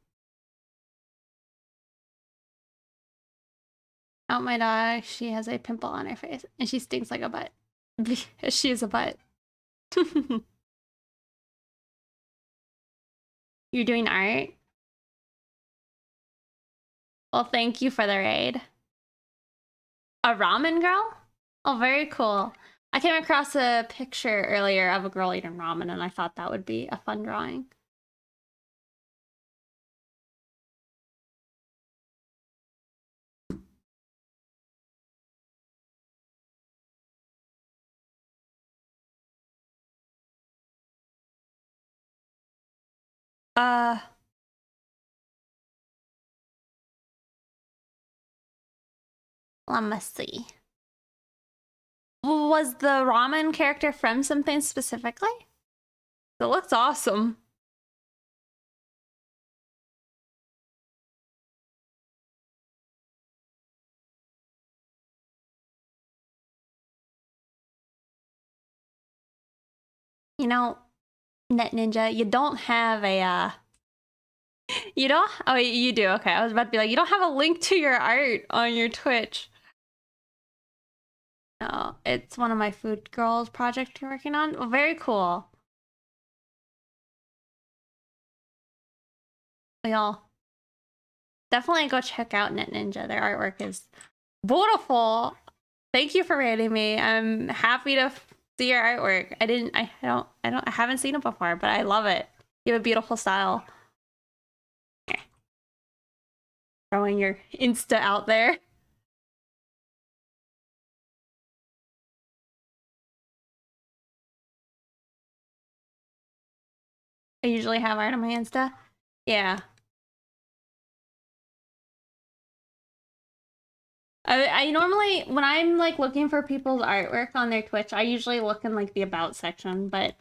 A: Oh, my dog, she has a pimple on her face and she stinks like a butt. She is a butt. You're doing art? Well, thank you for the raid. A ramen girl? Oh, very cool. I came across a picture earlier of a girl eating ramen and I thought that would be a fun drawing. Let me see. Was the ramen character from something specifically? It looks awesome. You know, Net Ninja, you don't have a you don't oh you do, okay. I was about to be like, you don't have a link to your art on your Twitch. No, it's one of my food girls project you're working on. Oh, very cool. Y'all definitely go check out Net Ninja. Their artwork is beautiful. Thank you for rating me. I'm happy to see your artwork. I haven't seen it before, but I love it. You have a beautiful style. Throwing your Insta out there. I usually have art on my Insta. Yeah. I normally, when I'm like looking for people's artwork on their Twitch, I usually look in like the about section, but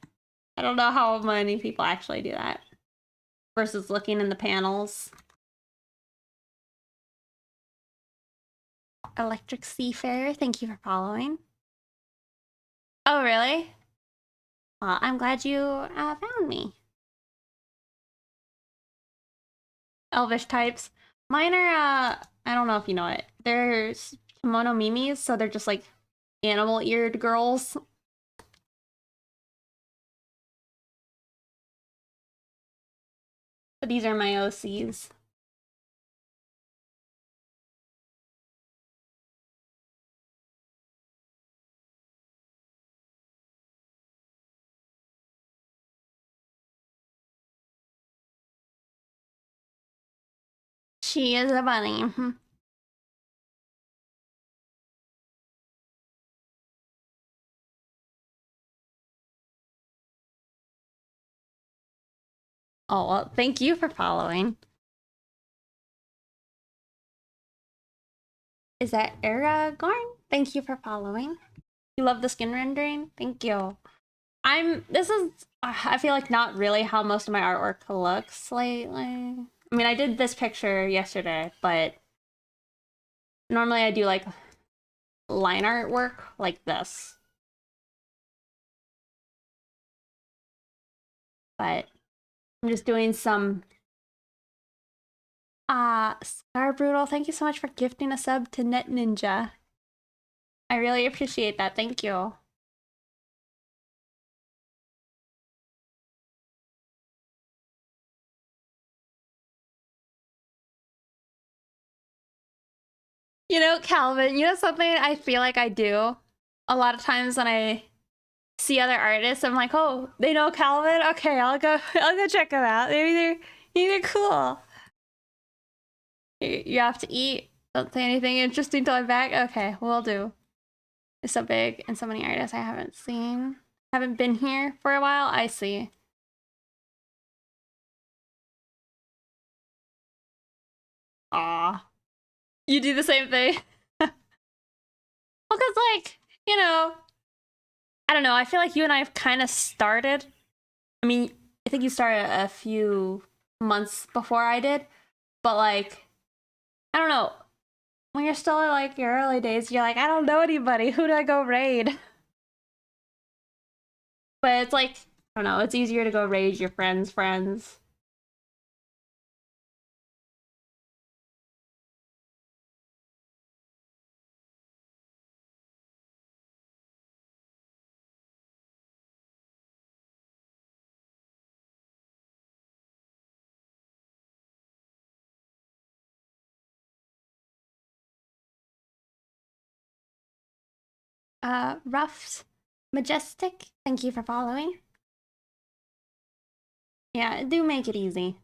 A: I don't know how many people actually do that versus looking in the panels. Electric Seafarer, thank you for following. Oh, really? Well, I'm glad you found me. Elvish types. Mine are, I don't know if you know it. There's kimono mimis, so they're just like animal-eared girls. But these are my OCs. She is a bunny. Oh, well, thank you for following. Is that Aragorn? Thank you for following. You love the skin rendering? Thank you. This is, I feel like not really how most of my artwork looks lately. I mean, I did this picture yesterday, but normally I do like line artwork like this. But I'm just doing some Scar Brutal, thank you so much for gifting a sub to Net Ninja. I really appreciate that. Thank you. You know, Calvin, you know something I feel like I do a lot of times when I see other artists, I'm like, oh, they know Calvin? Okay, I'll go check them out. Maybe they're cool. You have to eat. Don't say anything interesting till I'm back. Okay, will do. It's so big and so many artists I haven't seen. Haven't been here for a while. I see. Aw. You do the same thing. Well, because, like, you know, I don't know. I feel like you and I have kind of started. I mean, I think you started a few months before I did, but, like, I don't know. When you're still in, like, your early days, you're like, I don't know anybody. Who do I go raid? But it's like, I don't know. It's easier to go raid your friends' friends. Ruffs, Majestic, thank you for following. Yeah, do make it easy.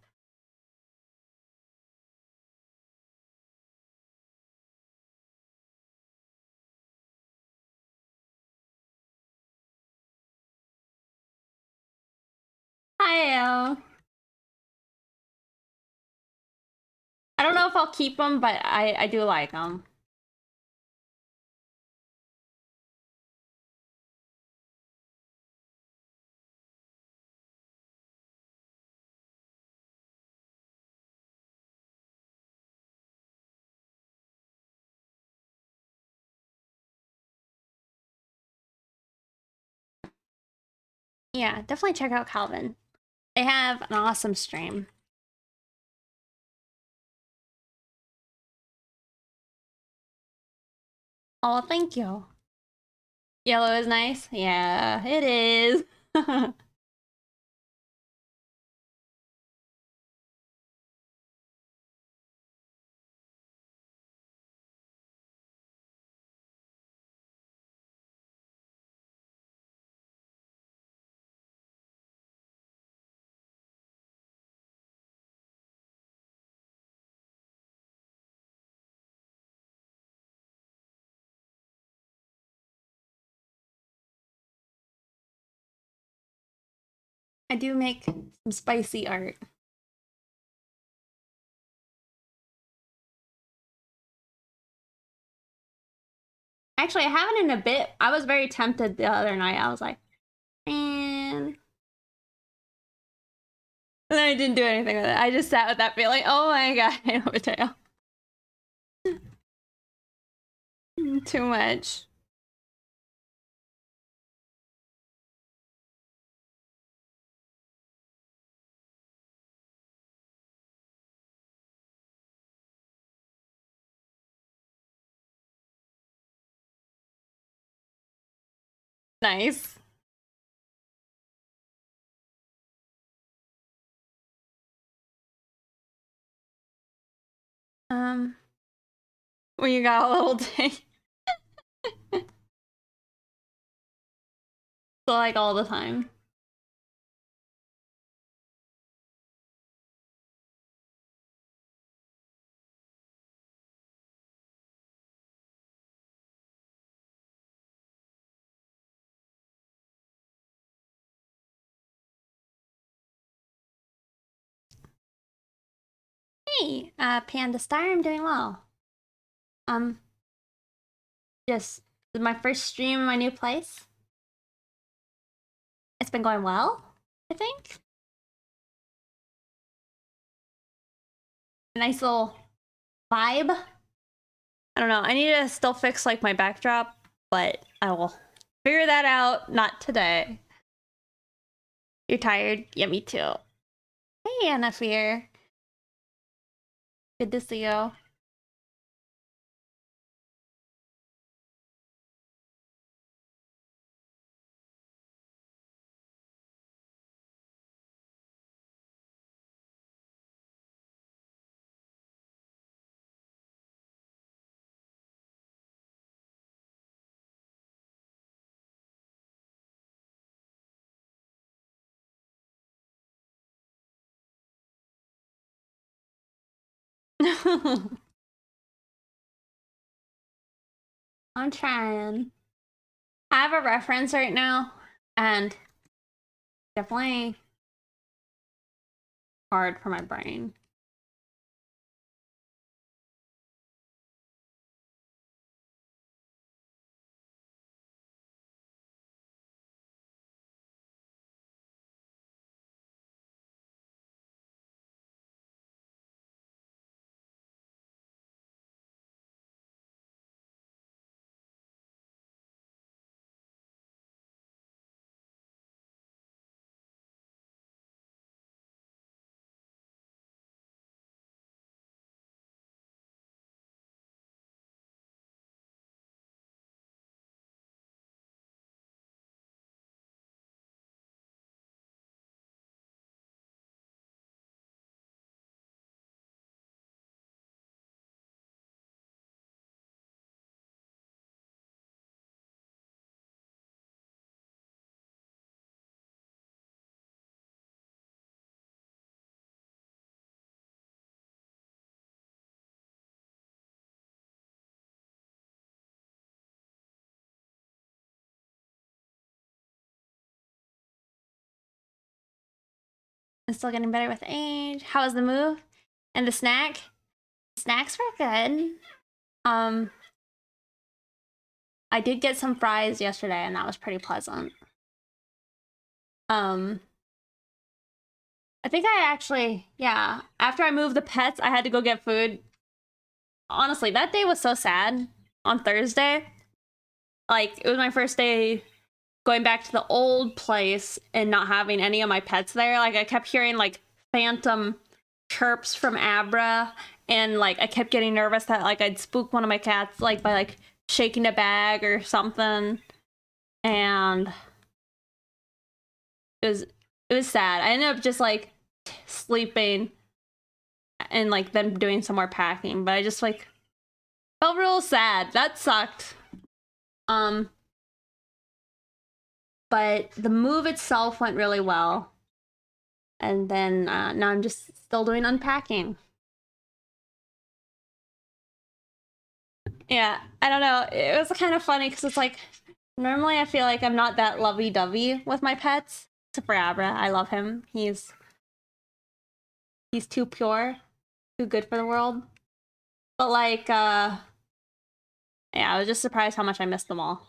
A: Hi, Al. I don't know if I'll keep them, but I do like them. Yeah, definitely check out Calvin. They have an awesome stream. Oh, thank you. Yellow is nice? Yeah, it is. I do make some spicy art. Actually, I haven't in a bit. I was very tempted the other night. I was like, man. And then I didn't do anything with it. I just sat with that feeling. Oh my god, I have a tail. Too much. Nice. When you got a little day. So, like, all the time. Hey, Panda Star, I'm doing well. Just my first stream in my new place. It's been going well, I think. A nice little vibe. I don't know. I need to still fix like my backdrop, but I will figure that out. Not today. You're tired? Yeah, me too. Hey, Anna Fear. Good to see you. I'm trying. I have a reference right now, and definitely hard for my brain. It's still getting better with age. How was the move? And the snack? Snacks were good. I did get some fries yesterday, and that was pretty pleasant. I think I actually, yeah, after I moved the pets, I had to go get food. Honestly, that day was so sad on Thursday. Like, it was my first day going back to the old place and not having any of my pets there. Like, I kept hearing, like, phantom chirps from Abra, and, like, I kept getting nervous that, like, I'd spook one of my cats, like, by, like, shaking a bag or something. And it was sad. I ended up just, like, sleeping and, like, then doing some more packing, but I just, like, felt real sad. That sucked. But the move itself went really well. And then now I'm just still doing unpacking. Yeah, I don't know. It was kind of funny because it's like, normally I feel like I'm not that lovey-dovey with my pets. Except for Abra. I love him. He's too pure, too good for the world. But like, yeah, I was just surprised how much I missed them all.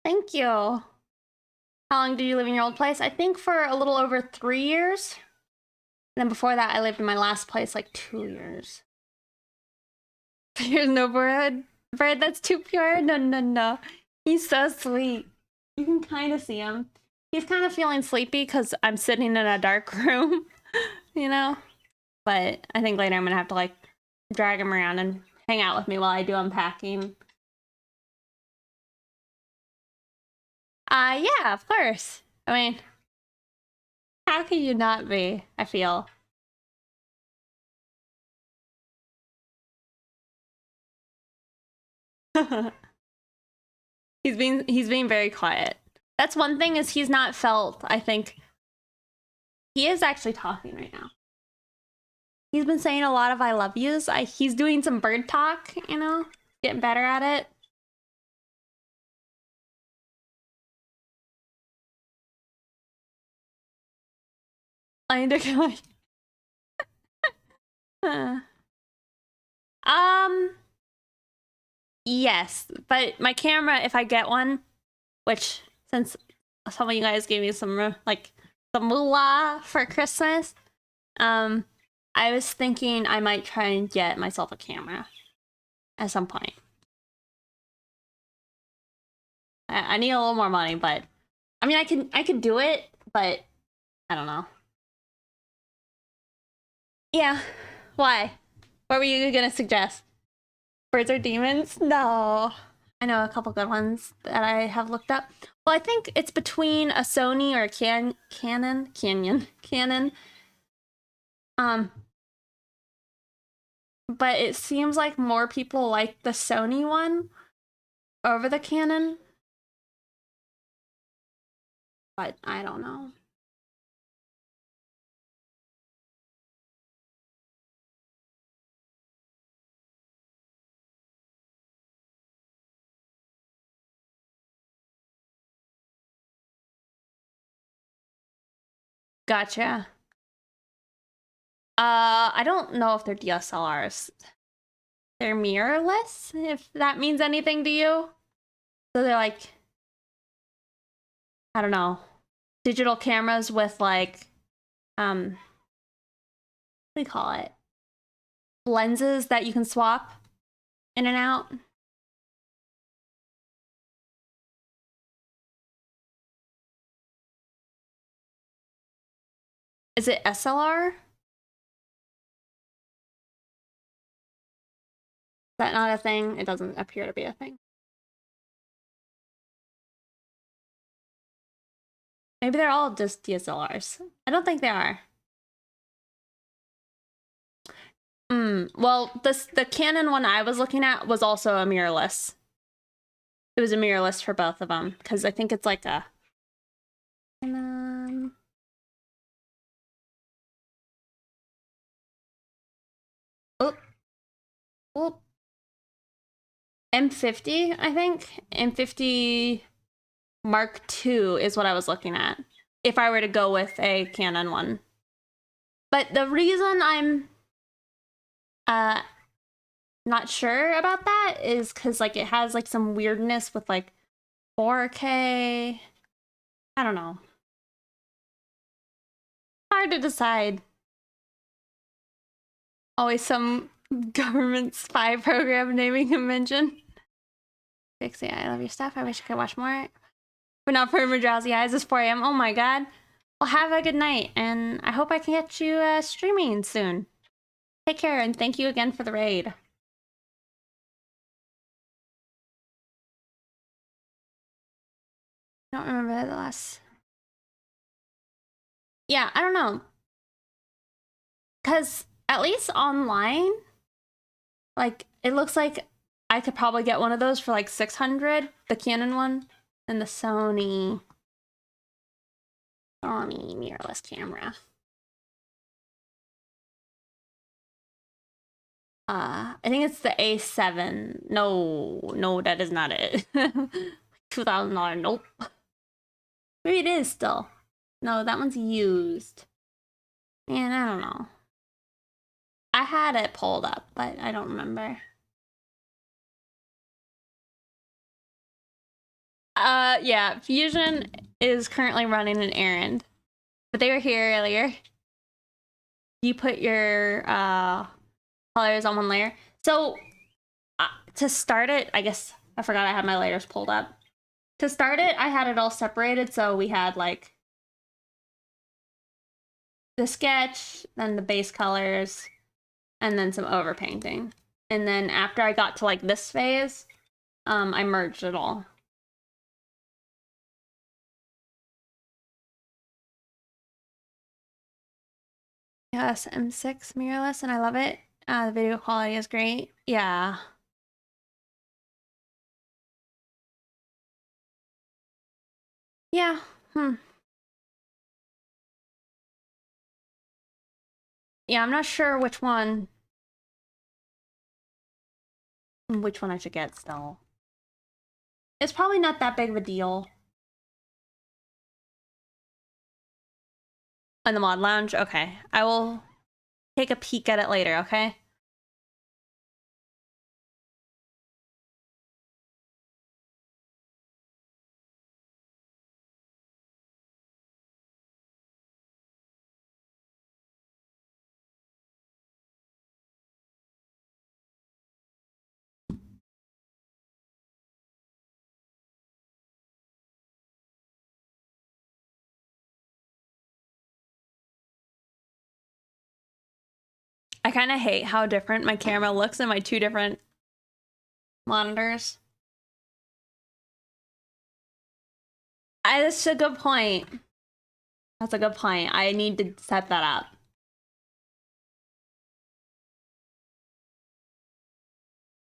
A: Thank you. How long did you live in your old place? I think for a little over 3 years. And then before that, I lived in my last place like 2 years. There's no bread. Bread that's too pure? No, no, no. He's so sweet. You can kind of see him. He's kind of feeling sleepy because I'm sitting in a dark room, you know? But I think later I'm going to have to like drag him around and hang out with me while I do unpacking. Yeah, of course. I mean, how can you not be? I feel. He's being very quiet. That's one thing is he's not felt, I think. He is actually talking right now. He's been saying a lot of I love yous. He's doing some bird talk, you know, getting better at it. I need to yes, but my camera, if I get one, which since some of you guys gave me some like some moolah for Christmas, I was thinking I might try and get myself a camera at some point. I need a little more money, but I mean, I can do it, but I don't know. Yeah, why? What were you gonna suggest? Birds are demons? No. I know a couple good ones that I have looked up. Well, I think it's between a Sony or a Canon. But it seems like more people like the Sony one over the Canon. But I don't know. Gotcha. I don't know if they're DSLRs. They're mirrorless, if that means anything to you. So they're like, I don't know, digital cameras with like, what do you call it? Lenses that you can swap in and out. Is it SLR? Is that not a thing? It doesn't appear to be a thing. Maybe they're all just DSLRs. I don't think they are. Well, the Canon one I was looking at was also a mirrorless. It was a mirrorless for both of them because I think it's like a. Oh, M50, I think. M50 Mark II is what I was looking at. If I were to go with a Canon one. But the reason I'm not sure about that is because like it has like some weirdness with like 4K. I don't know. Hard to decide. Always some government spy program naming convention. Dixie, I love your stuff. I wish I could watch more. But not for my drowsy eyes. It's 4 a.m. Oh my god. Well, have a good night, and I hope I can get you streaming soon. Take care, and thank you again for the raid. I don't remember the last. Yeah, I don't know. Because at least online, like, it looks like I could probably get one of those for like 600, the Canon one, and the Sony mirrorless camera. I think it's the A7. No, that is not it. $2,000. Nope. Maybe it is still. No, that one's used. Man, I don't know. I had it pulled up, but I don't remember. Yeah, Fusion is currently running an errand. But they were here earlier. You put your colors on one layer. So to start it, I guess I forgot I had my layers pulled up. To start it, I had it all separated, so we had like the sketch, then the base colors, and then some overpainting. And then after I got to like this phase, I merged it all. Yes, M6 mirrorless, and I love it. The video quality is great. Yeah. Yeah. Yeah, I'm not sure which one I should get still. It's probably not that big of a deal. In the mod lounge? Okay. I will take a peek at it later, okay? I kind of hate how different my camera looks in my two different monitors. That's a good point. That's a good point. I need to set that up.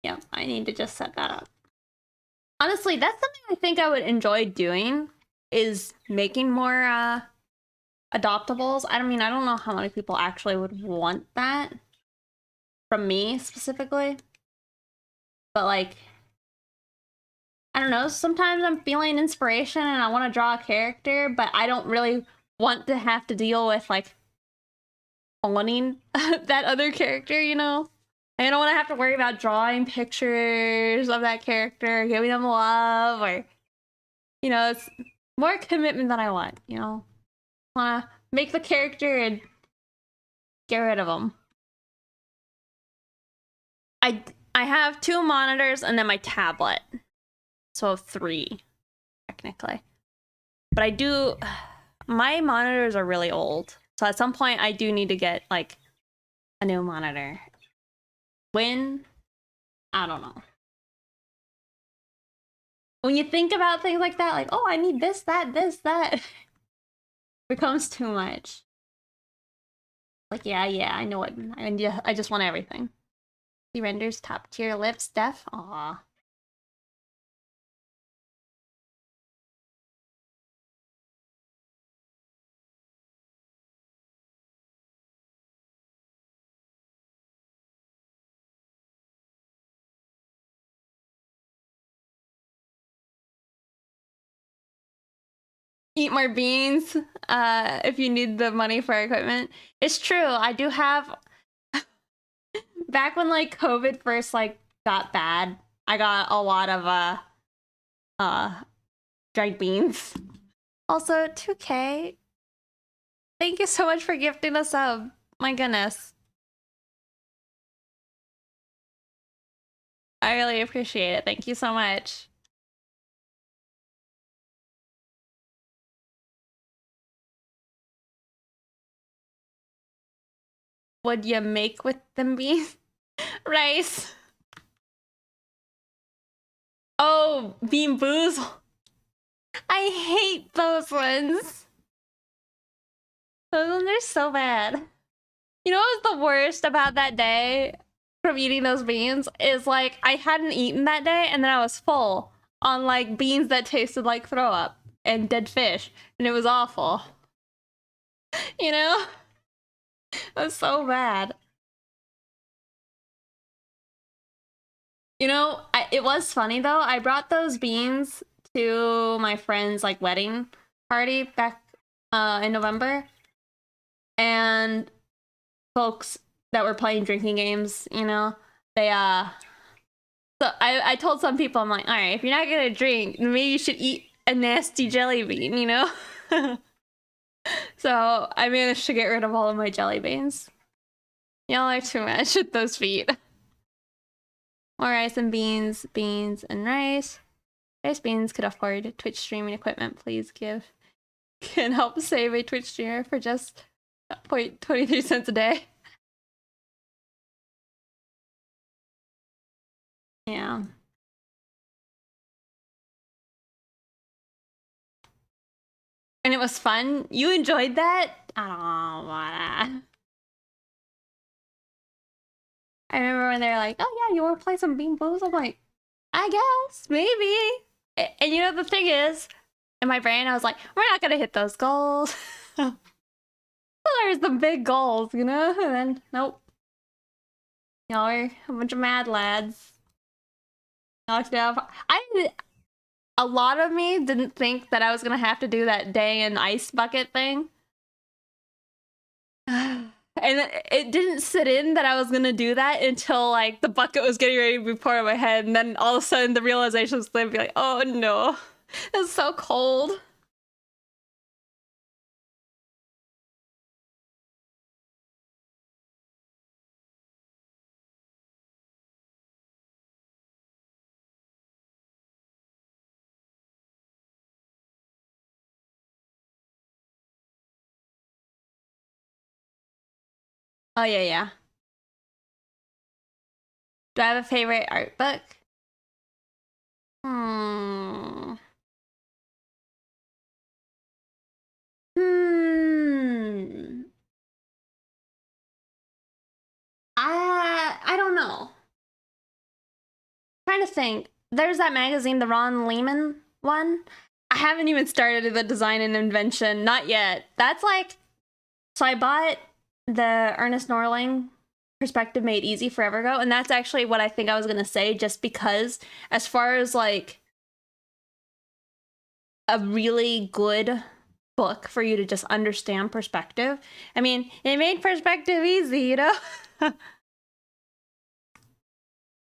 A: Yeah, I need to just set that up. Honestly, that's something I think I would enjoy doing, is making more adoptables. I mean, I don't know how many people actually would want that from me specifically. But like, I don't know, sometimes I'm feeling inspiration and I want to draw a character, but I don't really want to have to deal with like owning that other character, you know? I don't want to have to worry about drawing pictures of that character, giving them love, or, you know, it's more commitment than I want, you know? I want to make the character and get rid of them. I have 2 monitors and then my tablet. So 3, technically. But I do... My monitors are really old. So at some point, I do need to get, like, a new monitor. When? I don't know. When you think about things like that, like, oh, I need this, that, becomes too much. Like, yeah, I know it. I just want everything. He renders top tier lips, Def. Aw. Eat more beans if you need the money for equipment. It's true. I do have... Back when like COVID first like got bad, I got a lot of dried beans. Also, 2K. Thank you so much for gifting a sub. My goodness. I really appreciate it. Thank you so much. What you make with them beans? Rice. Oh, Bean Boozle. I hate those ones. Those ones are so bad. You know what was the worst about that day from eating those beans? Is like, I hadn't eaten that day and then I was full on like beans that tasted like throw up and dead fish. And it was awful. You know? It was so bad. You know, it was funny though. I brought those beans to my friend's like wedding party back in November. And folks that were playing drinking games, you know, they so I told some people, I'm like, all right, if you're not gonna drink, maybe you should eat a nasty jelly bean, you know? So I managed to get rid of all of my jelly beans. Y'all are too much with those feet. More rice and beans, beans and rice. Rice beans could afford Twitch streaming equipment. Please give. Can help save a Twitch streamer for just 0.23 cents a day. Yeah. And it was fun. You enjoyed that? I don't know. I remember when they're like, oh yeah, you want to play some Bean Boozled? I'm like, I guess, maybe. And you know, the thing is, in my brain, I was like, we're not going to hit those goals. There's the big goals, you know? And then, nope. Y'all are a bunch of mad lads. A lot of me didn't think that I was gonna have to do that day in ice bucket thing. And it didn't sit in that I was gonna do that until like the bucket was getting ready to be poured on my head, and then all of a sudden the realization was gonna be like, oh no, it's so cold. Oh yeah, yeah. Do I have a favorite art book? Hmm. Hmm. I don't know. Trying to think. There's that magazine, the Ron Lehman one. I haven't even started the design and invention. Not yet. That's like, so I bought the Ernest Norling Perspective Made Easy forever ago, and that's actually what I think I was gonna say, just because as far as like a really good book for you to just understand perspective, I mean, it made perspective easy, you know?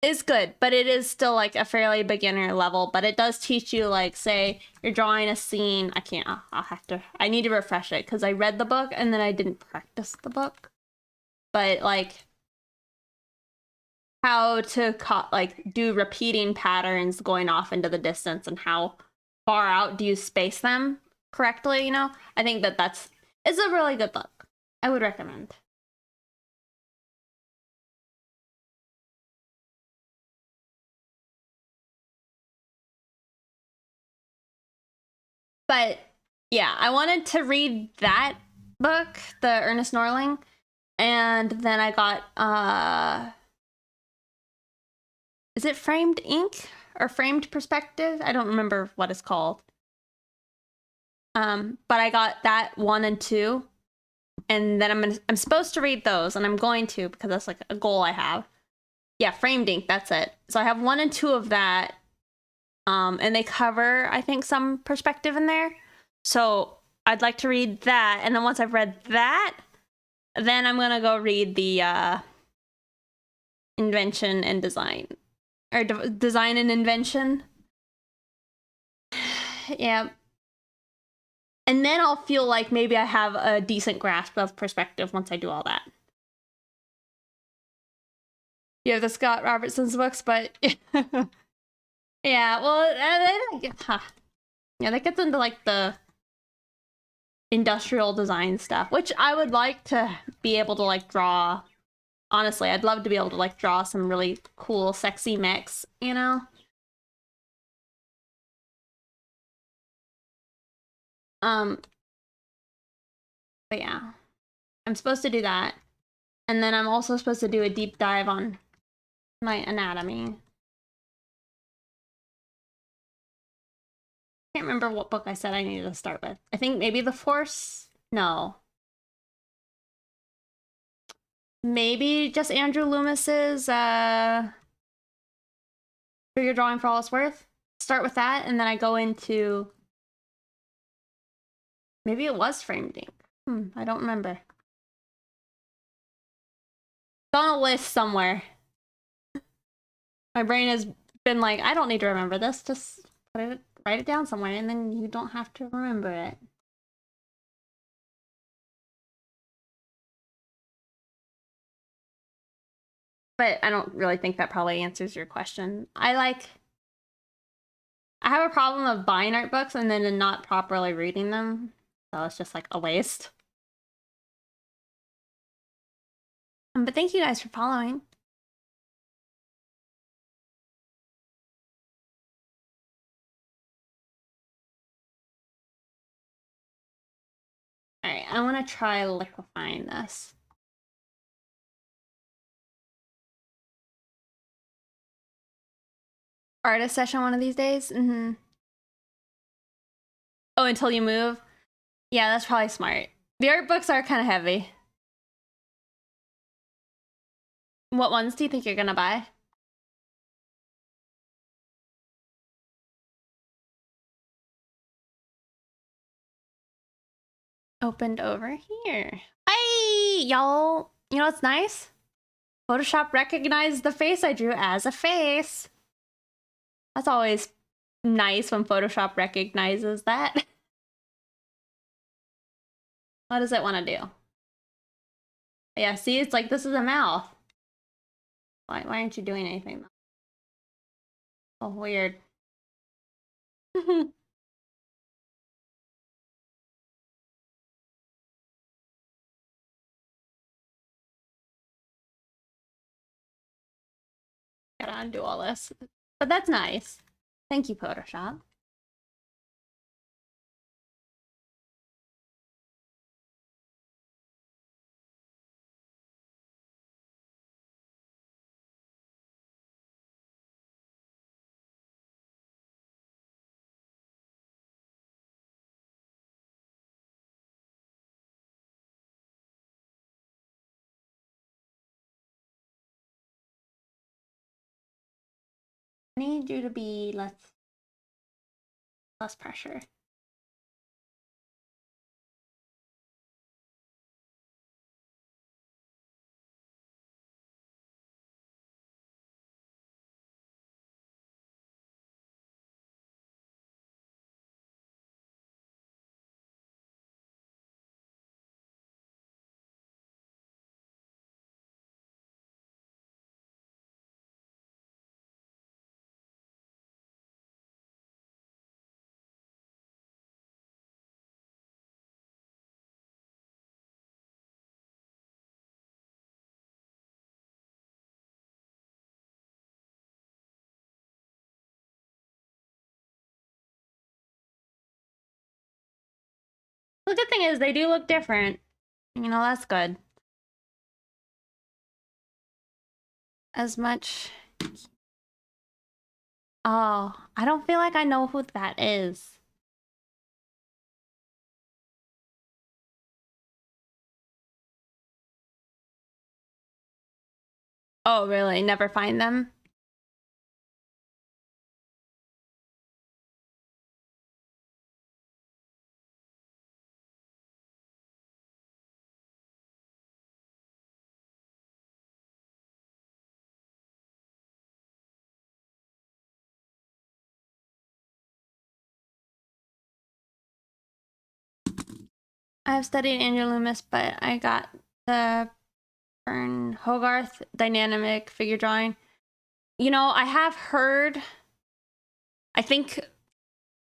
A: Is good, but it is still like a fairly beginner level, but it does teach you, like, say you're drawing a scene. I need to refresh it because I read the book and then I didn't practice the book. But like how to like do repeating patterns going off into the distance and how far out do you space them correctly, you know? I think it's a really good book. I would recommend. But yeah, I wanted to read that book, the Ernest Norling, and then I got is it Framed Ink or Framed Perspective? I don't remember what it's called. But I got that 1 and 2, and then I'm supposed to read those, and I'm going to because that's like a goal I have. Yeah, Framed Ink, that's it. So I have 1 and 2 of that. And they cover, I think, some perspective in there. So I'd like to read that, and then once I've read that, then I'm gonna go read the invention and design, or design and invention. Yeah. And then I'll feel like maybe I have a decent grasp of perspective once I do all that. You have the Scott Robertson's books, but yeah, well, yeah, that gets into like the industrial design stuff, which I would like to be able to like draw. Honestly, I'd love to be able to like draw some really cool, sexy mechs, you know? But yeah, I'm supposed to do that. And then I'm also supposed to do a deep dive on my anatomy. Can't remember what book I said I needed to start with. I think maybe The Force? No. Maybe just Andrew Loomis's Figure Drawing for All It's Worth. Start with that, and then I go into... Maybe it was Framed Ink. I don't remember. It's on a list somewhere. My brain has been like, I don't need to remember this. Just write it down somewhere, and then you don't have to remember it. But I don't really think that probably answers your question. I have a problem of buying art books and then not properly reading them. So it's just like a waste. But thank you guys for following. Alright, I want to try liquefying this. Artist session one of these days? Oh, until you move? Yeah, that's probably smart. The art books are kind of heavy. What ones do you think you're gonna buy? Opened over here. Hey, y'all. You know what's nice? Photoshop recognized the face I drew as a face. That's always nice when Photoshop recognizes that. What does it want to do? Yeah, see, it's like this is a mouth. Why aren't you doing anything? Oh, weird. Gotta undo all this. But that's nice. Thank you, Photoshop. I need you to be less pressure. The good thing is they do look different. You know, that's good. As much... Oh, I don't feel like I know who that is. Oh, really? Never find them? I've studied Andrew Loomis, but I got the Bern Hogarth dynamic figure drawing. You know, I have heard, I think,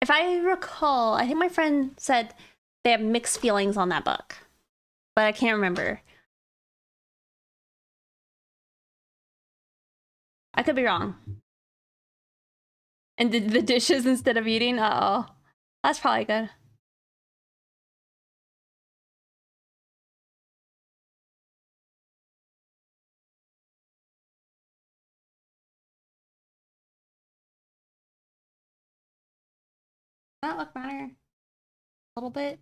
A: if I recall, I think my friend said they have mixed feelings on that book, but I can't remember. I could be wrong. And did the dishes instead of eating? Uh-oh. That's probably good. Does that look better? A little bit?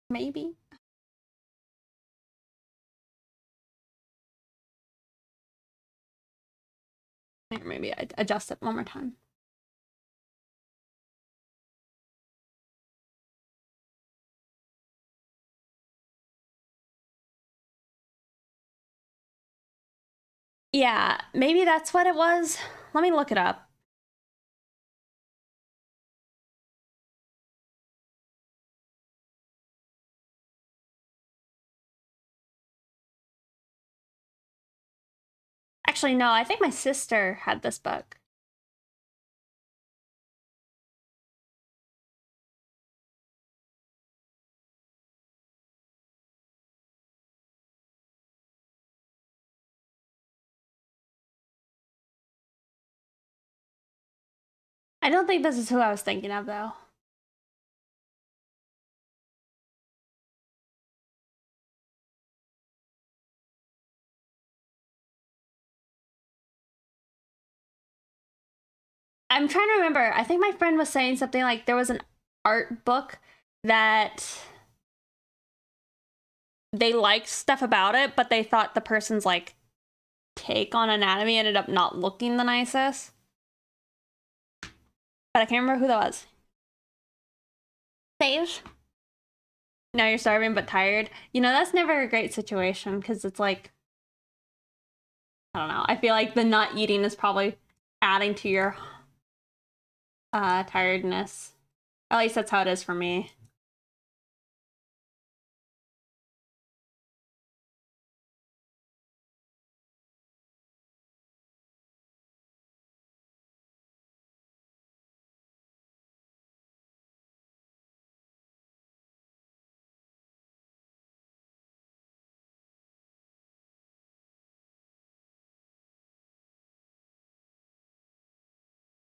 A: Maybe? Maybe I adjust it one more time. Yeah, maybe that's what it was. Let me look it up. Actually, no, I think my sister had this book. I don't think this is who I was thinking of, though. I'm trying to remember. I think my friend was saying something like there was an art book that they liked stuff about it, but they thought the person's like take on anatomy ended up not looking the nicest. But I can't remember who that was. Save. Now you're starving but tired. You know, that's never a great situation because it's like, I don't know. I feel like the not eating is probably adding to your tiredness. At least that's how it is for me.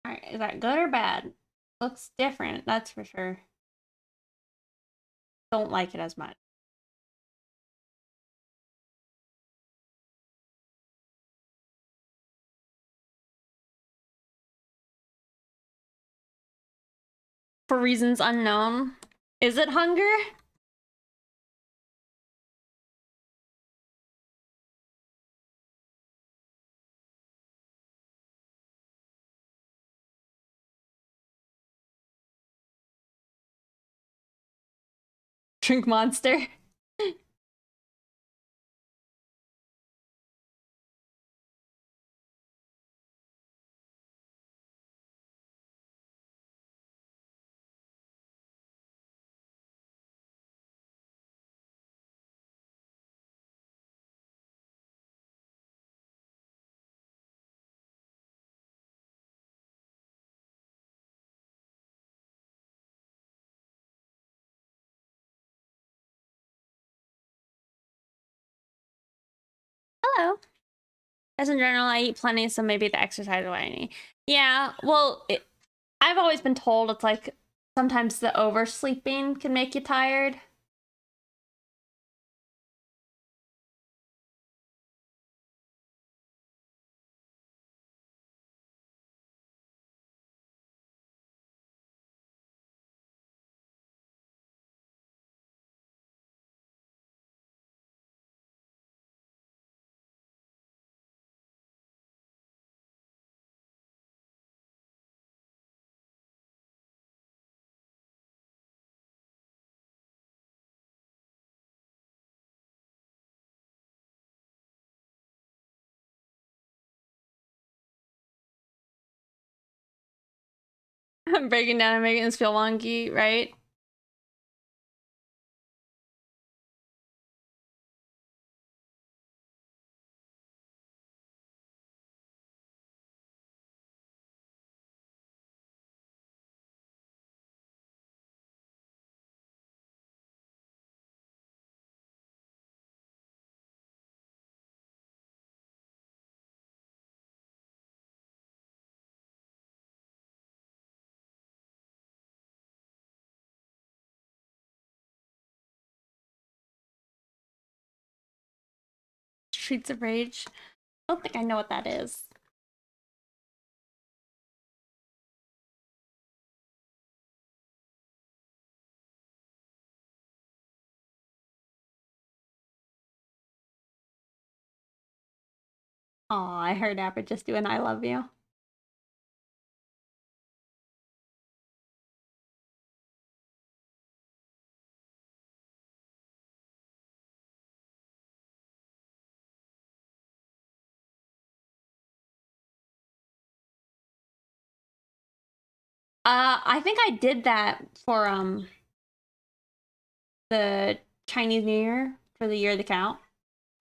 A: All right, is that good or bad? Looks different, that's for sure. Don't like it as much. For reasons unknown. Is it hunger? Drink Monster. Hello. As in general, I eat plenty, so maybe the exercise is what I need. Yeah, well, I've always been told it's like sometimes the oversleeping can make you tired. I'm breaking down and making this feel wonky, right? Streets of Rage. I don't think I know what that is. Oh, I heard Apple just doing I love you. I think I did that for the Chinese New Year for the Year of the Cow.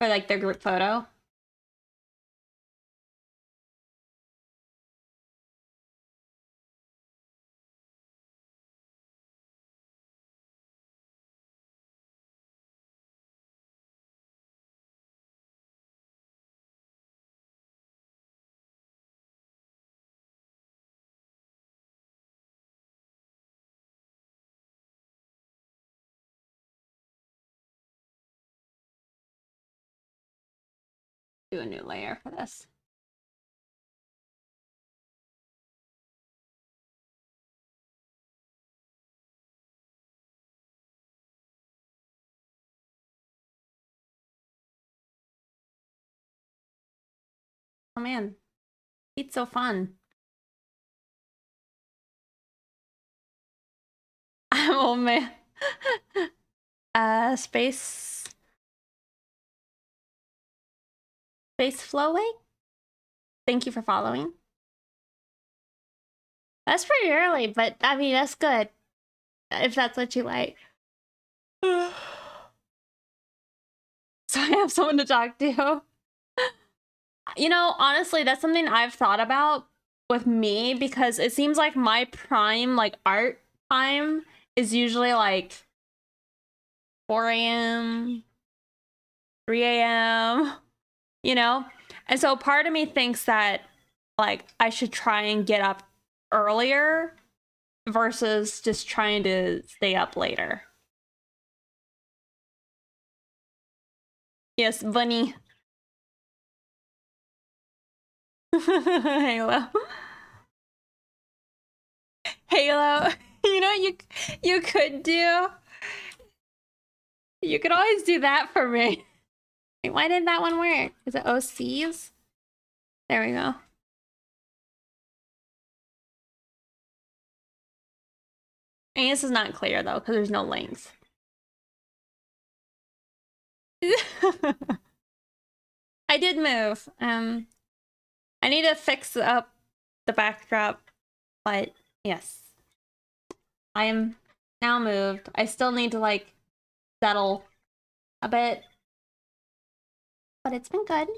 A: For like their group photo. Do a new layer for this. man. It's so fun. I'm old man. Space flowing? Thank you for following. That's pretty early, but I mean, that's good. If that's what you like. So I have someone to talk to. You know, honestly, that's something I've thought about with me because it seems like my prime, like, art time is usually like 4 a.m., 3 a.m., you know? And so part of me thinks that, like, I should try and get up earlier versus just trying to stay up later. Yes, bunny. Halo. Halo. You know what you could do? You could always do that for me. Wait, why did that one work? Is it OCs? There we go. I mean, this is not clear though, because there's no links. I did move. I need to fix up the backdrop, but yes. I am now moved. I still need to like settle a bit, but it's been good.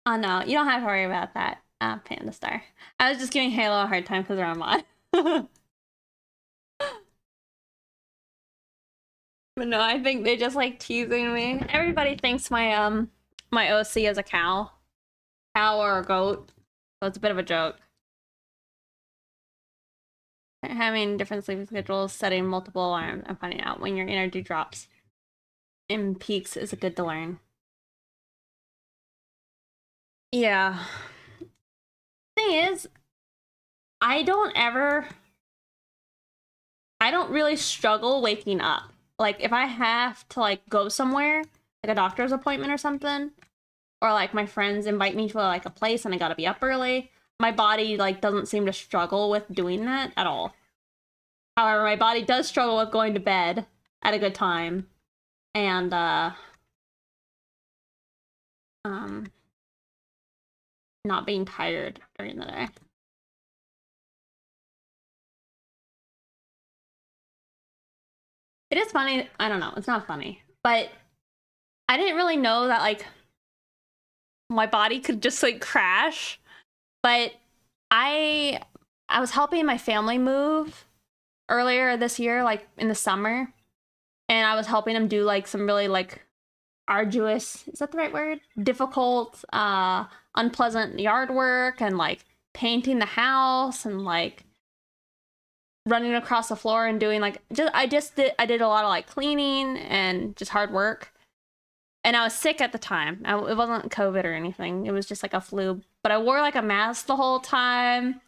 A: Oh no, you don't have to worry about that, Panda Star. I was just giving Halo a hard time because they're on mod. But no, I think they just like teasing me. Everybody thinks my my OC is a cow or a goat, so it's a bit of a joke. Having different sleeping schedules, setting multiple alarms, and finding out when your energy drops and peaks is good to learn. Yeah. Thing is, I don't really struggle waking up. Like if I have to like go somewhere, like a doctor's appointment or something, or like my friends invite me to like a place and I gotta be up early, my body like doesn't seem to struggle with doing that at all. However, my body does struggle with going to bed at a good time and not being tired during the day. It is funny. I don't know. It's not funny, but I didn't really know that like my body could just like crash. But I was helping my family move earlier this year, like in the summer, and I was helping them do like some really like arduous, is that the right word? Difficult, unpleasant yard work and like painting the house and like running across the floor and doing like I did a lot of like cleaning and just hard work. And I was sick at the time. It wasn't COVID or anything. It was just like a flu. But I wore like a mask the whole time.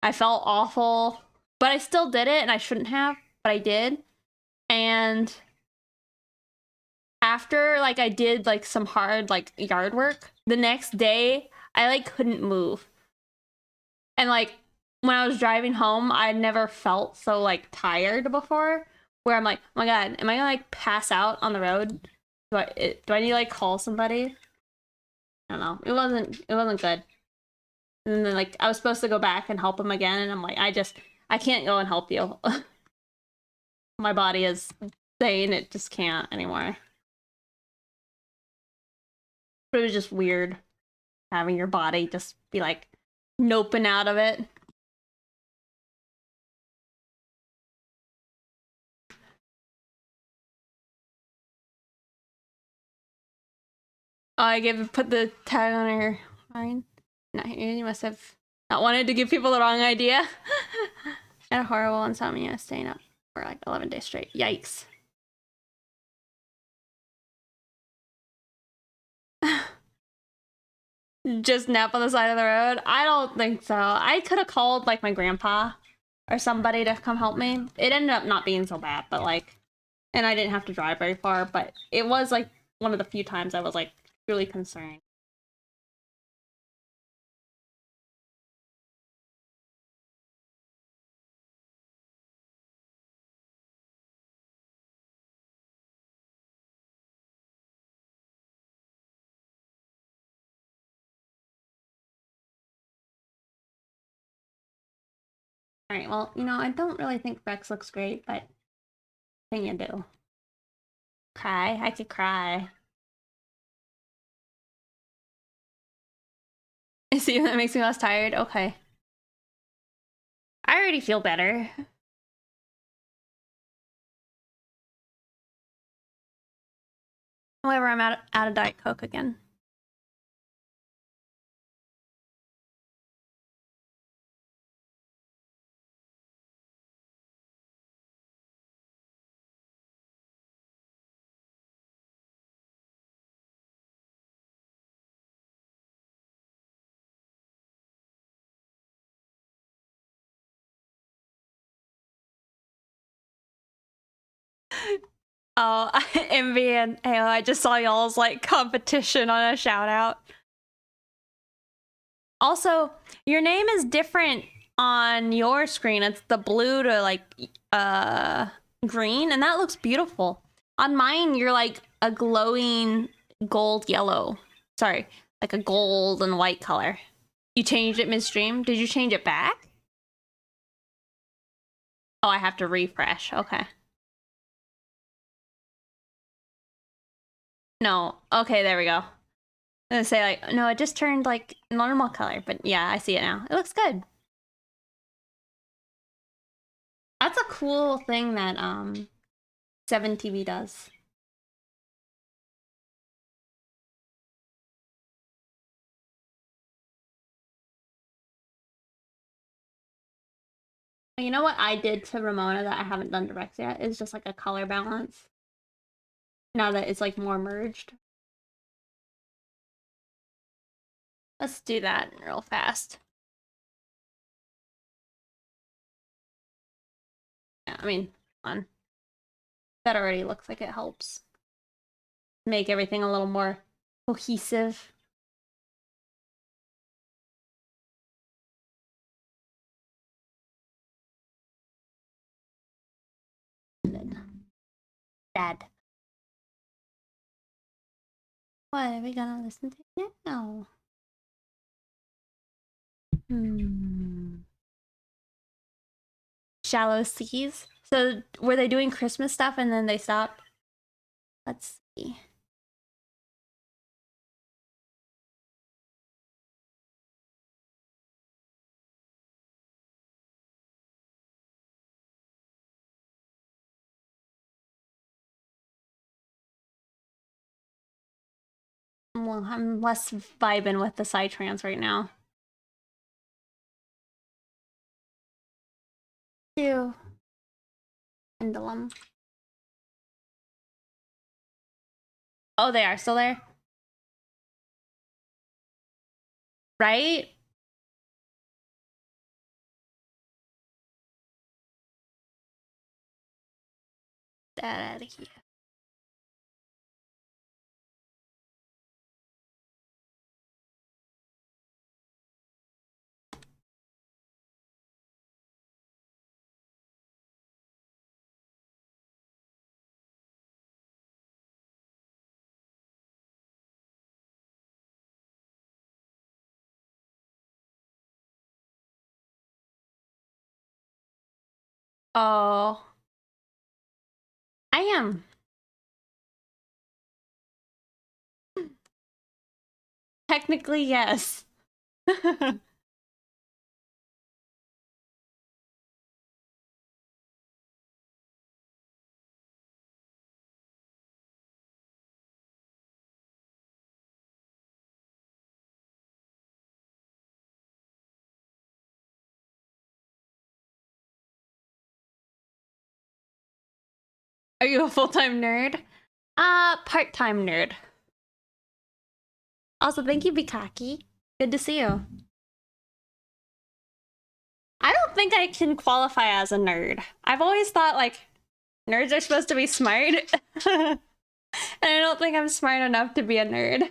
A: I felt awful. But I still did it and I shouldn't have, but I did. And after like I did like some hard like yard work, the next day I like couldn't move. And like when I was driving home, I never felt so like tired before where I'm like, oh my god, am I gonna like pass out on the road? Do I need to like call somebody? I don't know. It wasn't good. And then like I was supposed to go back and help him again, and I'm like, I can't go and help you. My body is saying it just can't anymore. But it was just weird having your body just be like noping out of it. Oh, put the tag on her. Fine. Not here. You must have not wanted to give people the wrong idea. Had a horrible insomnia, staying up for like 11 days straight. Yikes. just nap on the side of the road? I don't think so. I could have called like my grandpa or somebody to come help me. It ended up not being so bad, but like, and I didn't have to drive very far, but it was like one of the few times I was like truly concerned. Alright, well, you know, I don't really think Rex looks great, but thing you do. Cry? I could cry. See, that makes me less tired? Okay. I already feel better. However, I'm out of Diet Coke again. Oh, Envy and Halo, I just saw y'all's like competition on a shout out. Also, your name is different on your screen. It's the blue to like green, and that looks beautiful. On mine, you're like a glowing gold yellow. Sorry, like a gold and white color. You changed it midstream? Did you change it back? Oh, I have to refresh. Okay. No. Okay, there we go. I'm gonna say like, no, it just turned like normal color, but yeah, I see it now. It looks good. That's a cool thing that 7TV does. You know what I did to Ramona that I haven't done to Rex yet is just like a color balance. Now that it's like more merged. Let's do that real fast. Yeah, I mean, fun. That already looks like it helps make everything a little more cohesive. Dad. What are we gonna listen to now? Shallow Seas. So were they doing Christmas stuff and then they stopped? Let's see. Well, I'm less vibing with the Psytrance right now. Ew. Pendulum. Oh, they are still there? Right? That out of here. Oh. I am. Technically, yes. Are you a full-time nerd? Part-time nerd. Also, thank you, Bikaki. Good to see you. I don't think I can qualify as a nerd. I've always thought like nerds are supposed to be smart. And I don't think I'm smart enough to be a nerd.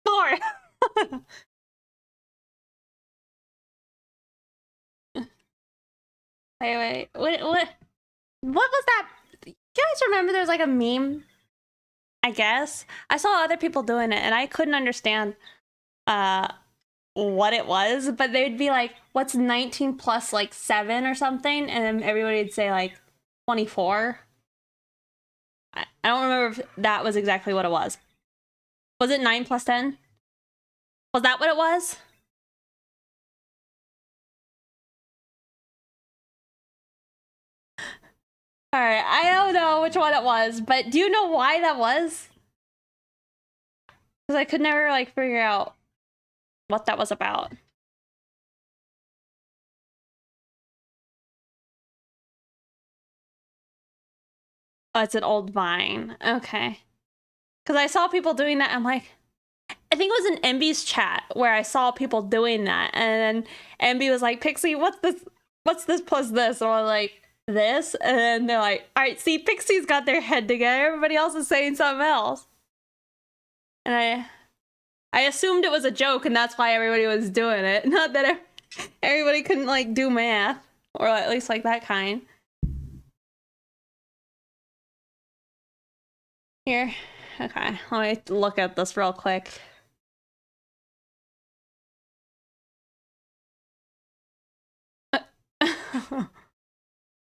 A: Four. Wait. What was that? You guys remember there's like a meme? I guess. I saw other people doing it and I couldn't understand what it was, but they'd be like, what's 19 plus like 7 or something? And then everybody would say like 24. I don't remember if that was exactly what it was. Was it 9 plus 10? Was that what it was? All right, I don't know which one it was, but do you know why that was? Because I could never like figure out what that was about. Oh, it's an old Vine. Okay. Because I saw people doing that. I'm like, I think it was in Envy's chat where I saw people doing that, and then Envy was like, "Pixie, what's this? What's this plus this?" Or like this, and then they're like, "All right, see, Pixie's got their head together. Everybody else is saying something else." And I assumed it was a joke, and that's why everybody was doing it. Not that everybody couldn't like do math, or at least like that kind. Here, okay, let me look at this real quick.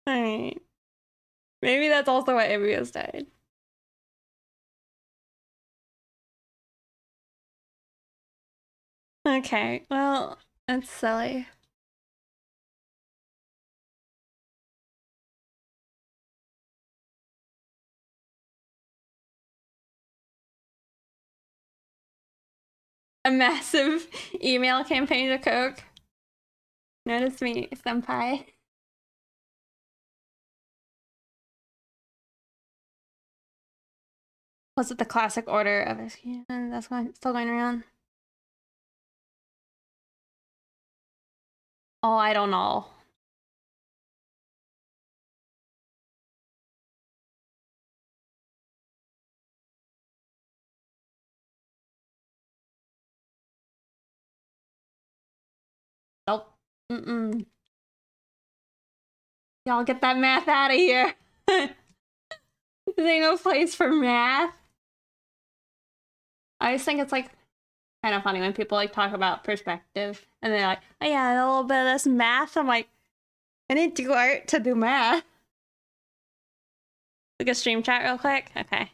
A: Alright. Maybe that's also why Ambios died. Okay, well, that's silly. A massive email campaign to Coke. Notice me, senpai. Was it the classic order of his canon that's still going around? Oh, I don't know. Nope. Mm-mm. Y'all get that math out of here. There ain't no place for math. I just think it's like kind of funny when people like talk about perspective and they're like, oh yeah, a little bit of this math. I'm like, I didn't do art to do math. Look at stream chat real quick. Okay.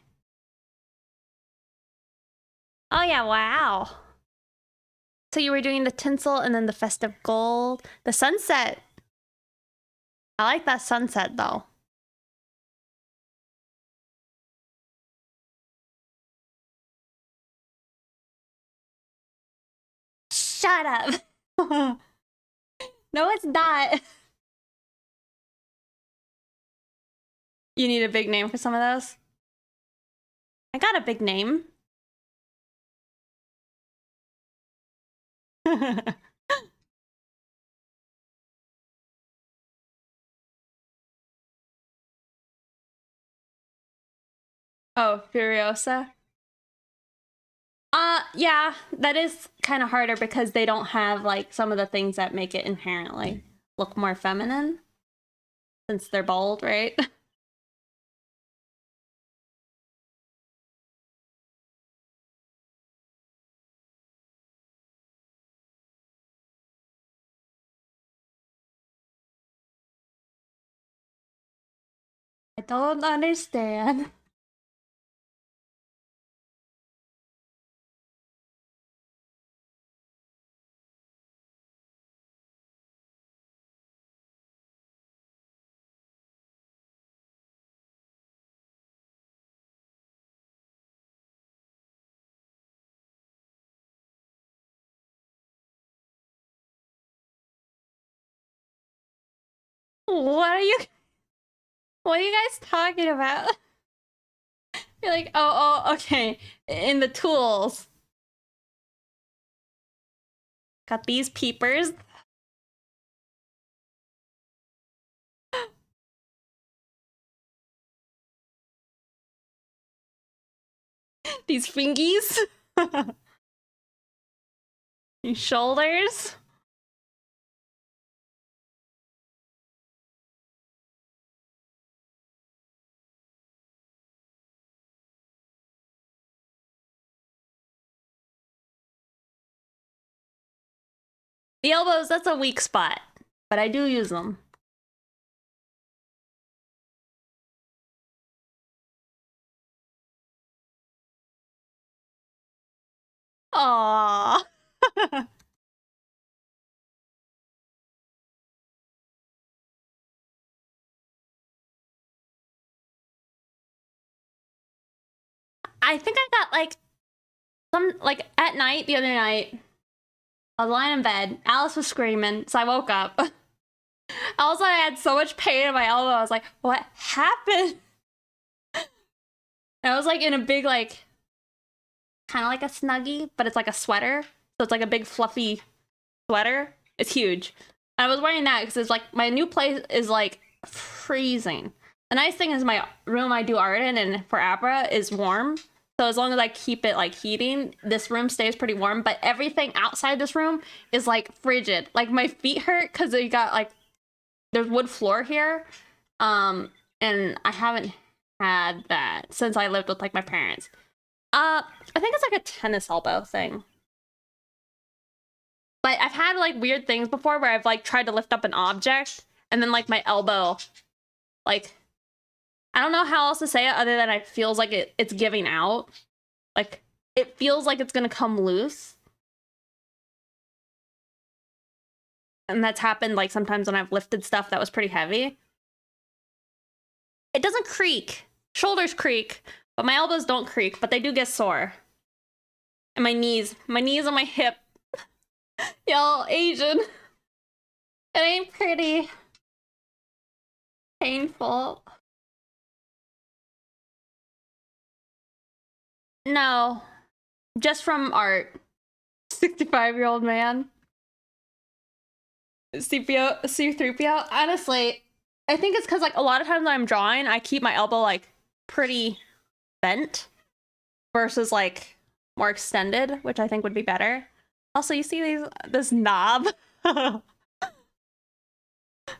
A: Oh yeah, wow. So you were doing the tinsel and then the festive gold. The sunset. I like that sunset though. Shut up. No, it's not. You need a big name for some of those? I got a big name. Oh, Furiosa. Yeah, that is kind of harder because they don't have like some of the things that make it inherently look more feminine since they're bold, right? I don't understand. What are you guys talking about? You're like, oh, okay. In the tools. Got these peepers. These fingies. These shoulders. The elbows, that's a weak spot, but I do use them. Aww. I think I got like at night the other night. I was lying in bed. Alice was screaming, so I woke up. All of a sudden, I had so much pain in my elbow. I was like, "What happened?" And I was like in a big like, kind of like a Snuggie, but it's like a sweater. So it's like a big fluffy sweater. It's huge. And I was wearing that because it's like my new place is like freezing. The nice thing is my room I do art in and for Abra is warm. So as long as I keep it like heating, this room stays pretty warm. But everything outside this room is like frigid. Like my feet hurt because they got like there's wood floor here. And I haven't had that since I lived with like my parents. I think it's like a tennis elbow thing. But I've had like weird things before where I've like tried to lift up an object and then like my elbow, like, I don't know how else to say it other than it feels like it's giving out. Like, it feels like it's gonna come loose. And that's happened like sometimes when I've lifted stuff that was pretty heavy. It doesn't creak. Shoulders creak, but my elbows don't creak, but they do get sore. And my knees and my hip. Y'all, Asian. It ain't pretty. Painful. No. Just from art. 65-year-old man. C3PO. Honestly, I think it's because like a lot of times when I'm drawing, I keep my elbow like pretty bent versus like more extended, which I think would be better. Also, you see this knob?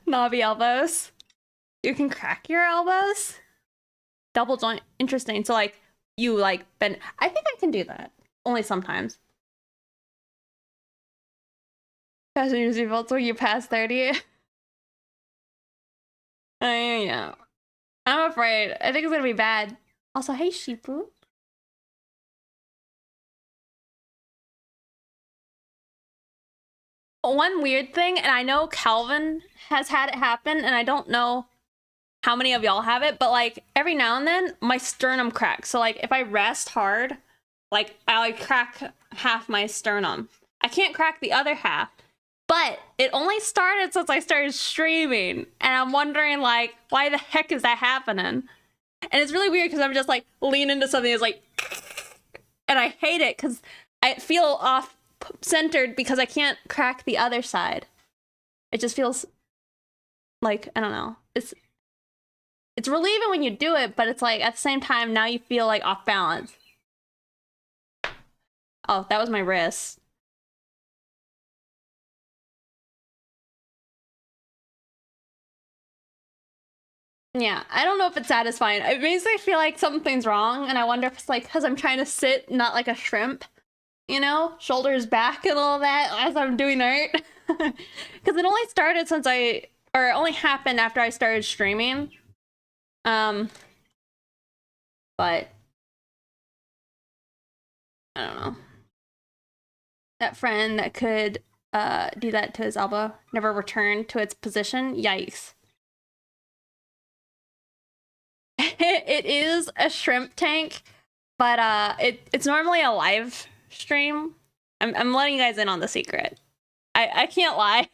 A: Knobby elbows. You can crack your elbows? Double joint. Interesting. So like you like bend. I think I can do that. Only sometimes. Fasten your seatbelts when you pass 30. Yeah. I'm afraid. I think it's gonna be bad. Also, hey Shipu. One weird thing, and I know Calvin has had it happen, and I don't know how many of y'all have it, but like every now and then my sternum cracks. So like if I rest hard, like I like crack half my sternum. I can't crack the other half. But it only started since I started streaming, and I'm wondering like why the heck is that happening? And it's really weird because I'm just like lean into something that's like, and I hate it because I feel off centered because I can't crack the other side. It just feels like, I don't know. It's relieving when you do it, but it's like at the same time now you feel like off balance. Oh, that was my wrist. Yeah, I don't know if it's satisfying. I basically feel like something's wrong, and I wonder if it's like because I'm trying to sit not like a shrimp, you know, shoulders back and all that as I'm doing art. Because it only started since it only happened after I started streaming. But I don't know. That friend that could do that to his elbow never returned to its position. Yikes. It is a shrimp tank, but it's normally a live stream. I'm letting you guys in on the secret. I can't lie.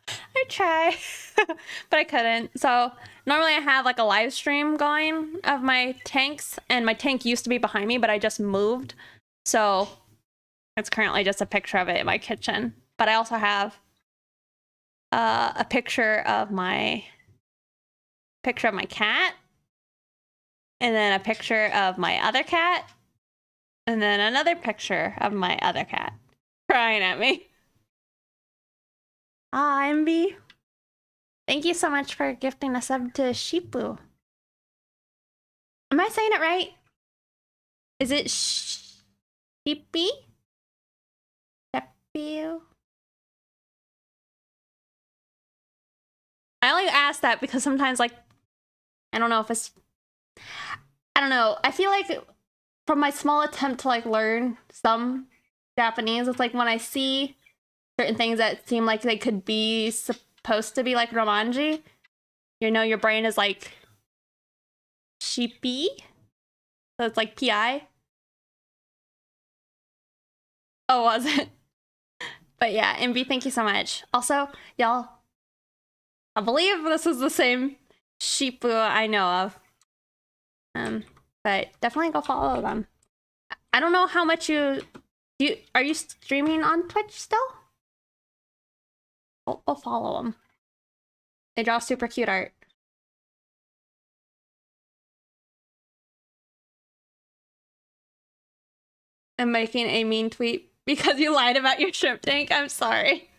A: I try, but I couldn't. So normally I have like a live stream going of my tanks, and my tank used to be behind me, but I just moved. So it's currently just a picture of it in my kitchen. But I also have a picture of my cat, and then a picture of my other cat, and then another picture of my other cat crying at me. Ah, Envy. Thank you so much for gifting a sub to Shipu. Am I saying it right? Is it Shippy? Shepu? I only ask that because sometimes, like, I don't know if it's... I don't know. I feel like from my small attempt to, like, learn some Japanese, it's like when I see certain things that seem like they could be supposed to be like Romanji, you know, your brain is like sheepy. So it's like PI. Oh, was it? But yeah, MB, thank you so much. Also, y'all, I believe this is the same Shipu I know of. But definitely go follow them. I don't know how much are you streaming on Twitch still? I'll follow them. They draw super cute art. I'm making a mean tweet because you lied about your shrimp tank. I'm sorry.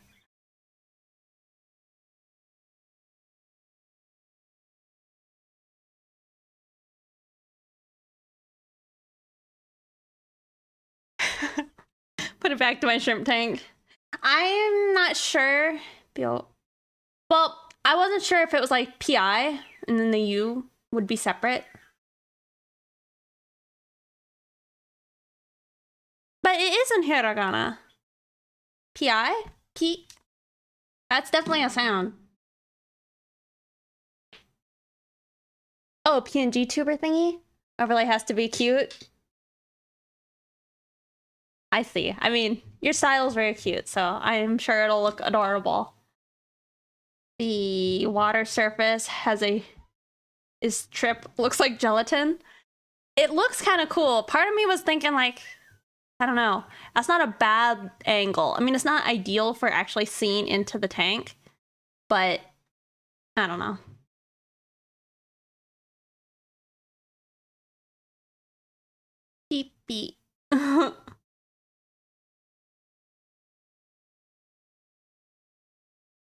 A: Put it back to my shrimp tank. I'm not sure. Well, I wasn't sure if it was like PI and then the U would be separate. But it is in hiragana. PI? P? That's definitely a sound. Oh, PNG tuber thingy? Overlay has to be cute. I see. I mean, your style is very cute, so I'm sure it'll look adorable. The water surface looks like gelatin. It looks kind of cool. Part of me was thinking like, I don't know. That's not a bad angle. I mean, it's not ideal for actually seeing into the tank, but I don't know. Beep beep.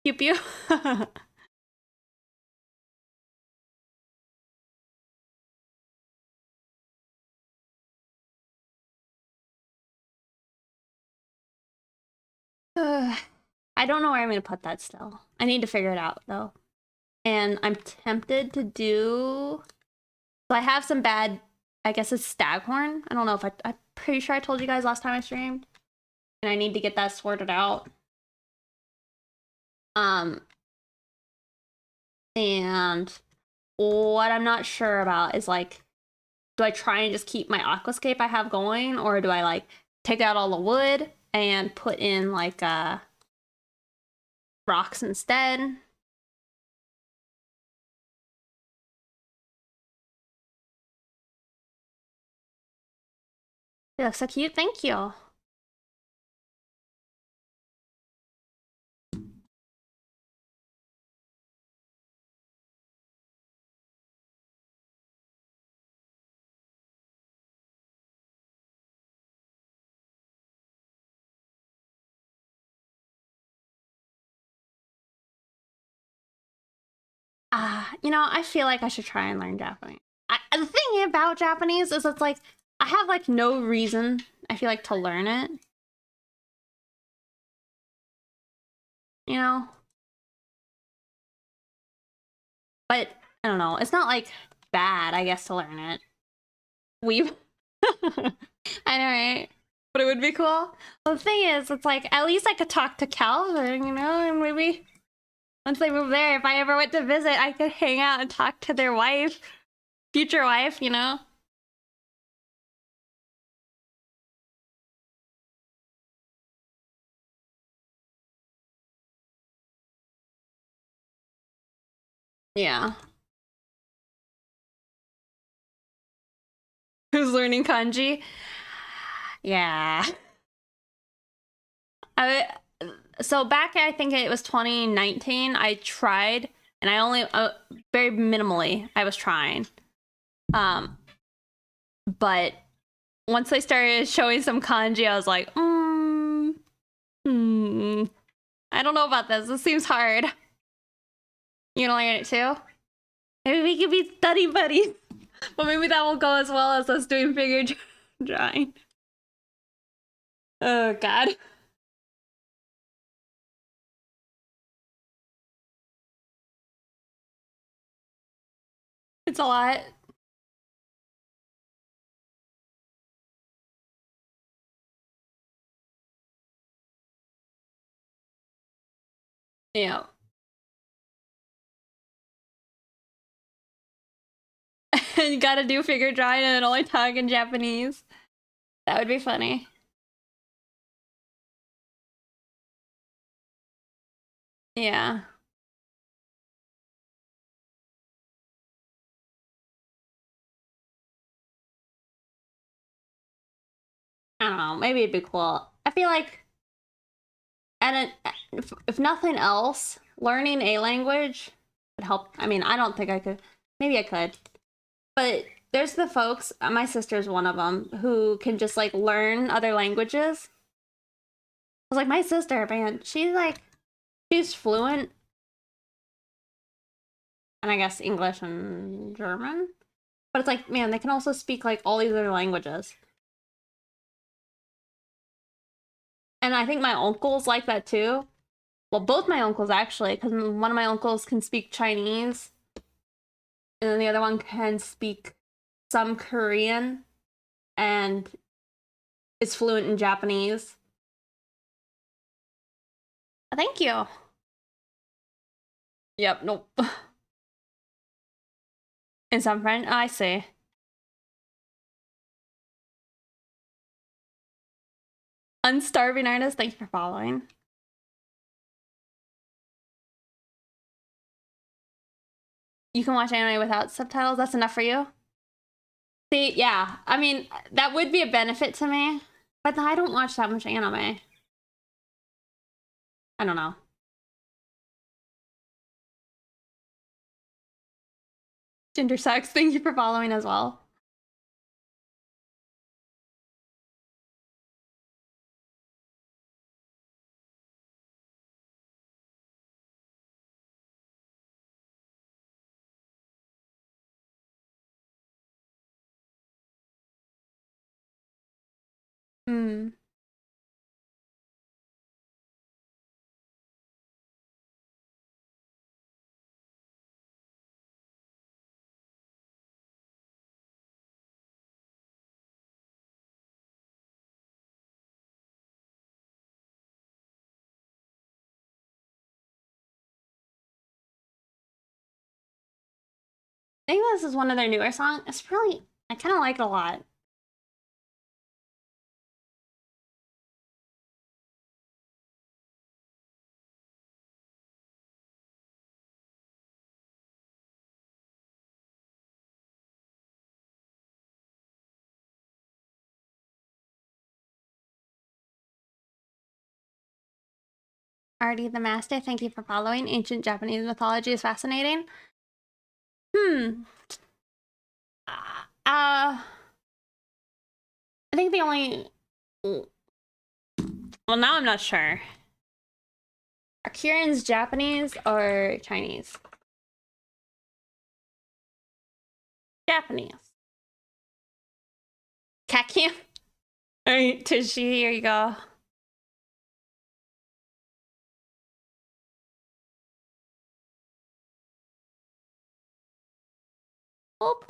A: Pew pew. I don't know where I'm gonna put that still. I need to figure it out though. And I'm tempted to do. So I have some bad. I guess it's staghorn. I don't know if I'm pretty sure I told you guys last time I streamed, and I need to get that sorted out. And what I'm not sure about is like, do I try and just keep my aquascape I have going, or do I like take out all the wood and put in like rocks instead? They look so cute. Thank you. You know, I feel like I should try and learn Japanese. The thing about Japanese is it's like, I have like no reason, I feel like, to learn it. You know? But, I don't know, it's not like bad, I guess, to learn it. Weeb. I know, right? But it would be cool. Well, the thing is, it's like, at least I could talk to Calvin, you know, and maybe once they move there, if I ever went to visit, I could hang out and talk to their wife, future wife, you know? Yeah. Who's learning kanji? Yeah. I so back I think it was 2019, I tried and I only very minimally I was trying. But once I started showing some kanji, I was like, I don't know about this. This seems hard. You gonna learn it too? Maybe we could be study buddies. But maybe that won't go as well as us doing figure drawing. Oh god. It's a lot. Yeah. You gotta do figure drawing and only talk in Japanese. That would be funny. Yeah. I don't know. Maybe it'd be cool. I feel like, and if nothing else, learning a language would help. I mean, I don't think I could. Maybe I could. But there's the folks, my sister's one of them, who can just like learn other languages. I was like, my sister, man, she's fluent, and I guess English and German. But it's like, man, they can also speak like all these other languages. And I think my uncles like that too. Well, both my uncles actually, because one of my uncles can speak Chinese, and then the other one can speak some Korean, and is fluent in Japanese. Thank you. Yep, nope. In some French, I see. Unstarving artist, thank you for following. You can watch anime without subtitles. That's enough for you? See, yeah. I mean, that would be a benefit to me, but I don't watch that much anime. I don't know. Gender sucks. Thank you for following as well. Hmm. I think this is one of their newer songs. It's really, I kind of like it a lot. Artie the Master, thank you for following. Ancient Japanese mythology is fascinating. Hmm. I think the only. Well, now I'm not sure. Are Kieran's Japanese or Chinese? Japanese. Cat camp. All right, Tushy, here you go. Oh.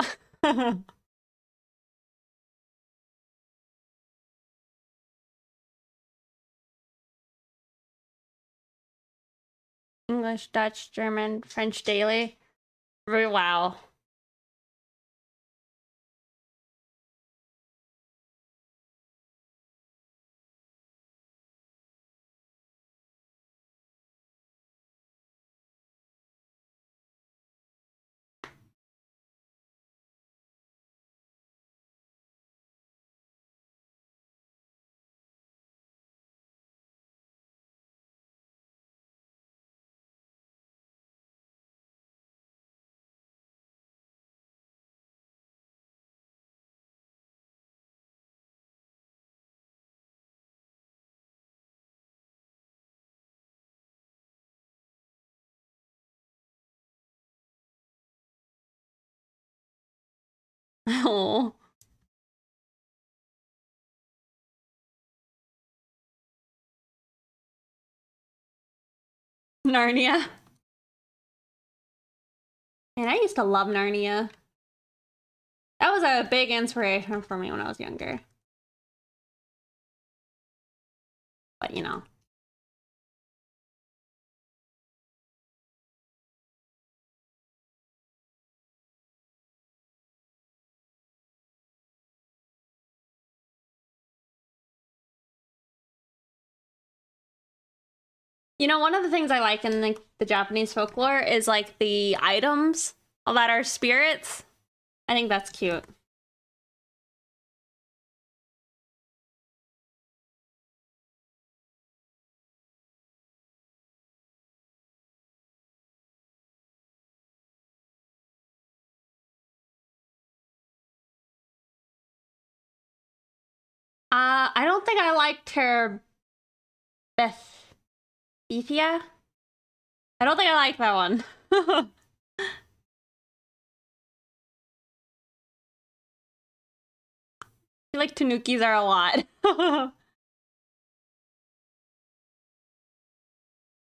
A: English, Dutch, German, French daily. Wow. Oh. Narnia. And I used to love Narnia. That was a big inspiration for me when I was younger. But you know. You know, one of the things I like in the Japanese folklore is like the items that are spirits. I think that's cute. I don't think I liked her Bethethia. I don't think I like that one. I feel like Tanukis are a lot.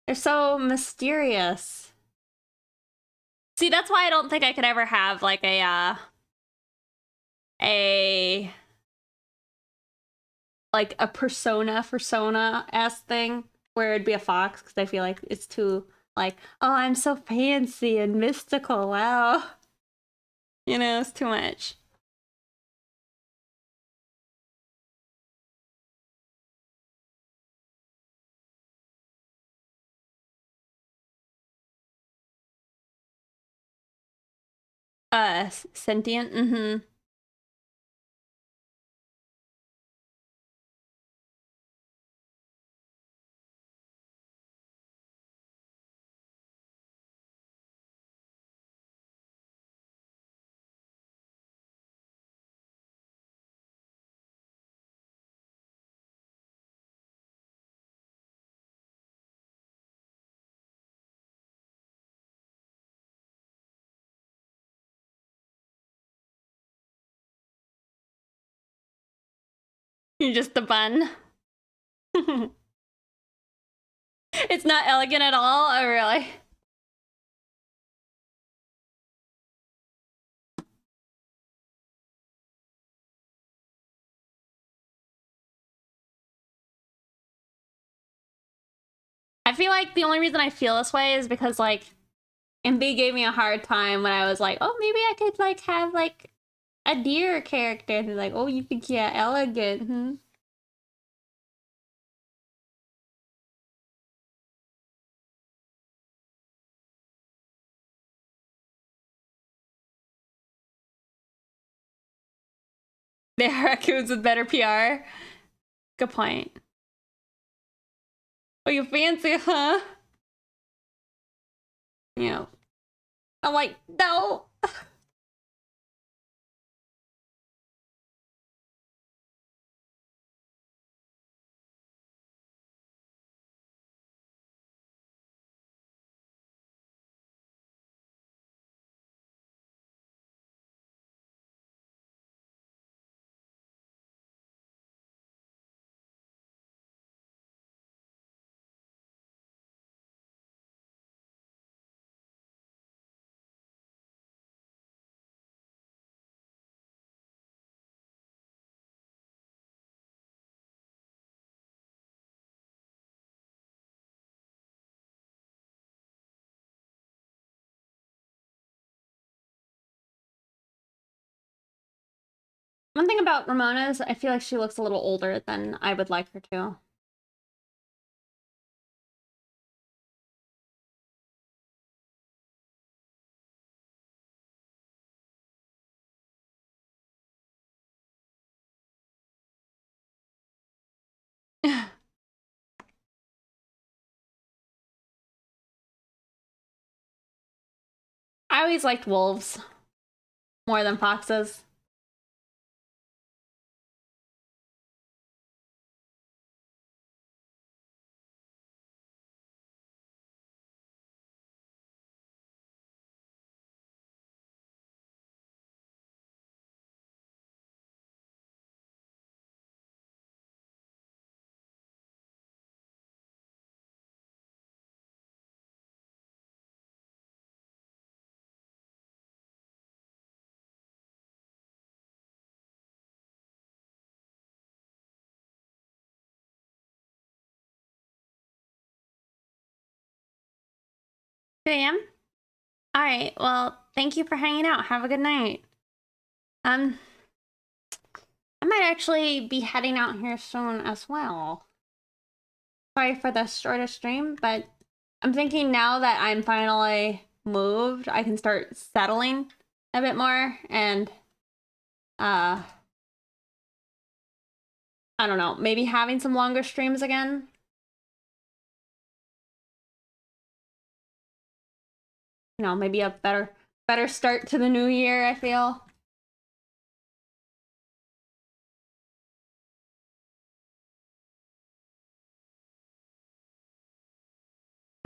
A: They're so mysterious. See, that's why I don't think I could ever have like a like a persona-esque thing where it'd be a fox, because I feel like it's too like, oh, I'm so fancy and mystical. Wow. You know, it's too much. Sentient. Mm-hmm. You're just the bun. It's not elegant at all. Oh, really? I feel like the only reason I feel this way is because like MB gave me a hard time when I was like, oh, maybe I could like have like a deer character. And they're like, oh, you think you're elegant? Hmm? They are raccoons with better PR. Good point. Oh, you fancy, huh? You know, I'm like, no. One thing about Ramona is I feel like she looks a little older than I would like her to. I always liked wolves more than foxes. 2 a.m.? Alright, well, thank you for hanging out. Have a good night. I might actually be heading out here soon as well. Sorry for the shorter stream, but I'm thinking now that I'm finally moved, I can start settling a bit more and I don't know, maybe having some longer streams again. You know, maybe a better start to the new year, I feel.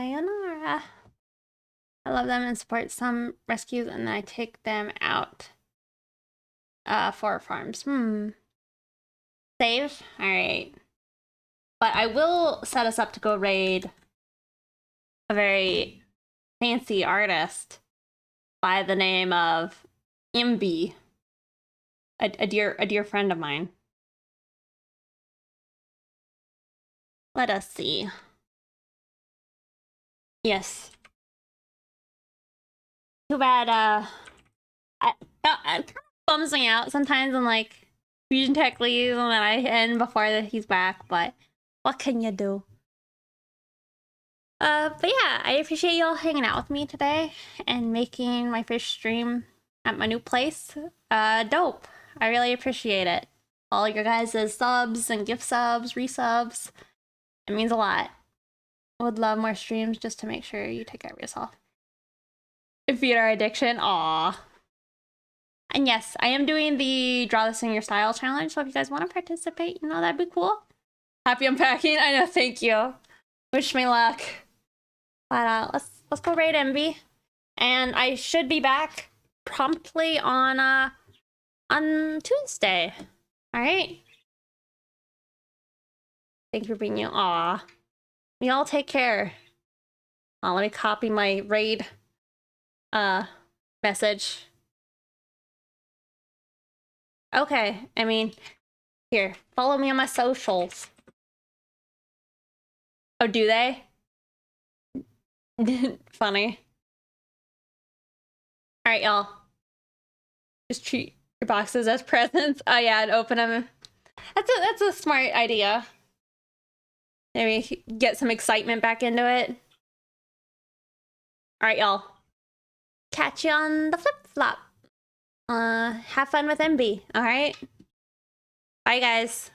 A: Sayonara. I love them and support some rescues, and then I take them out for farms. Save? Alright. But I will set us up to go raid a very fancy artist by the name of Imbi. A dear friend of mine. Let us see. Yes. Too bad, it kind of bums me out sometimes when, like, Fusion Tech leaves and then I end before he's back, but what can you do? But yeah, I appreciate y'all hanging out with me today and making my first stream at my new place dope. I really appreciate it. All your guys' subs and gift subs, resubs. It means a lot. I would love more streams just to make sure you take care of yourself. Feed our addiction, aw. And yes, I am doing the Draw This in Your Style challenge, so if you guys want to participate, you know, that'd be cool. Happy unpacking, I know, thank you. Wish me luck. But let's go raid Envy. And I should be back promptly on Tuesday. Alright? Thank you for being you. Aw. We all take care. Let me copy my raid message. Okay, I mean, here, follow me on my socials. Oh, do they? Funny. Alright, y'all. Just treat your boxes as presents. Oh yeah, and open them. That's a smart idea. Maybe get some excitement back into it. Alright, y'all. Catch you on the flip-flop. Have fun with MB, alright? Bye, guys.